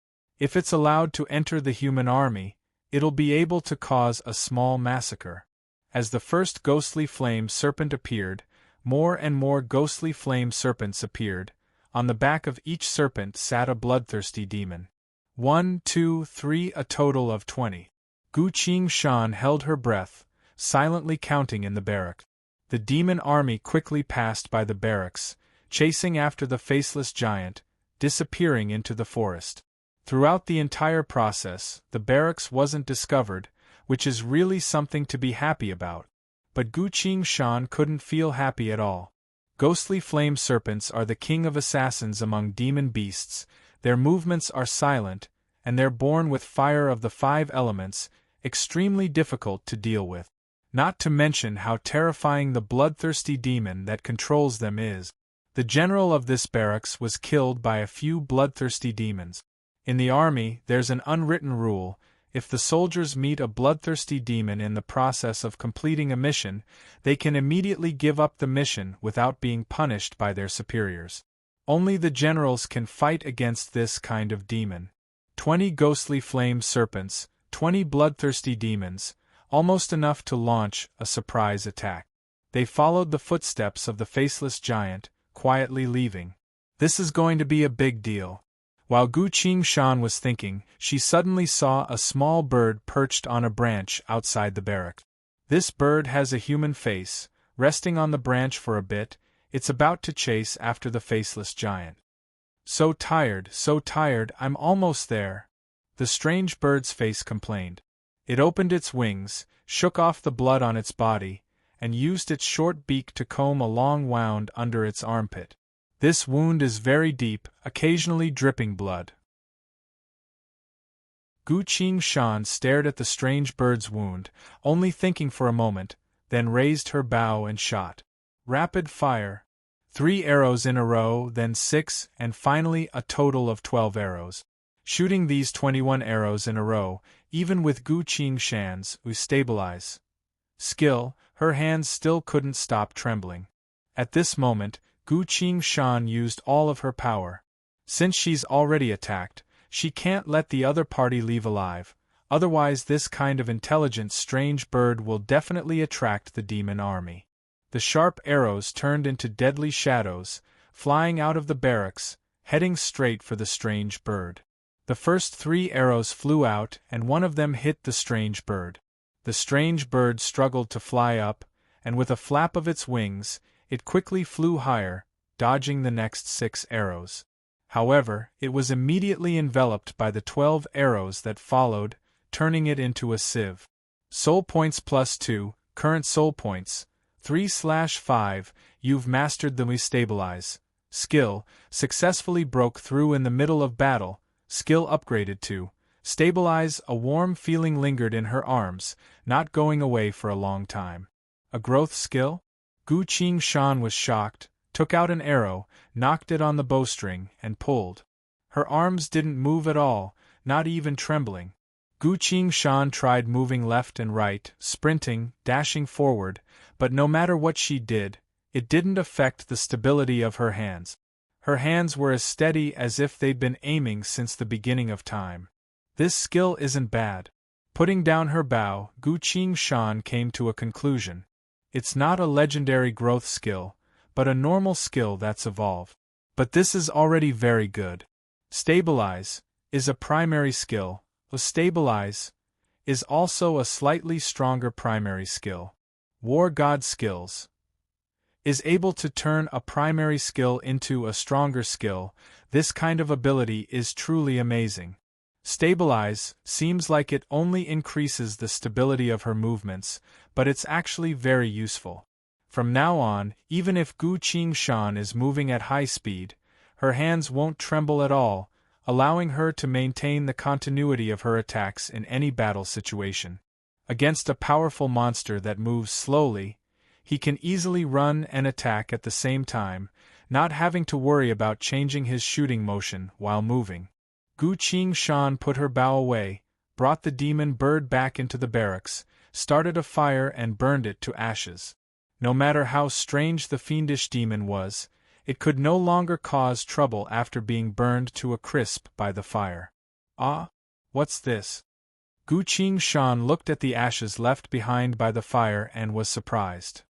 Speaker 1: If it's allowed to enter the human army, it'll be able to cause a small massacre. As the first ghostly flame serpent appeared, more and more ghostly flame serpents appeared. On the back of each serpent sat a bloodthirsty demon. 1, 2, 3, a total of 20. Gu Qingshan held her breath, silently counting in the barrack. The demon army quickly passed by the barracks, chasing after the Faceless Giant, disappearing into the forest. Throughout the entire process, the barracks wasn't discovered, which is really something to be happy about. But Gu Qingshan couldn't feel happy at all. Ghostly flame serpents are the king of assassins among demon beasts, their movements are silent, and they're born with fire of the 5 elements, extremely difficult to deal with. Not to mention how terrifying the bloodthirsty demon that controls them is. The general of this barracks was killed by a few bloodthirsty demons. In the army, there's an unwritten rule: if the soldiers meet a bloodthirsty demon in the process of completing a mission, they can immediately give up the mission without being punished by their superiors. Only the generals can fight against this kind of demon. 20 ghostly flame serpents, 20 bloodthirsty demons, almost enough to launch a surprise attack. They followed the footsteps of the faceless giant, quietly leaving. This is going to be a big deal. While Gu Qingshan was thinking, she suddenly saw a small bird perched on a branch outside the barrack. This bird has a human face, resting on the branch for a bit. It's about to chase after the faceless giant. So tired, I'm almost there," the strange bird's face complained. It opened its wings, shook off the blood on its body, and used its short beak to comb a long wound under its armpit. This wound is very deep, occasionally dripping blood. Gu Qingshan stared at the strange bird's wound, only thinking for a moment, then raised her bow and shot. Rapid fire. 3 arrows in a row, then 6, and finally a total of 12 arrows. Shooting these 21 arrows in a row, even with Gu Qingshan's stabilize skill, her hands still couldn't stop trembling. At this moment, Gu Qingshan used all of her power. Since she's already attacked, she can't let the other party leave alive, otherwise this kind of intelligent strange bird will definitely attract the demon army. The sharp arrows turned into deadly shadows, flying out of the barracks, heading straight for the strange bird. The first 3 arrows flew out and one of them hit the strange bird. The strange bird struggled to fly up, and with a flap of its wings, it quickly flew higher, dodging the next 6 arrows. However, it was immediately enveloped by the 12 arrows that followed, turning it into a sieve. Soul points +2, current soul points, 3/5, you've mastered the stabilize skill, successfully broke through in the middle of battle, skill upgraded to stabilize. A warm feeling lingered in her arms, not going away for a long time. A growth skill? Gu Qingshan was shocked, took out an arrow, knocked it on the bowstring, and pulled. Her arms didn't move at all, not even trembling. Gu Qingshan tried moving left and right, sprinting, dashing forward, but no matter what she did, it didn't affect the stability of her hands. Her hands were as steady as if they'd been aiming since the beginning of time. This skill isn't bad. Putting down her bow, Gu Qingshan came to a conclusion. It's not a legendary growth skill, but a normal skill that's evolved. But this is already very good. Stabilize is a primary skill. Stabilize is also a slightly stronger primary skill. War God skills is able to turn a primary skill into a stronger skill. This kind of ability is truly amazing. Stabilize seems like it only increases the stability of her movements, but it's actually very useful. From now on, even if Gu Qingshan is moving at high speed, her hands won't tremble at all, allowing her to maintain the continuity of her attacks in any battle situation. Against a powerful monster that moves slowly, he can easily run and attack at the same time, not having to worry about changing his shooting motion while moving. Gu Qingshan put her bow away, brought the demon bird back into the barracks, started a fire and burned it to ashes. No matter how strange the fiendish demon was, it could no longer cause trouble after being burned to a crisp by the fire. Ah, what's this? Gu Qingshan looked at the ashes left behind by the fire and was surprised.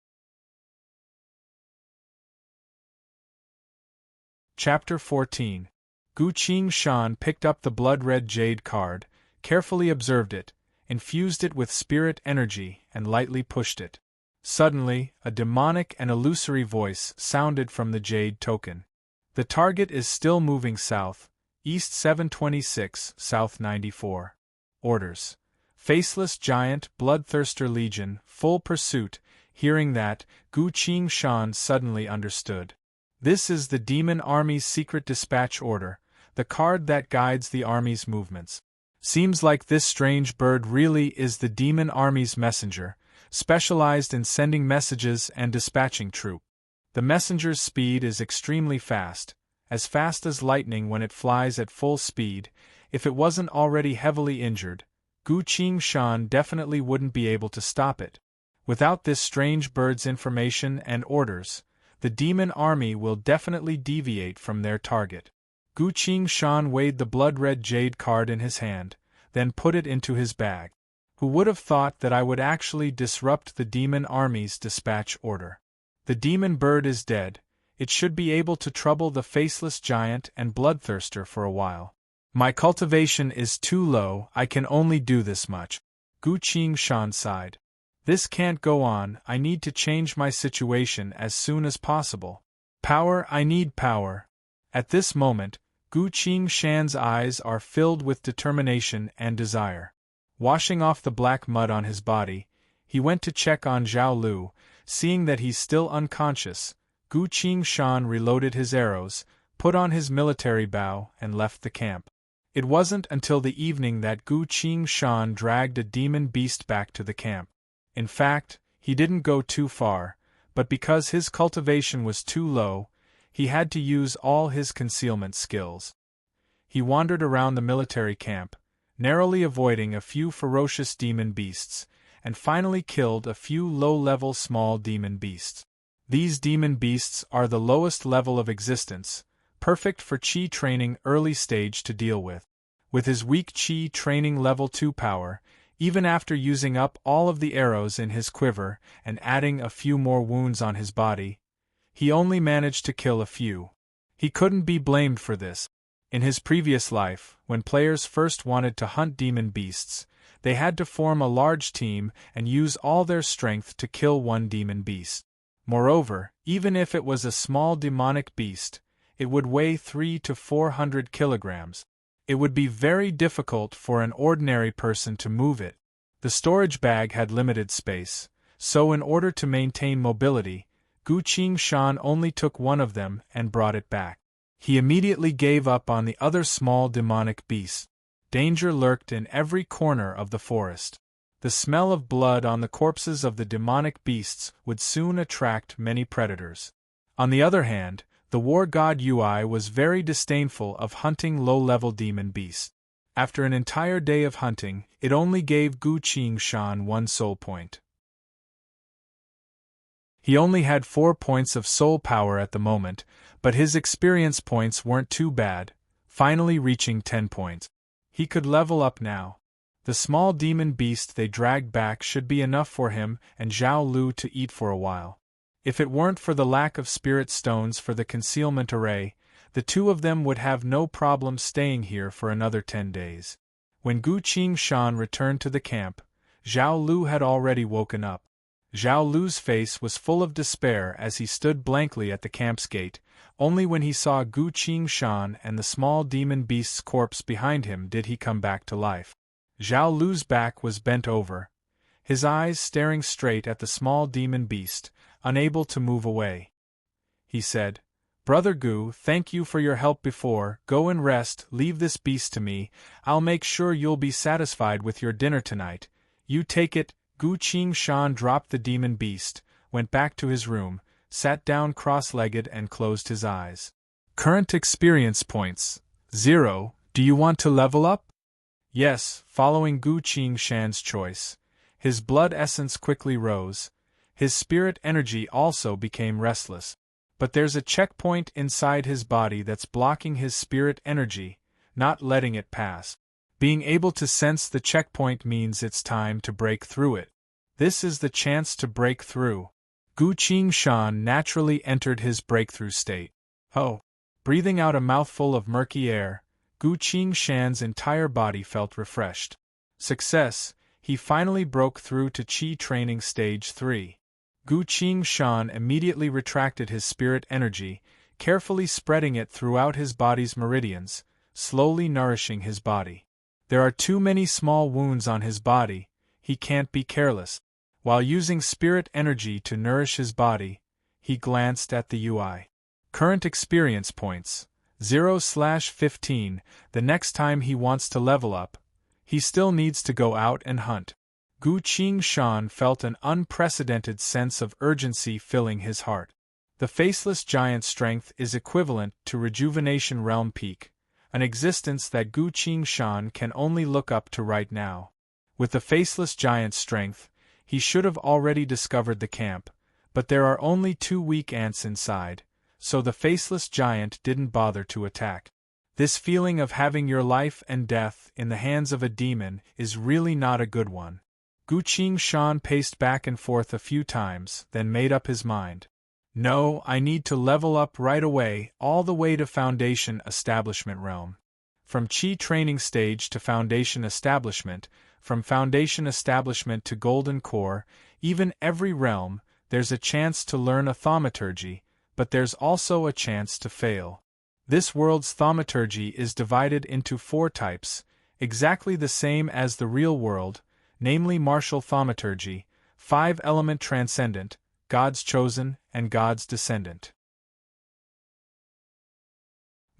Speaker 1: Chapter 14. Gu Qingshan picked up the blood-red jade card, carefully observed it, infused it with spirit energy, and lightly pushed it. Suddenly, a demonic and illusory voice sounded from the jade token. The target is still moving south, east 726, south 94. Orders. Faceless Giant, Bloodthirster Legion, full pursuit. Hearing that, Gu Qingshan suddenly understood. This is the Demon Army's secret dispatch order, the card that guides the army's movements. Seems like this strange bird really is the Demon Army's messenger, specialized in sending messages and dispatching troops. The messenger's speed is extremely fast as lightning when it flies at full speed. If it wasn't already heavily injured, Gu Qingshan definitely wouldn't be able to stop it. Without this strange bird's information and orders, the demon army will definitely deviate from their target. Gu Qingshan weighed the blood-red jade card in his hand, then put it into his bag. Who would have thought that I would actually disrupt the demon army's dispatch order? The demon bird is dead. It should be able to trouble the faceless giant and bloodthirster for a while. My cultivation is too low, I can only do this much. Gu Qingshan sighed. This can't go on, I need to change my situation as soon as possible. Power, I need power. At this moment, Gu Qingshan's eyes are filled with determination and desire. Washing off the black mud on his body, he went to check on Zhao Lu. Seeing that he's still unconscious, Gu Qingshan reloaded his arrows, put on his military bow, and left the camp. It wasn't until the evening that Gu Qingshan dragged a demon beast back to the camp. In fact, he didn't go too far, but because his cultivation was too low, he had to use all his concealment skills. He wandered around the military camp, narrowly avoiding a few ferocious demon beasts, and finally killed a few low-level small demon beasts. These demon beasts are the lowest level of existence, perfect for Qi training early stage to deal with. With his weak Qi training level 2 power, even after using up all of the arrows in his quiver and adding a few more wounds on his body, he only managed to kill a few. He couldn't be blamed for this. In his previous life, when players first wanted to hunt demon beasts, they had to form a large team and use all their strength to kill one demon beast. Moreover, even if it was a small demonic beast, it would weigh 300 to 400 kilograms. It would be very difficult for an ordinary person to move it. The storage bag had limited space, so in order to maintain mobility, Gu Qingshan only took one of them and brought it back. He immediately gave up on the other small demonic beasts. Danger lurked in every corner of the forest. The smell of blood on the corpses of the demonic beasts would soon attract many predators. On the other hand, the war god Yui was very disdainful of hunting low-level demon beasts. After an entire day of hunting, it only gave Gu Qingshan 1 soul point. He only had 4 points of soul power at the moment, but his experience points weren't too bad, finally reaching 10 points. He could level up now. The small demon beast they dragged back should be enough for him and Zhao Lu to eat for a while. If it weren't for the lack of spirit stones for the concealment array, the two of them would have no problem staying here for another 10 days. When Gu Qingshan returned to the camp, Zhao Lu had already woken up. Zhao Lu's face was full of despair as he stood blankly at the camp's gate. Only when he saw Gu Qingshan and the small demon beast's corpse behind him did he come back to life. Zhao Lu's back was bent over, his eyes staring straight at the small demon beast, unable to move away. He said, "Brother Gu, thank you for your help before, go and rest, leave this beast to me, I'll make sure you'll be satisfied with your dinner tonight. You take it." Gu Qingshan dropped the demon beast, went back to his room, sat down cross-legged and closed his eyes. Current experience points, 0. Do you want to level up? Yes, following Gu Qingshan's choice. His blood essence quickly rose. His spirit energy also became restless. But there's a checkpoint inside his body that's blocking his spirit energy, not letting it pass. Being able to sense the checkpoint means it's time to break through it. This is the chance to break through. Gu Qingshan naturally entered his breakthrough state. Oh! Breathing out a mouthful of murky air, Gu Qingshan's entire body felt refreshed. Success! He finally broke through to Qi Training Stage 3. Gu Qingshan immediately retracted his spirit energy, carefully spreading it throughout his body's meridians, slowly nourishing his body. There are too many small wounds on his body, he can't be careless. While using spirit energy to nourish his body, he glanced at the UI. Current experience points, 0/15. The next time he wants to level up, he still needs to go out and hunt. Gu Qingshan felt an unprecedented sense of urgency filling his heart. The faceless giant strength is equivalent to Rejuvenation Realm Peak, an existence that Gu Qingshan can only look up to right now. With the faceless giant strength, he should have already discovered the camp, but there are only 2 weak ants inside, so the faceless giant didn't bother to attack. This feeling of having your life and death in the hands of a demon is really not a good one. Gu Qingshan paced back and forth a few times, then made up his mind. No, I need to level up right away, all the way to Foundation Establishment realm. From Qi training stage to Foundation Establishment, from Foundation Establishment to Golden Core, even every realm, there's a chance to learn a thaumaturgy, but there's also a chance to fail. This world's thaumaturgy is divided into 4 types, exactly the same as the real world, namely martial thaumaturgy, 5-element transcendent, God's chosen, and God's descendant.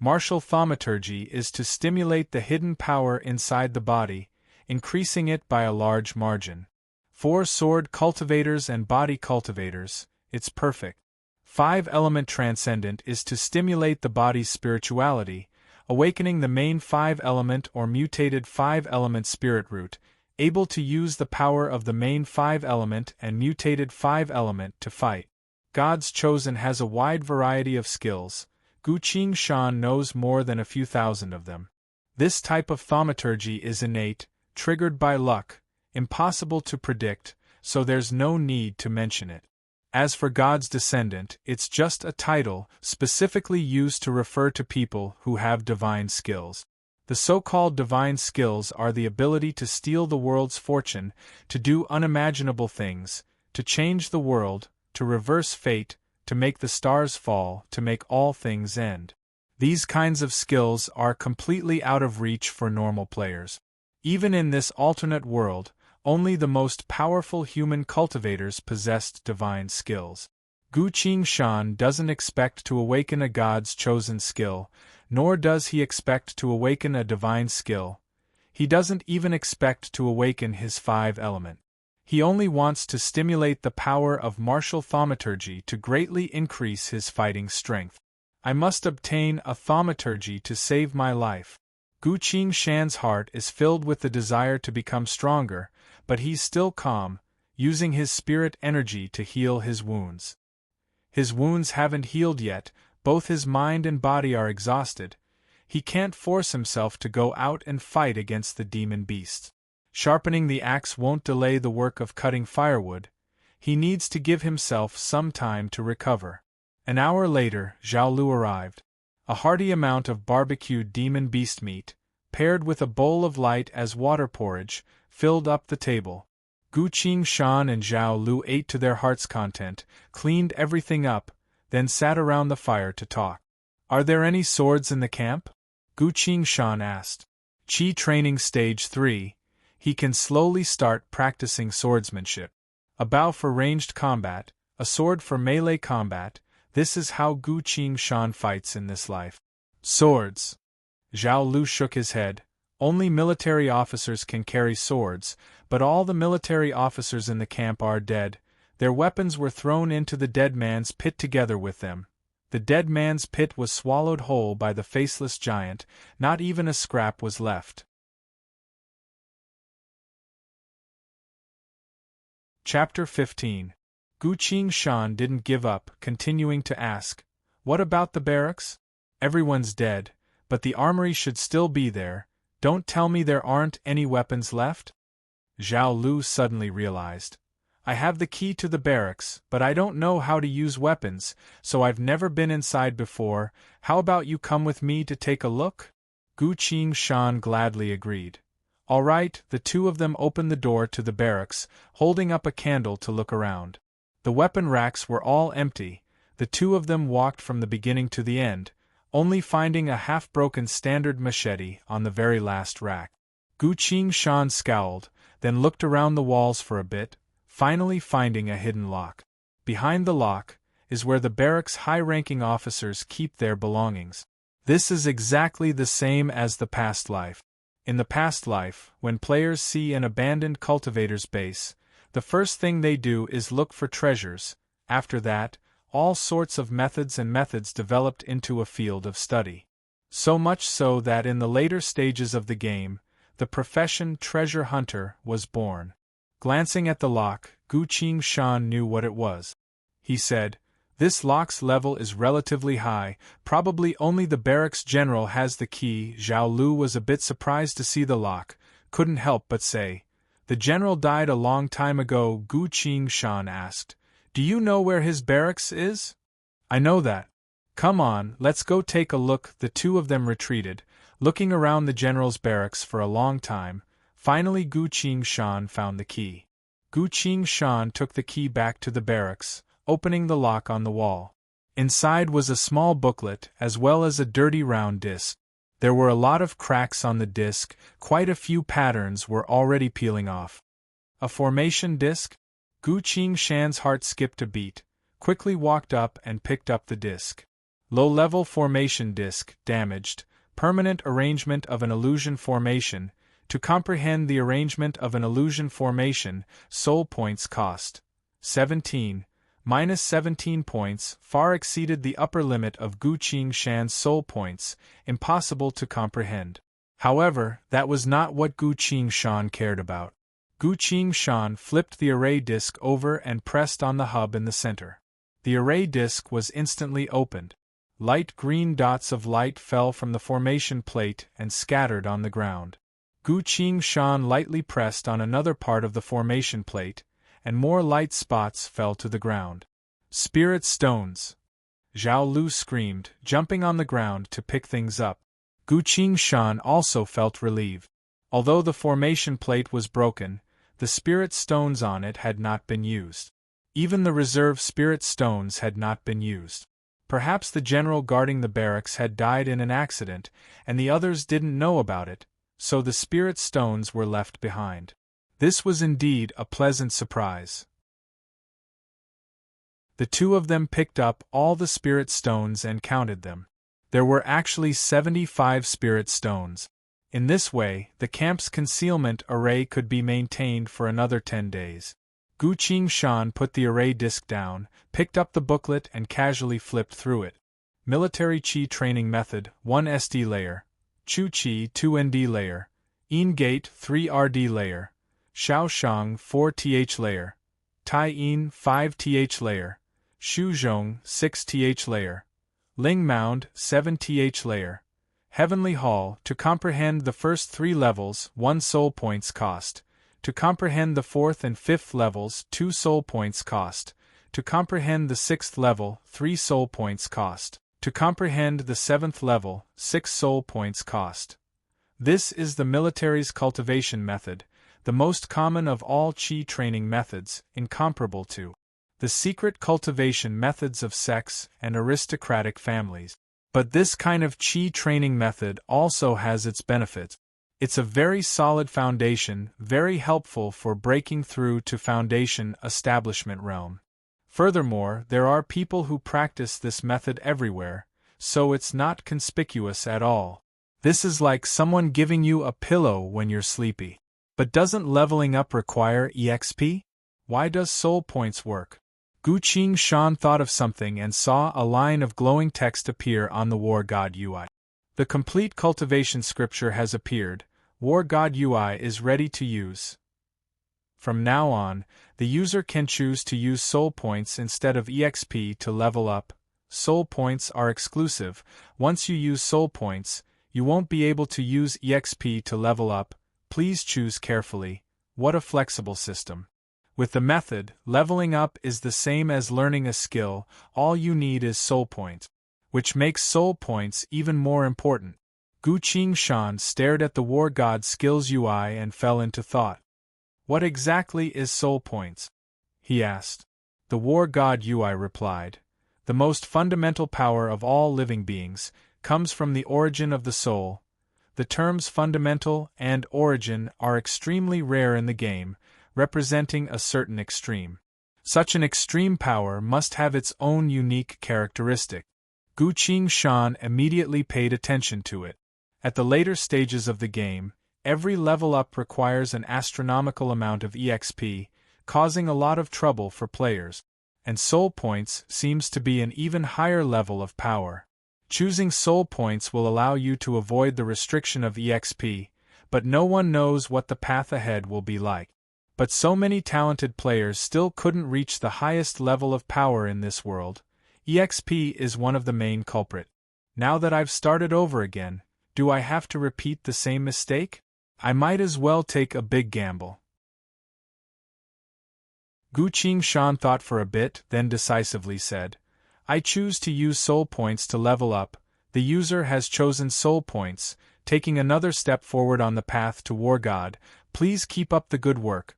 Speaker 1: Martial thaumaturgy is to stimulate the hidden power inside the body, increasing it by a large margin. For sword cultivators and body cultivators, it's perfect. 5-element transcendent is to stimulate the body's spirituality, awakening the main 5-element or mutated 5-element spirit root, able to use the power of the main 5-element and mutated 5-element to fight. God's chosen has a wide variety of skills. Gu Qingshan knows more than a few thousand of them. This type of thaumaturgy is innate, triggered by luck, impossible to predict, so there's no need to mention it. As for God's descendant, it's just a title specifically used to refer to people who have divine skills. The so-called divine skills are the ability to steal the world's fortune, to do unimaginable things, to change the world, to reverse fate, to make the stars fall, to make all things end. These kinds of skills are completely out of reach for normal players. Even in this alternate world, only the most powerful human cultivators possessed divine skills. Gu Qingshan doesn't expect to awaken a God's chosen skill, nor does he expect to awaken a divine skill. He doesn't even expect to awaken his 5-element. He only wants to stimulate the power of martial thaumaturgy to greatly increase his fighting strength. I must obtain a thaumaturgy to save my life. Gu Qingshan's heart is filled with the desire to become stronger, but he's still calm, using his spirit energy to heal his wounds. His wounds haven't healed yet, both his mind and body are exhausted. He can't force himself to go out and fight against the demon beasts. Sharpening the axe won't delay the work of cutting firewood. He needs to give himself some time to recover. An hour later, Zhao Lu arrived. A hearty amount of barbecued demon beast meat, paired with a bowl of light as water porridge, filled up the table. Gu Qingshan and Zhao Lu ate to their heart's content, cleaned everything up, then sat around the fire to talk. Are there any swords in the camp? Gu Qingshan asked. Qi training stage 3, he can slowly start practicing swordsmanship. A bow for ranged combat, a sword for melee combat, this is how Gu Qingshan fights in this life. Swords. Zhao Lu shook his head. Only military officers can carry swords, but all the military officers in the camp are dead. Their weapons were thrown into the dead man's pit together with them. The dead man's pit was swallowed whole by the faceless giant, not even a scrap was left. Chapter 15. Gu Qingshan didn't give up, continuing to ask, "What about the barracks? Everyone's dead, but the armory should still be there. Don't tell me there aren't any weapons left?" Zhao Lu suddenly realized. "I have the key to the barracks, but I don't know how to use weapons, so I've never been inside before. How about you come with me to take a look?" Gu Qingshan gladly agreed. All right, the two of them opened the door to the barracks, holding up a candle to look around. The weapon racks were all empty. The two of them walked from the beginning to the end, only finding a half-broken standard machete on the very last rack. Gu Qingshan scowled, then looked around the walls for a bit, finally finding a hidden lock. Behind the lock is where the barracks' high-ranking officers keep their belongings. This is exactly the same as the past life. In the past life, when players see an abandoned cultivator's base, the first thing they do is look for treasures. After that, all sorts of methods developed into a field of study. So much so that in the later stages of the game, the profession treasure hunter was born. Glancing at the lock, Gu Qingshan knew what it was. He said, This lock's level is relatively high, probably only the barracks general has the key. Zhao Lu was a bit surprised to see the lock, couldn't help but say, "The general died a long time ago." Gu Qingshan asked, "Do you know where his barracks is?" "I know that. Come on, let's go take a look." The two of them retreated, looking around the general's barracks for a long time. Finally Gu Qingshan found the key. Gu Qingshan took the key back to the barracks, opening the lock on the wall. Inside was a small booklet as well as a dirty round disc. There were a lot of cracks on the disc, quite a few patterns were already peeling off. A formation disc? Gu Qingshan's heart skipped a beat, quickly walked up and picked up the disc. Low-level formation disc, damaged, permanent arrangement of an illusion formation. To comprehend the arrangement of an illusion formation, soul points cost 17. Minus 17 points far exceeded the upper limit of Gu Qingshan's soul points, impossible to comprehend. However, that was not what Gu Qingshan cared about. Gu Qingshan flipped the array disk over and pressed on the hub in the center. The array disk was instantly opened. Light green dots of light fell from the formation plate and scattered on the ground. Gu Qingshan lightly pressed on another part of the formation plate, and more light spots fell to the ground. "Spirit stones!" Zhao Lu screamed, jumping on the ground to pick things up. Gu Qingshan also felt relieved. Although the formation plate was broken, the spirit stones on it had not been used. Even the reserve spirit stones had not been used. Perhaps the general guarding the barracks had died in an accident, and the others didn't know about it, so the spirit stones were left behind. This was indeed a pleasant surprise. The two of them picked up all the spirit stones and counted them. There were actually 75 spirit stones. In this way, the camp's concealment array could be maintained for another 10 days. Gu Qingshan put the array disk down, picked up the booklet and casually flipped through it. Military Qi Training Method, 1 SD layer. Chu Qi 2 ND layer. Yin Gate 3 RD layer. Shaoshang 4 TH layer. Tai Yin 5 TH layer. Shuzhong 6 TH layer. Ling Mound 7 TH layer. Heavenly Hall. To comprehend the first 3 levels, 1 soul points cost. To comprehend the 4th and 5th levels, 2 soul points cost. To comprehend the 6th level, 3 soul points cost. To comprehend the 7th level, 6 soul points cost. This is the military's cultivation method, the most common of all Qi training methods, incomparable to the secret cultivation methods of sects and aristocratic families. But this kind of Qi training method also has its benefits. It's a very solid foundation, very helpful for breaking through to foundation establishment realm. Furthermore, there are people who practice this method everywhere, so it's not conspicuous at all. This is like someone giving you a pillow when you're sleepy. But doesn't leveling up require EXP? Why does soul points work? Gu Qingshan thought of something and saw a line of glowing text appear on the War God UI. The complete cultivation scripture has appeared. War God UI is ready to use. From now on, the user can choose to use soul points instead of EXP to level up. Soul points are exclusive. Once you use soul points, you won't be able to use EXP to level up. Please choose carefully. What a flexible system. With the method, leveling up is the same as learning a skill. All you need is soul points, which makes soul points even more important. Gu Qingshan stared at the War God Skills UI and fell into thought. What exactly is soul points? He asked. The War God UI replied. The most fundamental power of all living beings comes from the origin of the soul. The terms fundamental and origin are extremely rare in the game, representing a certain extreme. Such an extreme power must have its own unique characteristic. Gu Qingshan immediately paid attention to it. At the later stages of the game, every level up requires an astronomical amount of EXP, causing a lot of trouble for players. And soul points seems to be an even higher level of power. Choosing soul points will allow you to avoid the restriction of EXP, but no one knows what the path ahead will be like. But so many talented players still couldn't reach the highest level of power in this world. EXP is one of the main culprit. Now that I've started over again, do I have to repeat the same mistake? I might as well take a big gamble. Gu Qingshan thought for a bit, then decisively said, I choose to use soul points to level up. The user has chosen soul points, taking another step forward on the path to War God. Please keep up the good work.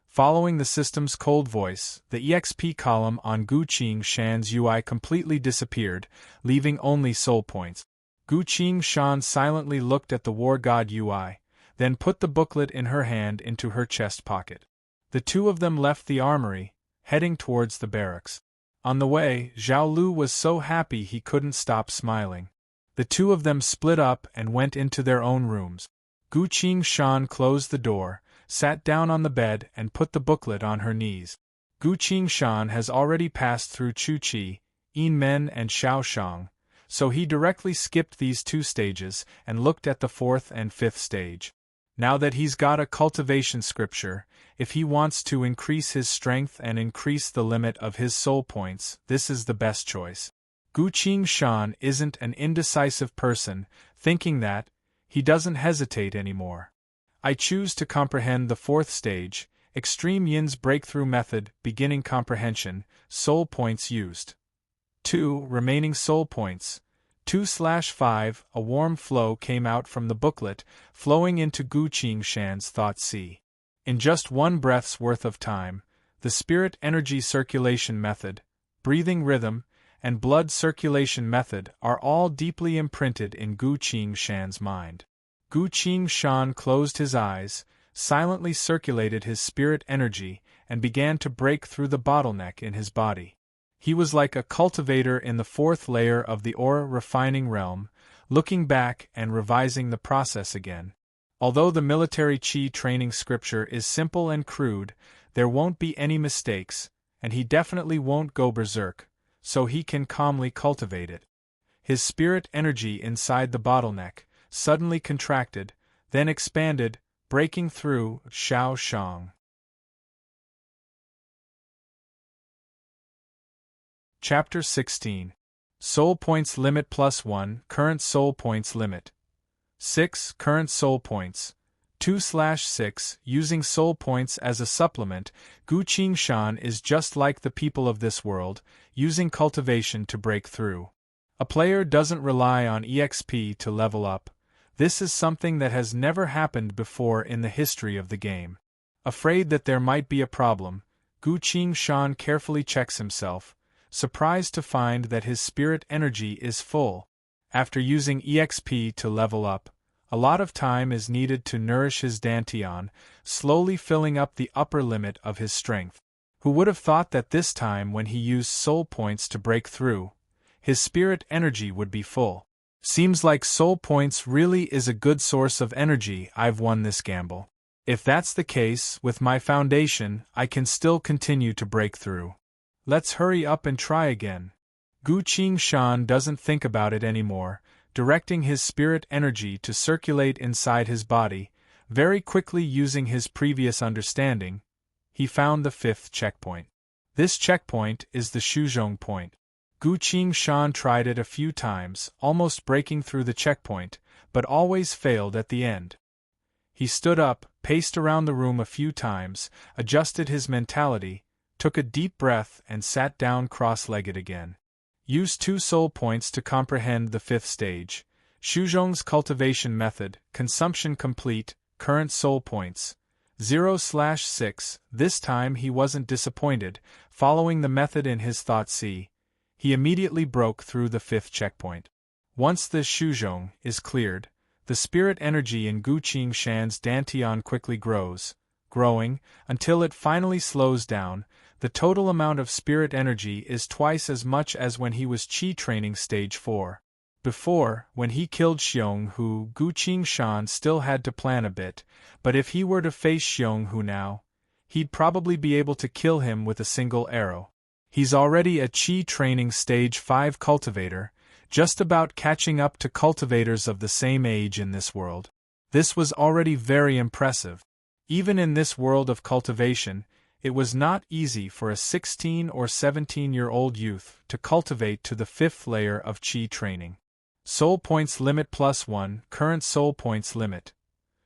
Speaker 1: Following the system's cold voice, the EXP column on Gu Qingshan's UI completely disappeared, leaving only soul points. Gu Qingshan silently looked at the War God UI, then put the booklet in her hand into her chest pocket. The two of them left the armory, heading towards the barracks. On the way, Zhao Lu was so happy he couldn't stop smiling. The two of them split up and went into their own rooms. Gu Qingshan closed the door, sat down on the bed and put the booklet on her knees. Gu Qingshan has already passed through Chuqi, Yinmen and Shaoshang, so he directly skipped these two stages and looked at the fourth and fifth stage. Now that he's got a cultivation scripture, if he wants to increase his strength and increase the limit of his soul points, this is the best choice. Gu Qingshan isn't an indecisive person, thinking that, he doesn't hesitate anymore. I choose to comprehend the fourth stage, Extreme Yin's breakthrough method, beginning comprehension, soul points used. 2 remaining soul points. 2/5 A warm flow came out from the booklet, flowing into Gu Qingshan's thought sea. In just one breath's worth of time, the spirit energy circulation method, breathing rhythm, and blood circulation method are all deeply imprinted in Gu Qingshan's mind. Gu Qingshan closed his eyes, silently circulated his spirit energy, and began to break through the bottleneck in his body. He was like a cultivator in the fourth layer of the aura refining realm, looking back and revising the process again. Although the military Qi training scripture is simple and crude, there won't be any mistakes, and he definitely won't go berserk, so he can calmly cultivate it. His spirit energy inside the bottleneck suddenly contracted, then expanded, breaking through Shaoshang. Chapter 16. Soul Points Limit +1 Current Soul Points Limit 6 Current Soul Points 2/6 Using soul points as a supplement, Gu Qingshan is just like the people of this world, using cultivation to break through. A player doesn't rely on EXP to level up. This is something that has never happened before in the history of the game. Afraid that there might be a problem, Gu Qingshan carefully checks himself, surprised to find that his spirit energy is full. After using EXP to level up, a lot of time is needed to nourish his dantian, slowly filling up the upper limit of his strength. Who would have thought that this time when he used soul points to break through, his spirit energy would be full? Seems like soul points really is a good source of energy. I've won this gamble. If that's the case, with my foundation, I can still continue to break through. Let's hurry up and try again. Gu Qingshan doesn't think about it anymore, directing his spirit energy to circulate inside his body. Very quickly, using his previous understanding, he found the fifth checkpoint. This checkpoint is the Shuzhong point. Gu Qingshan tried it a few times, almost breaking through the checkpoint, but always failed at the end. He stood up, paced around the room a few times, adjusted his mentality, took a deep breath and sat down cross-legged again. Used 2 soul points to comprehend the fifth stage. Shuzhong's cultivation method, consumption complete, current soul points 0/6. This time he wasn't disappointed. Following the method in his thought sea, he immediately broke through the fifth checkpoint. Once the Shuzhong is cleared, the spirit energy in Gu Qingshan's dantian quickly growing, until it finally slows down. The total amount of spirit energy is twice as much as when he was Qi training stage 4. Before, when he killed Xionghu, Gu Qingshan still had to plan a bit, but if he were to face Xionghu now, he'd probably be able to kill him with a single arrow. He's already a Qi training stage 5 cultivator, just about catching up to cultivators of the same age in this world. This was already very impressive. Even in this world of cultivation, It was not easy for a 16 or 17-year-old youth to cultivate to the 5th layer of Qi training. Soul points limit +1, current soul points limit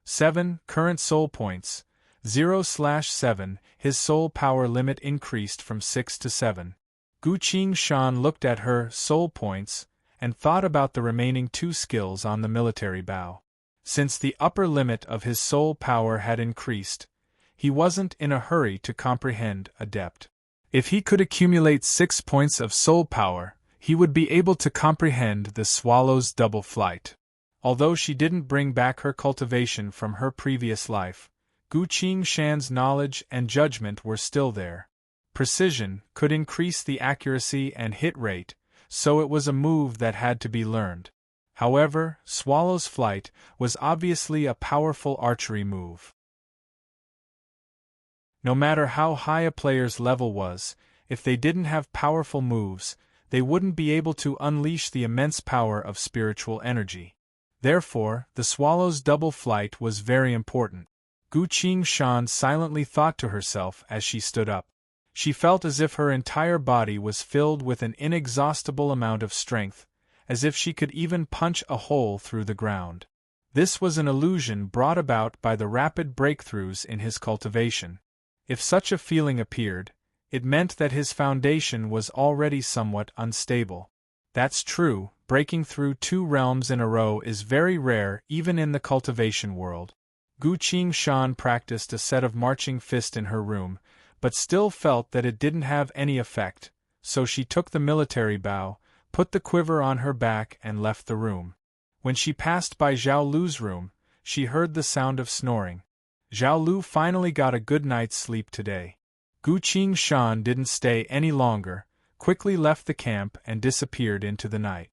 Speaker 1: 7, current soul points 0/7. His soul power limit increased from 6 to 7. Guqing Shan looked at her soul points and thought about the remaining 2 skills on the military bow. Since the upper limit of his soul power had increased, he wasn't in a hurry to comprehend Adept. If he could accumulate 6 points of soul power, he would be able to comprehend the swallow's double flight. Although she didn't bring back her cultivation from her previous life, Guqing Shan's knowledge and judgment were still there. Precision could increase the accuracy and hit rate, so it was a move that had to be learned. However, Swallow's flight was obviously a powerful archery move. No matter how high a player's level was, if they didn't have powerful moves, they wouldn't be able to unleash the immense power of spiritual energy. Therefore, the swallow's double flight was very important. Guqing Shan silently thought to herself as she stood up. She felt as if her entire body was filled with an inexhaustible amount of strength, as if she could even punch a hole through the ground. This was an illusion brought about by the rapid breakthroughs in his cultivation. If such a feeling appeared, it meant that his foundation was already somewhat unstable. That's true, breaking through 2 realms in a row is very rare even in the cultivation world. Guqing Shan practiced a set of marching fist in her room, but still felt that it didn't have any effect, so she took the military bow, put the quiver on her back and left the room. When she passed by Zhao Lu's room, she heard the sound of snoring. Zhao Lu finally got a good night's sleep today. Guqing Shan didn't stay any longer, quickly left the camp and disappeared into the night.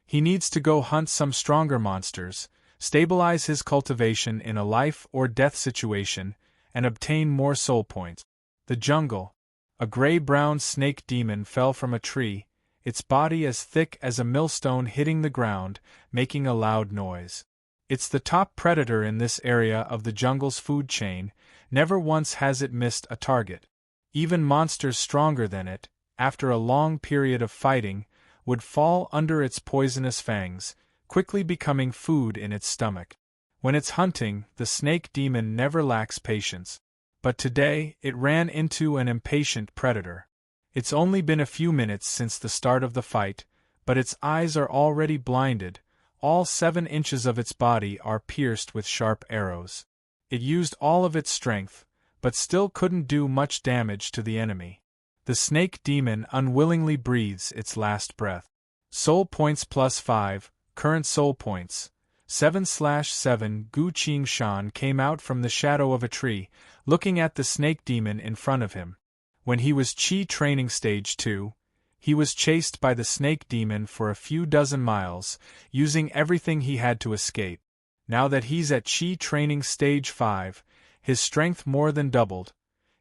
Speaker 1: He needs to go hunt some stronger monsters, stabilize his cultivation in a life or death situation, and obtain more soul points. The jungle. A gray-brown snake demon fell from a tree, its body as thick as a millstone hitting the ground, making a loud noise. It's the top predator in this area of the jungle's food chain, never once has it missed a target. Even monsters stronger than it, after a long period of fighting, would fall under its poisonous fangs, quickly becoming food in its stomach. When it's hunting, the snake demon never lacks patience. But today, it ran into an impatient predator. It's only been a few minutes since the start of the fight, but its eyes are already blinded. All 7 inches of its body are pierced with sharp arrows. It used all of its strength, but still couldn't do much damage to the enemy. The snake demon unwillingly breathes its last breath. Soul points +5, current soul points 7/7. Guqing Shan came out from the shadow of a tree, looking at the snake demon in front of him. When he was Qi training stage 2, he was chased by the snake demon for a few dozen miles, using everything he had to escape. Now that he's at Qi training stage 5, his strength more than doubled.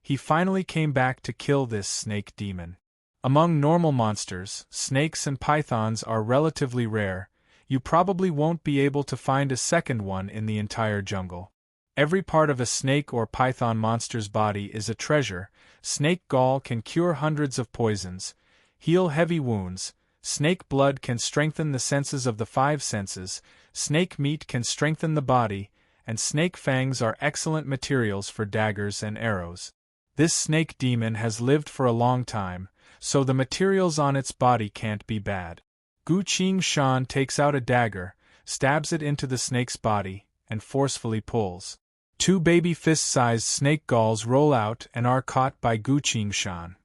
Speaker 1: He finally came back to kill this snake demon. Among normal monsters, snakes and pythons are relatively rare. You probably won't be able to find a second one in the entire jungle. Every part of a snake or python monster's body is a treasure. Snake gall can cure hundreds of poisons, heal heavy wounds. Snake blood can strengthen the senses of the 5 senses. Snake meat can strengthen the body, and snake fangs are excellent materials for daggers and arrows. This snake demon has lived for a long time, so the materials on its body can't be bad. Guqing Shan takes out a dagger, stabs it into the snake's body, and forcefully pulls. 2 baby fist-sized snake galls roll out and are caught by Guqing Shan.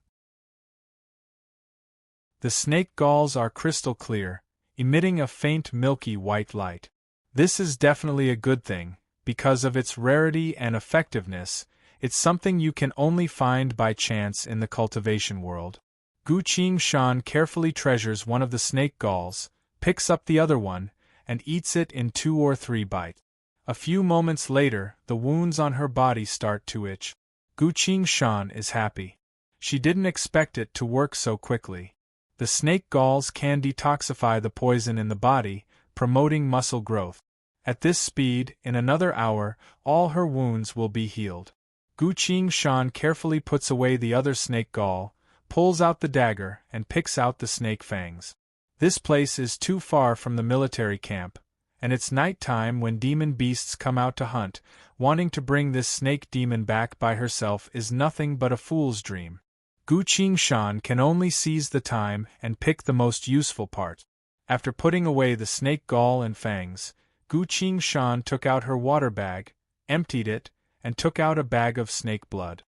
Speaker 1: The snake galls are crystal clear, emitting a faint milky white light. This is definitely a good thing. Because of its rarity and effectiveness, it's something you can only find by chance in the cultivation world. Guqing Shan carefully treasures one of the snake galls, picks up the other one, and eats it in 2 or 3 bites. A few moments later, the wounds on her body start to itch. Guqing Shan is happy. She didn't expect it to work so quickly. The snake galls can detoxify the poison in the body, promoting muscle growth. At this speed, in another hour, all her wounds will be healed. Gu Qingshan carefully puts away the other snake gall, pulls out the dagger, and picks out the snake fangs. This place is too far from the military camp, and it's night time when demon beasts come out to hunt. Wanting to bring this snake demon back by herself is nothing but a fool's dream. Gu Qingshan can only seize the time and pick the most useful part. After putting away the snake gall and fangs, Gu Qingshan took out her water bag, emptied it, and took out a bag of snake blood.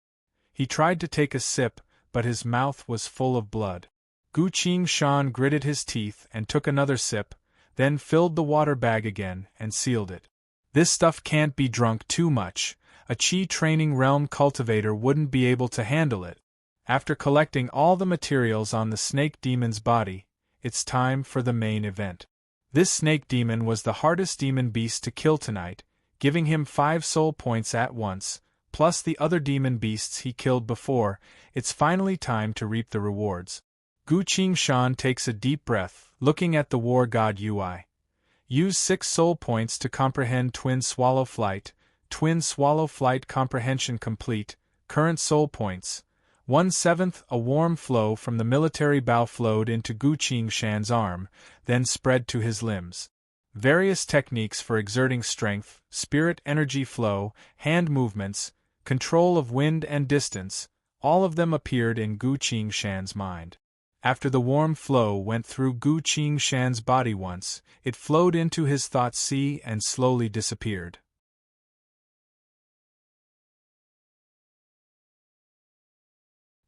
Speaker 1: He tried to take a sip, but his mouth was full of blood. Gu Qingshan gritted his teeth and took another sip, then filled the water bag again and sealed it. This stuff can't be drunk too much. A Qi training realm cultivator wouldn't be able to handle it. After collecting all the materials on the snake demon's body, it's time for the main event. This snake demon was the hardest demon beast to kill tonight, giving him 5 soul points at once, plus the other demon beasts he killed before. It's finally time to reap the rewards. Gu Qingshan takes a deep breath, looking at the war god UI. Use 6 soul points to comprehend Twin Swallow Flight. Twin Swallow Flight comprehension complete. Current soul points. 1/7. A warm flow from the military bow flowed into Gu Qingshan's arm, then spread to his limbs. Various techniques for exerting strength, spirit energy flow, hand movements, control of wind and distance, all of them appeared in Gu Qingshan's mind. After the warm flow went through Gu Qingshan's body once, it flowed into his thought sea and slowly disappeared.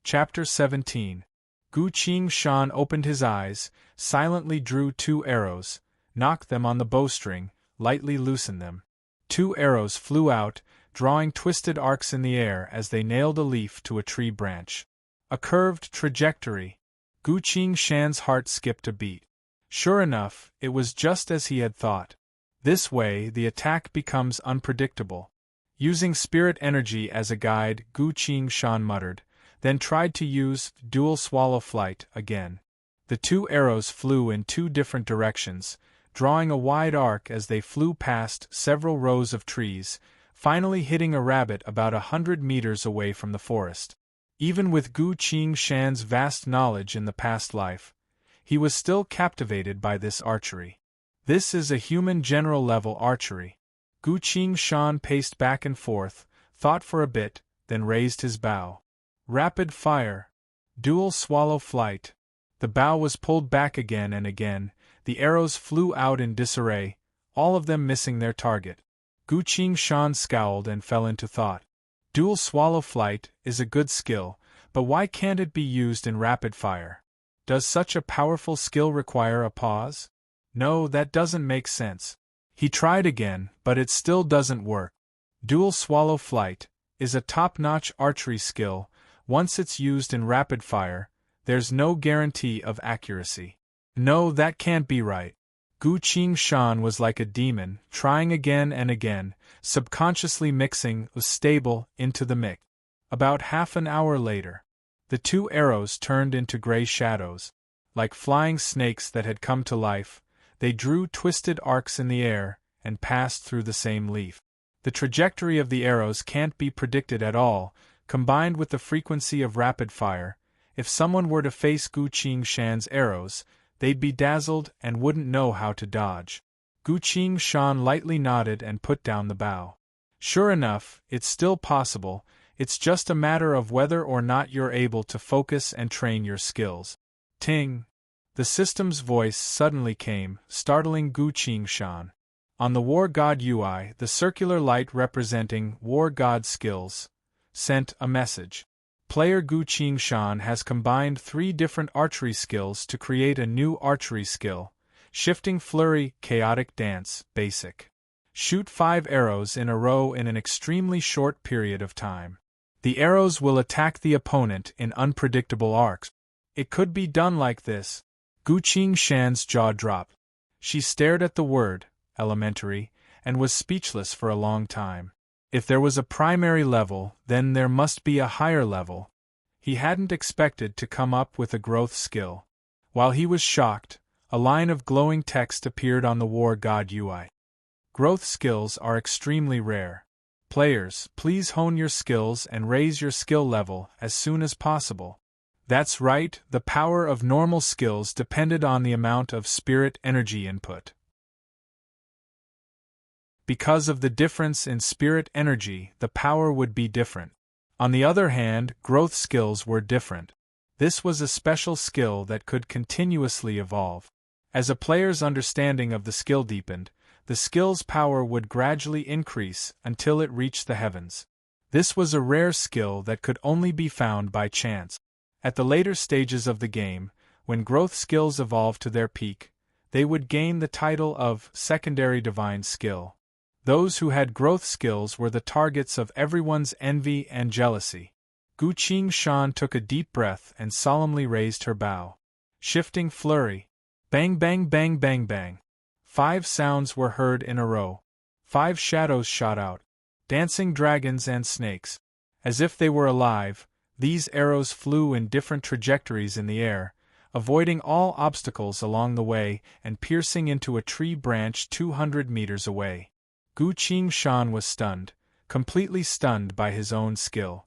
Speaker 1: Chapter 17. Gu Qingshan opened his eyes, silently drew 2 arrows, knocked them on the bowstring, lightly loosened them. 2 arrows flew out, drawing twisted arcs in the air as they nailed a leaf to a tree branch. A curved trajectory. Gu Qingshan's heart skipped a beat. Sure enough, it was just as he had thought. This way, the attack becomes unpredictable. Using spirit energy as a guide, Gu Qingshan muttered, then tried to use dual swallow flight again. The 2 arrows flew in 2 different directions, drawing a wide arc as they flew past several rows of trees, finally hitting a rabbit about 100 meters away from the forest. Even with Gu Qingshan's vast knowledge in the past life, he was still captivated by this archery. This is a human general-level archery. Gu Qingshan paced back and forth, thought for a bit, then raised his bow. Rapid fire. Dual swallow flight. The bow was pulled back again and again, the arrows flew out in disarray, all of them missing their target. Gu Qingshan scowled and fell into thought. Dual swallow flight is a good skill, but why can't it be used in rapid fire? Does such a powerful skill require a pause? No, that doesn't make sense. He tried again, but it still doesn't work. Dual swallow flight is a top-notch archery skill. Once it's used in rapid fire, there's no guarantee of accuracy. No, that can't be right. Gu Qingshan was like a demon, trying again and again, subconsciously mixing the stable into the mix. About half an hour later, the 2 arrows turned into gray shadows. Like flying snakes that had come to life, they drew twisted arcs in the air and passed through the same leaf. The trajectory of the arrows can't be predicted at all, combined with the frequency of rapid fire. If someone were to face Gu Qingshan's arrows, they'd be dazzled and wouldn't know how to dodge. Gu Qingshan lightly nodded and put down the bow. Sure enough, it's still possible, it's just a matter of whether or not you're able to focus and train your skills. Ting! The system's voice suddenly came, startling Gu Qingshan. On the War God UI, the circular light representing War God skills sent a message. Player Gu Qingshan has combined 3 different archery skills to create a new archery skill: Shifting Flurry, Chaotic Dance, Basic. Shoot 5 arrows in a row in an extremely short period of time. The arrows will attack the opponent in unpredictable arcs. It could be done like this. Gu Qingshan's jaw dropped. She stared at the word, elementary, and was speechless for a long time. If there was a primary level, then there must be a higher level. He hadn't expected to come up with a growth skill. While he was shocked, a line of glowing text appeared on the War God UI. Growth skills are extremely rare. Players, please hone your skills and raise your skill level as soon as possible. That's right, the power of normal skills depended on the amount of spirit energy input. Because of the difference in spirit energy, the power would be different. On the other hand, growth skills were different. This was a special skill that could continuously evolve. As a player's understanding of the skill deepened, the skill's power would gradually increase until it reached the heavens. This was a rare skill that could only be found by chance. At the later stages of the game, when growth skills evolved to their peak, they would gain the title of secondary divine skill. Those who had growth skills were the targets of everyone's envy and jealousy. Gu Qingshan took a deep breath and solemnly raised her bow. Shifting flurry. Bang bang bang bang bang. 5 sounds were heard in a row. 5 shadows shot out. Dancing dragons and snakes. As if they were alive, these arrows flew in different trajectories in the air, avoiding all obstacles along the way and piercing into a tree branch 200 meters away. Gu Qingshan was stunned, completely stunned by his own skill.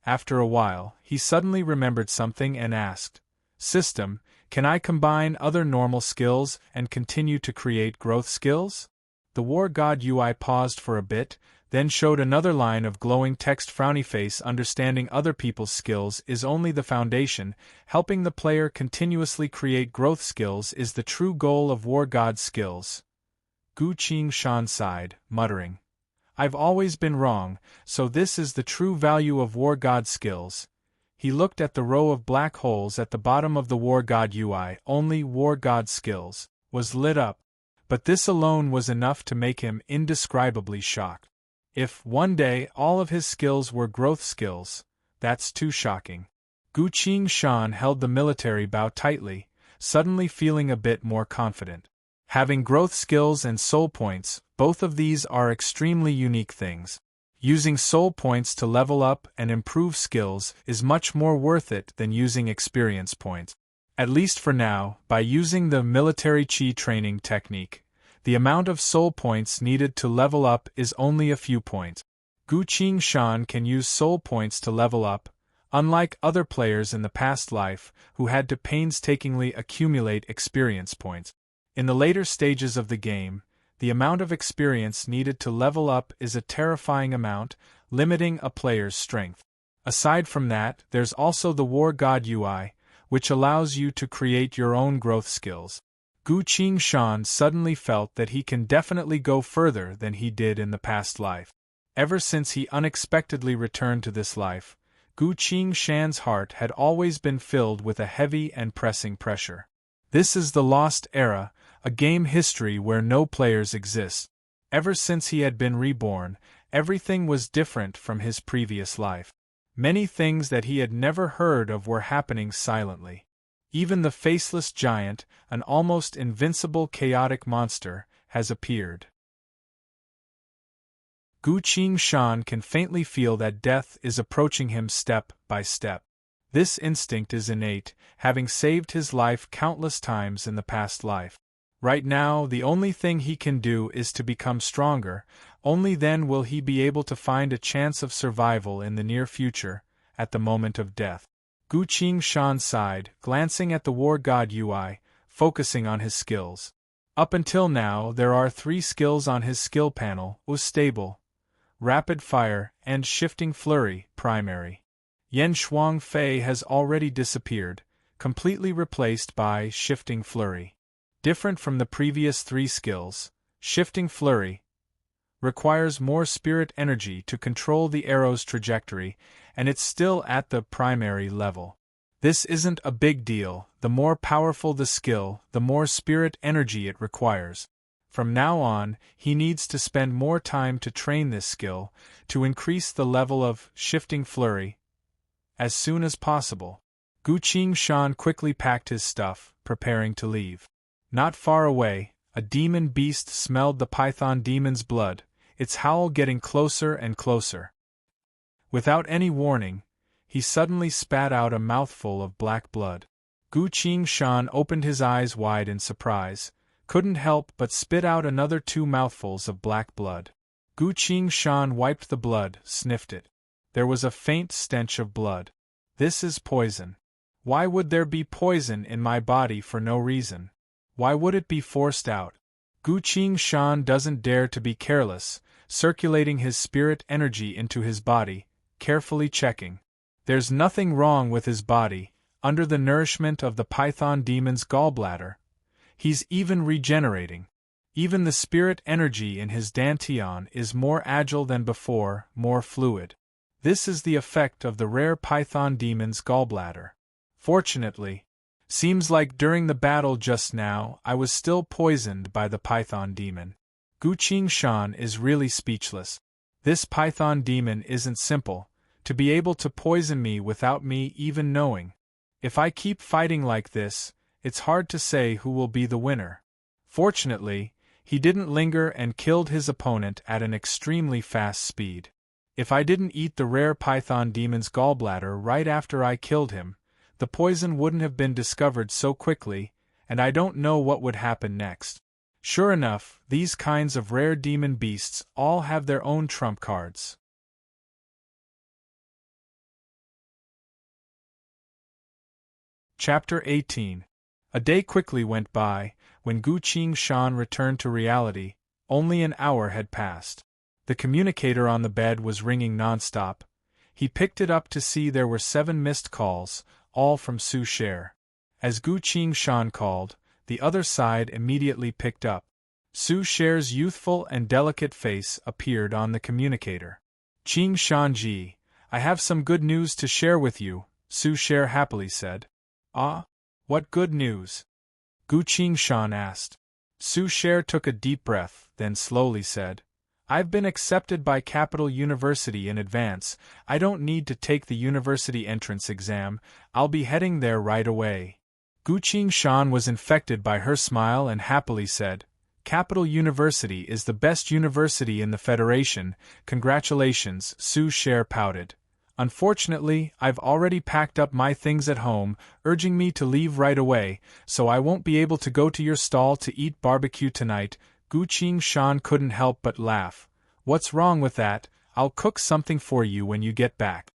Speaker 1: After a while, he suddenly remembered something and asked, "System, can I combine other normal skills and continue to create growth skills?" The war god UI paused for a bit, then showed another line of glowing text. Frowny face. Understanding other people's skills is only the foundation. Helping the player continuously create growth skills is the true goal of war god skills. Gu Qingshan sighed, muttering, "I've always been wrong, so this is the true value of war god skills." He looked at the row of black holes at the bottom of the war god UI. Only war god skills was lit up, but this alone was enough to make him indescribably shocked. If, one day, all of his skills were growth skills, that's too shocking. Gu Qingshan held the military bow tightly, suddenly feeling a bit more confident. Having growth skills and soul points, both of these are extremely unique things. Using soul points to level up and improve skills is much more worth it than using experience points. At least for now, by using the military chi training technique, the amount of soul points needed to level up is only a few points. Gu Qingshan can use soul points to level up, unlike other players in the past life who had to painstakingly accumulate experience points. In the later stages of the game, the amount of experience needed to level up is a terrifying amount, limiting a player's strength. Aside from that, there's also the War God UI, which allows you to create your own growth skills. Gu Qingshan suddenly felt that he can definitely go further than he did in the past life. Ever since he unexpectedly returned to this life, Gu Qingshan's heart had always been filled with a heavy and pressing pressure. This is the Lost Era, a game history where no players exist. Ever since he had been reborn, everything was different from his previous life. Many things that he had never heard of were happening silently. Even the faceless giant, an almost invincible chaotic monster, has appeared. Gu Qingshan can faintly feel that death is approaching him step by step. This instinct is innate, having saved his life countless times in the past life. Right now, the only thing he can do is to become stronger. Only then will he be able to find a chance of survival in the near future, at the moment of death. Gu Qingshan sighed, glancing at the War God UI, focusing on his skills. Up until now, there are 3 skills on his skill panel: Stable, Rapid Fire, and Shifting Flurry, primary. Yan Shuang Fei has already disappeared, completely replaced by Shifting Flurry. Different from the previous 3 skills, Shifting Flurry requires more spirit energy to control the arrow's trajectory, and it's still at the primary level. This isn't a big deal. The more powerful the skill, the more spirit energy it requires. From now on, he needs to spend more time to train this skill, to increase the level of Shifting Flurry as soon as possible. Gu Qingshan quickly packed his stuff, preparing to leave. Not far away, a demon beast smelled the python demon's blood, its howl getting closer and closer. Without any warning, he suddenly spat out a mouthful of black blood. Gu Qingshan opened his eyes wide in surprise, couldn't help but spit out another 2 mouthfuls of black blood. Gu Qingshan wiped the blood, sniffed it. There was a faint stench of blood. This is poison. Why would there be poison in my body for no reason? Why would it be forced out? Gu Qingshan doesn't dare to be careless, circulating his spirit energy into his body, carefully checking. There's nothing wrong with his body, under the nourishment of the python demon's gallbladder. He's even regenerating. Even the spirit energy in his dantian is more agile than before, more fluid. This is the effect of the rare python demon's gallbladder. Fortunately, seems like during the battle just now I was still poisoned by the python demon. Gu Qingshan is really speechless. This python demon isn't simple, to be able to poison me without me even knowing. If I keep fighting like this, it's hard to say who will be the winner. Fortunately, he didn't linger and killed his opponent at an extremely fast speed. If I didn't eat the rare python demon's gallbladder right after I killed him, the poison wouldn't have been discovered so quickly, and I don't know what would happen next. Sure enough, these kinds of rare demon beasts all have their own trump cards. Chapter 18. A day quickly went by. When Gu Qingshan returned to reality, only an hour had passed. The communicator on the bed was ringing nonstop. He picked it up to see there were 7 missed calls, all from Su Sher. As Gu Qingshan called, the other side immediately picked up. Su Sher's youthful and delicate face appeared on the communicator. Qingshan-ji, I have some good news to share with you, Su Sher happily said. Ah? What good news? Gu Qingshan asked. Su Sher took a deep breath, then slowly said, I've been accepted by Capital University in advance. I don't need to take the university entrance exam. I'll be heading there right away. Gu Qingshan was infected by her smile and happily said, Capital University is the best university in the Federation. Congratulations, Su Sher pouted. Unfortunately, I've already packed up my things at home, urging me to leave right away, so I won't be able to go to your stall to eat barbecue tonight. Gu Qingshan couldn't help but laugh. What's wrong with that? I'll cook something for you when you get back.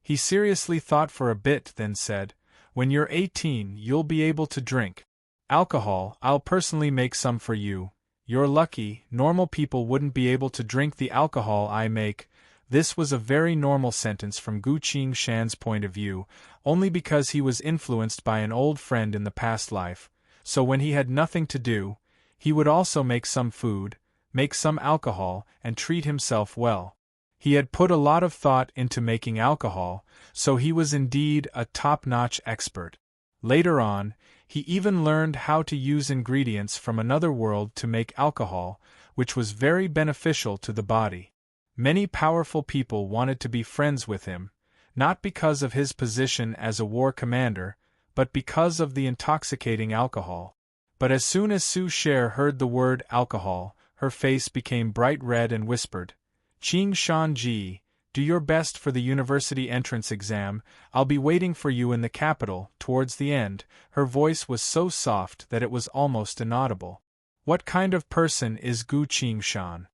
Speaker 1: He seriously thought for a bit, then said, When you're 18, you'll be able to drink alcohol. I'll personally make some for you. You're lucky, normal people wouldn't be able to drink the alcohol I make. This was a very normal sentence from Gu Qingshan's point of view, only because he was influenced by an old friend in the past life, so when he had nothing to do, he would also make some food, make some alcohol, and treat himself well. He had put a lot of thought into making alcohol, so he was indeed a top-notch expert. Later on, he even learned how to use ingredients from another world to make alcohol, which was very beneficial to the body. Many powerful people wanted to be friends with him, not because of his position as a war commander, but because of the intoxicating alcohol. But as soon as Su Sher heard the word alcohol, her face became bright red and whispered, Qingshan-ji, do your best for the university entrance exam. I'll be waiting for you in the capital. Towards the end, her voice was so soft that it was almost inaudible. What kind of person is Gu Qingshan?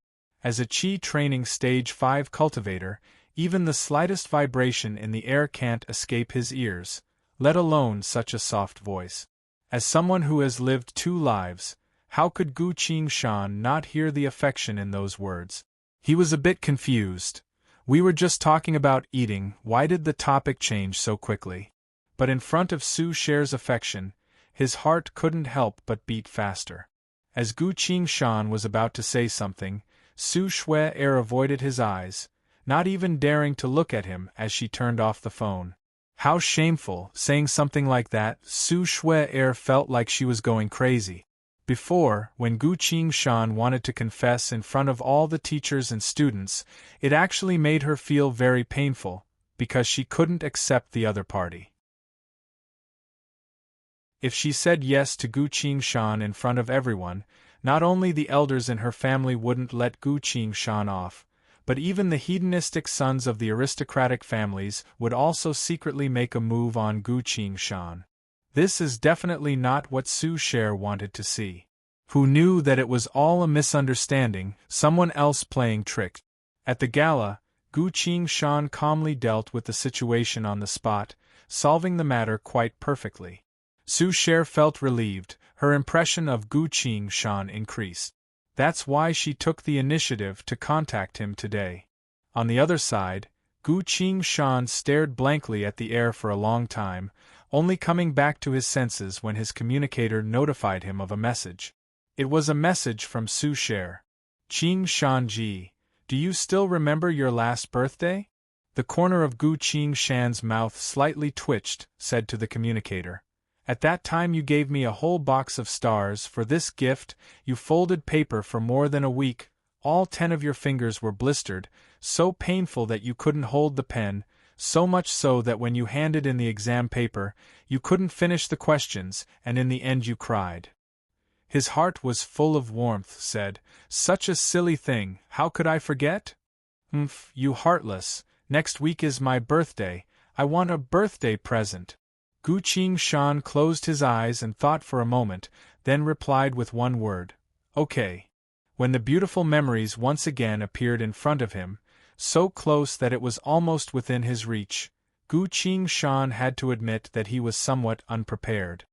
Speaker 1: As a Qi training stage 5 cultivator, even the slightest vibration in the air can't escape his ears, let alone such a soft voice. As someone who has lived 2 lives, how could Gu Qingshan not hear the affection in those words? He was a bit confused. We were just talking about eating, why did the topic change so quickly? But in front of Su Sher's affection, his heart couldn't help but beat faster. As Gu Qingshan was about to say something, Su Sher avoided his eyes, not even daring to look at him as she turned off the phone. How shameful, saying something like that. Su Sher felt like she was going crazy. Before, when Gu Qingshan wanted to confess in front of all the teachers and students, it actually made her feel very painful, because she couldn't accept the other party. If she said yes to Gu Qingshan in front of everyone, not only the elders in her family wouldn't let Gu Qingshan off, but even the hedonistic sons of the aristocratic families would also secretly make a move on Gu Qingshan. This is definitely not what Su Sher wanted to see. who knew that it was all a misunderstanding, someone else playing tricks. At the gala, Gu Qingshan calmly dealt with the situation on the spot, solving the matter quite perfectly. Su Cher felt relieved, her impression of Gu Qingshan increased. That's why she took the initiative to contact him today. On the other side, Gu Qingshan stared blankly at the air for a long time, only coming back to his senses when his communicator notified him of a message. It was a message from Su Cher. Qingshan-ji, do you still remember your last birthday? The corner of Gu Qingshan's mouth slightly twitched, said to the communicator. At that time you gave me a whole box of stars for this gift, you folded paper for more than a week, all 10 of your fingers were blistered, so painful that you couldn't hold the pen, so much so that when you handed in the exam paper, you couldn't finish the questions, and in the end you cried. His heart was full of warmth, said, such a silly thing, how could I forget? You heartless, next week is my birthday, I want a birthday present. Gu Qingshan closed his eyes and thought for a moment, then replied with one word, okay. When the beautiful memories once again appeared in front of him, so close that it was almost within his reach, Gu Qingshan had to admit that he was somewhat unprepared.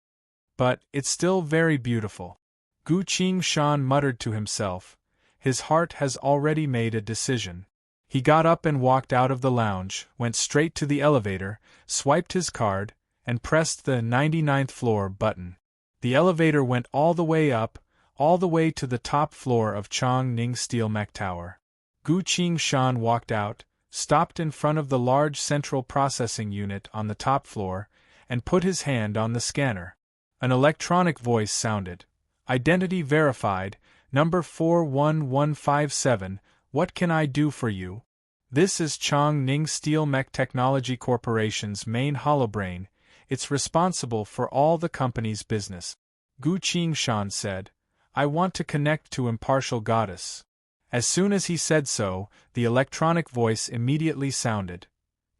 Speaker 1: But it's still very beautiful. Gu Qingshan muttered to himself, his heart has already made a decision. He got up and walked out of the lounge, went straight to the elevator, swiped his card, and pressed the 99th floor button. The elevator went all the way up, all the way to the top floor of Chong Ning Steel Mech Tower. Gu Qingshan walked out, stopped in front of the large central processing unit on the top floor, and put his hand on the scanner. An electronic voice sounded. Identity verified, number 41157, what can I do for you? This is Chong Ning Steel Mech Technology Corporation's main holobrain. It's responsible for all the company's business. Gu Qingshan said, I want to connect to Impartial Goddess. As soon as he said so, the electronic voice immediately sounded.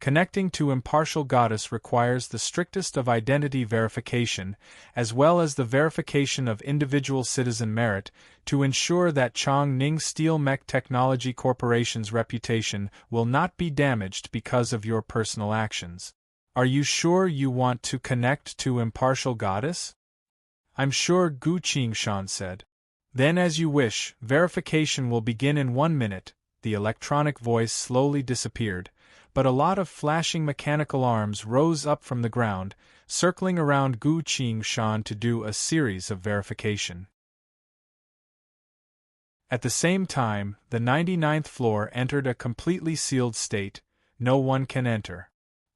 Speaker 1: Connecting to Impartial Goddess requires the strictest of identity verification, as well as the verification of individual citizen merit, to ensure that Chong Ning Steel Mech Technology Corporation's reputation will not be damaged because of your personal actions. Are you sure you want to connect to Impartial Goddess? I'm sure, Gu Qingshan said. Then as you wish, verification will begin in 1 minute. The electronic voice slowly disappeared, but a lot of flashing mechanical arms rose up from the ground, circling around Gu Qingshan to do a series of verification. At the same time, the 99th floor entered a completely sealed state. No one can enter.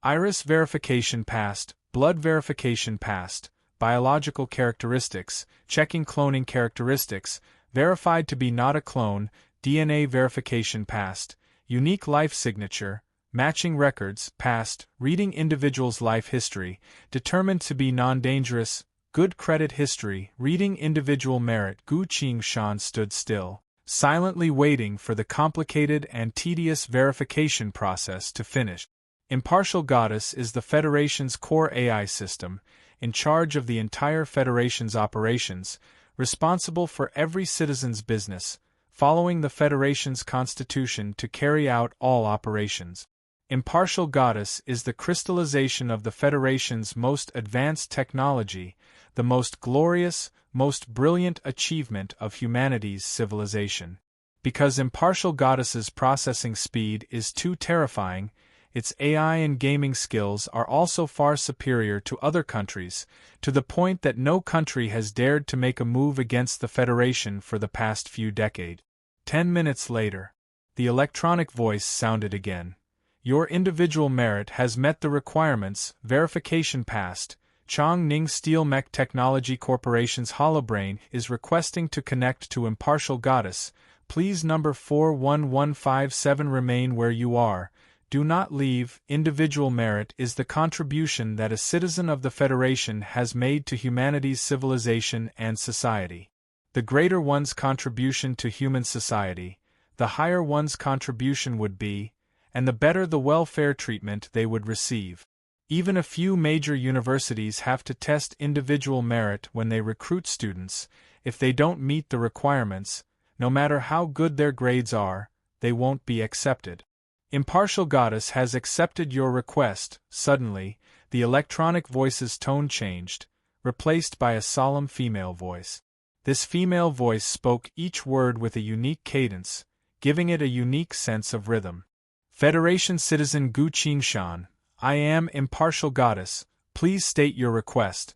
Speaker 1: Iris verification passed, blood verification passed, biological characteristics, checking cloning characteristics, verified to be not a clone, DNA verification passed, unique life signature, matching records, passed, reading individual's life history, determined to be non-dangerous, good credit history, reading individual merit. Gu Qingshan stood still, silently waiting for the complicated and tedious verification process to finish. Impartial Goddess is the Federation's core AI system, in charge of the entire Federation's operations, responsible for every citizen's business, following the Federation's constitution to carry out all operations. Impartial Goddess is the crystallization of the Federation's most advanced technology, the most glorious, most brilliant achievement of humanity's civilization. Because Impartial Goddess's processing speed is too terrifying, its AI and gaming skills are also far superior to other countries, to the point that no country has dared to make a move against the Federation for the past few decades. 10 minutes later, the electronic voice sounded again. Your individual merit has met the requirements, verification passed. Chong Ning Steel Mech Technology Corporation's holobrain is requesting to connect to Impartial Goddess. Please number 41157 remain where you are. Do not leave. Individual merit is the contribution that a citizen of the Federation has made to humanity's civilization and society. The greater one's contribution to human society, the higher one's contribution would be, and the better the welfare treatment they would receive. Even a few major universities have to test individual merit when they recruit students. If they don't meet the requirements, no matter how good their grades are, they won't be accepted. Impartial Goddess has accepted your request. Suddenly, the electronic voice's tone changed, replaced by a solemn female voice. This female voice spoke each word with a unique cadence, giving it a unique sense of rhythm. Federation Citizen Gu Qingshan, I am Impartial Goddess, please state your request.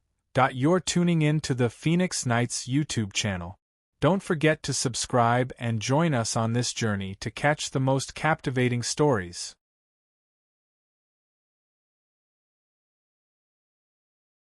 Speaker 1: You're tuning in to the Phoenix Knights YouTube channel. Don't forget to subscribe and join us on this journey to catch the most captivating stories.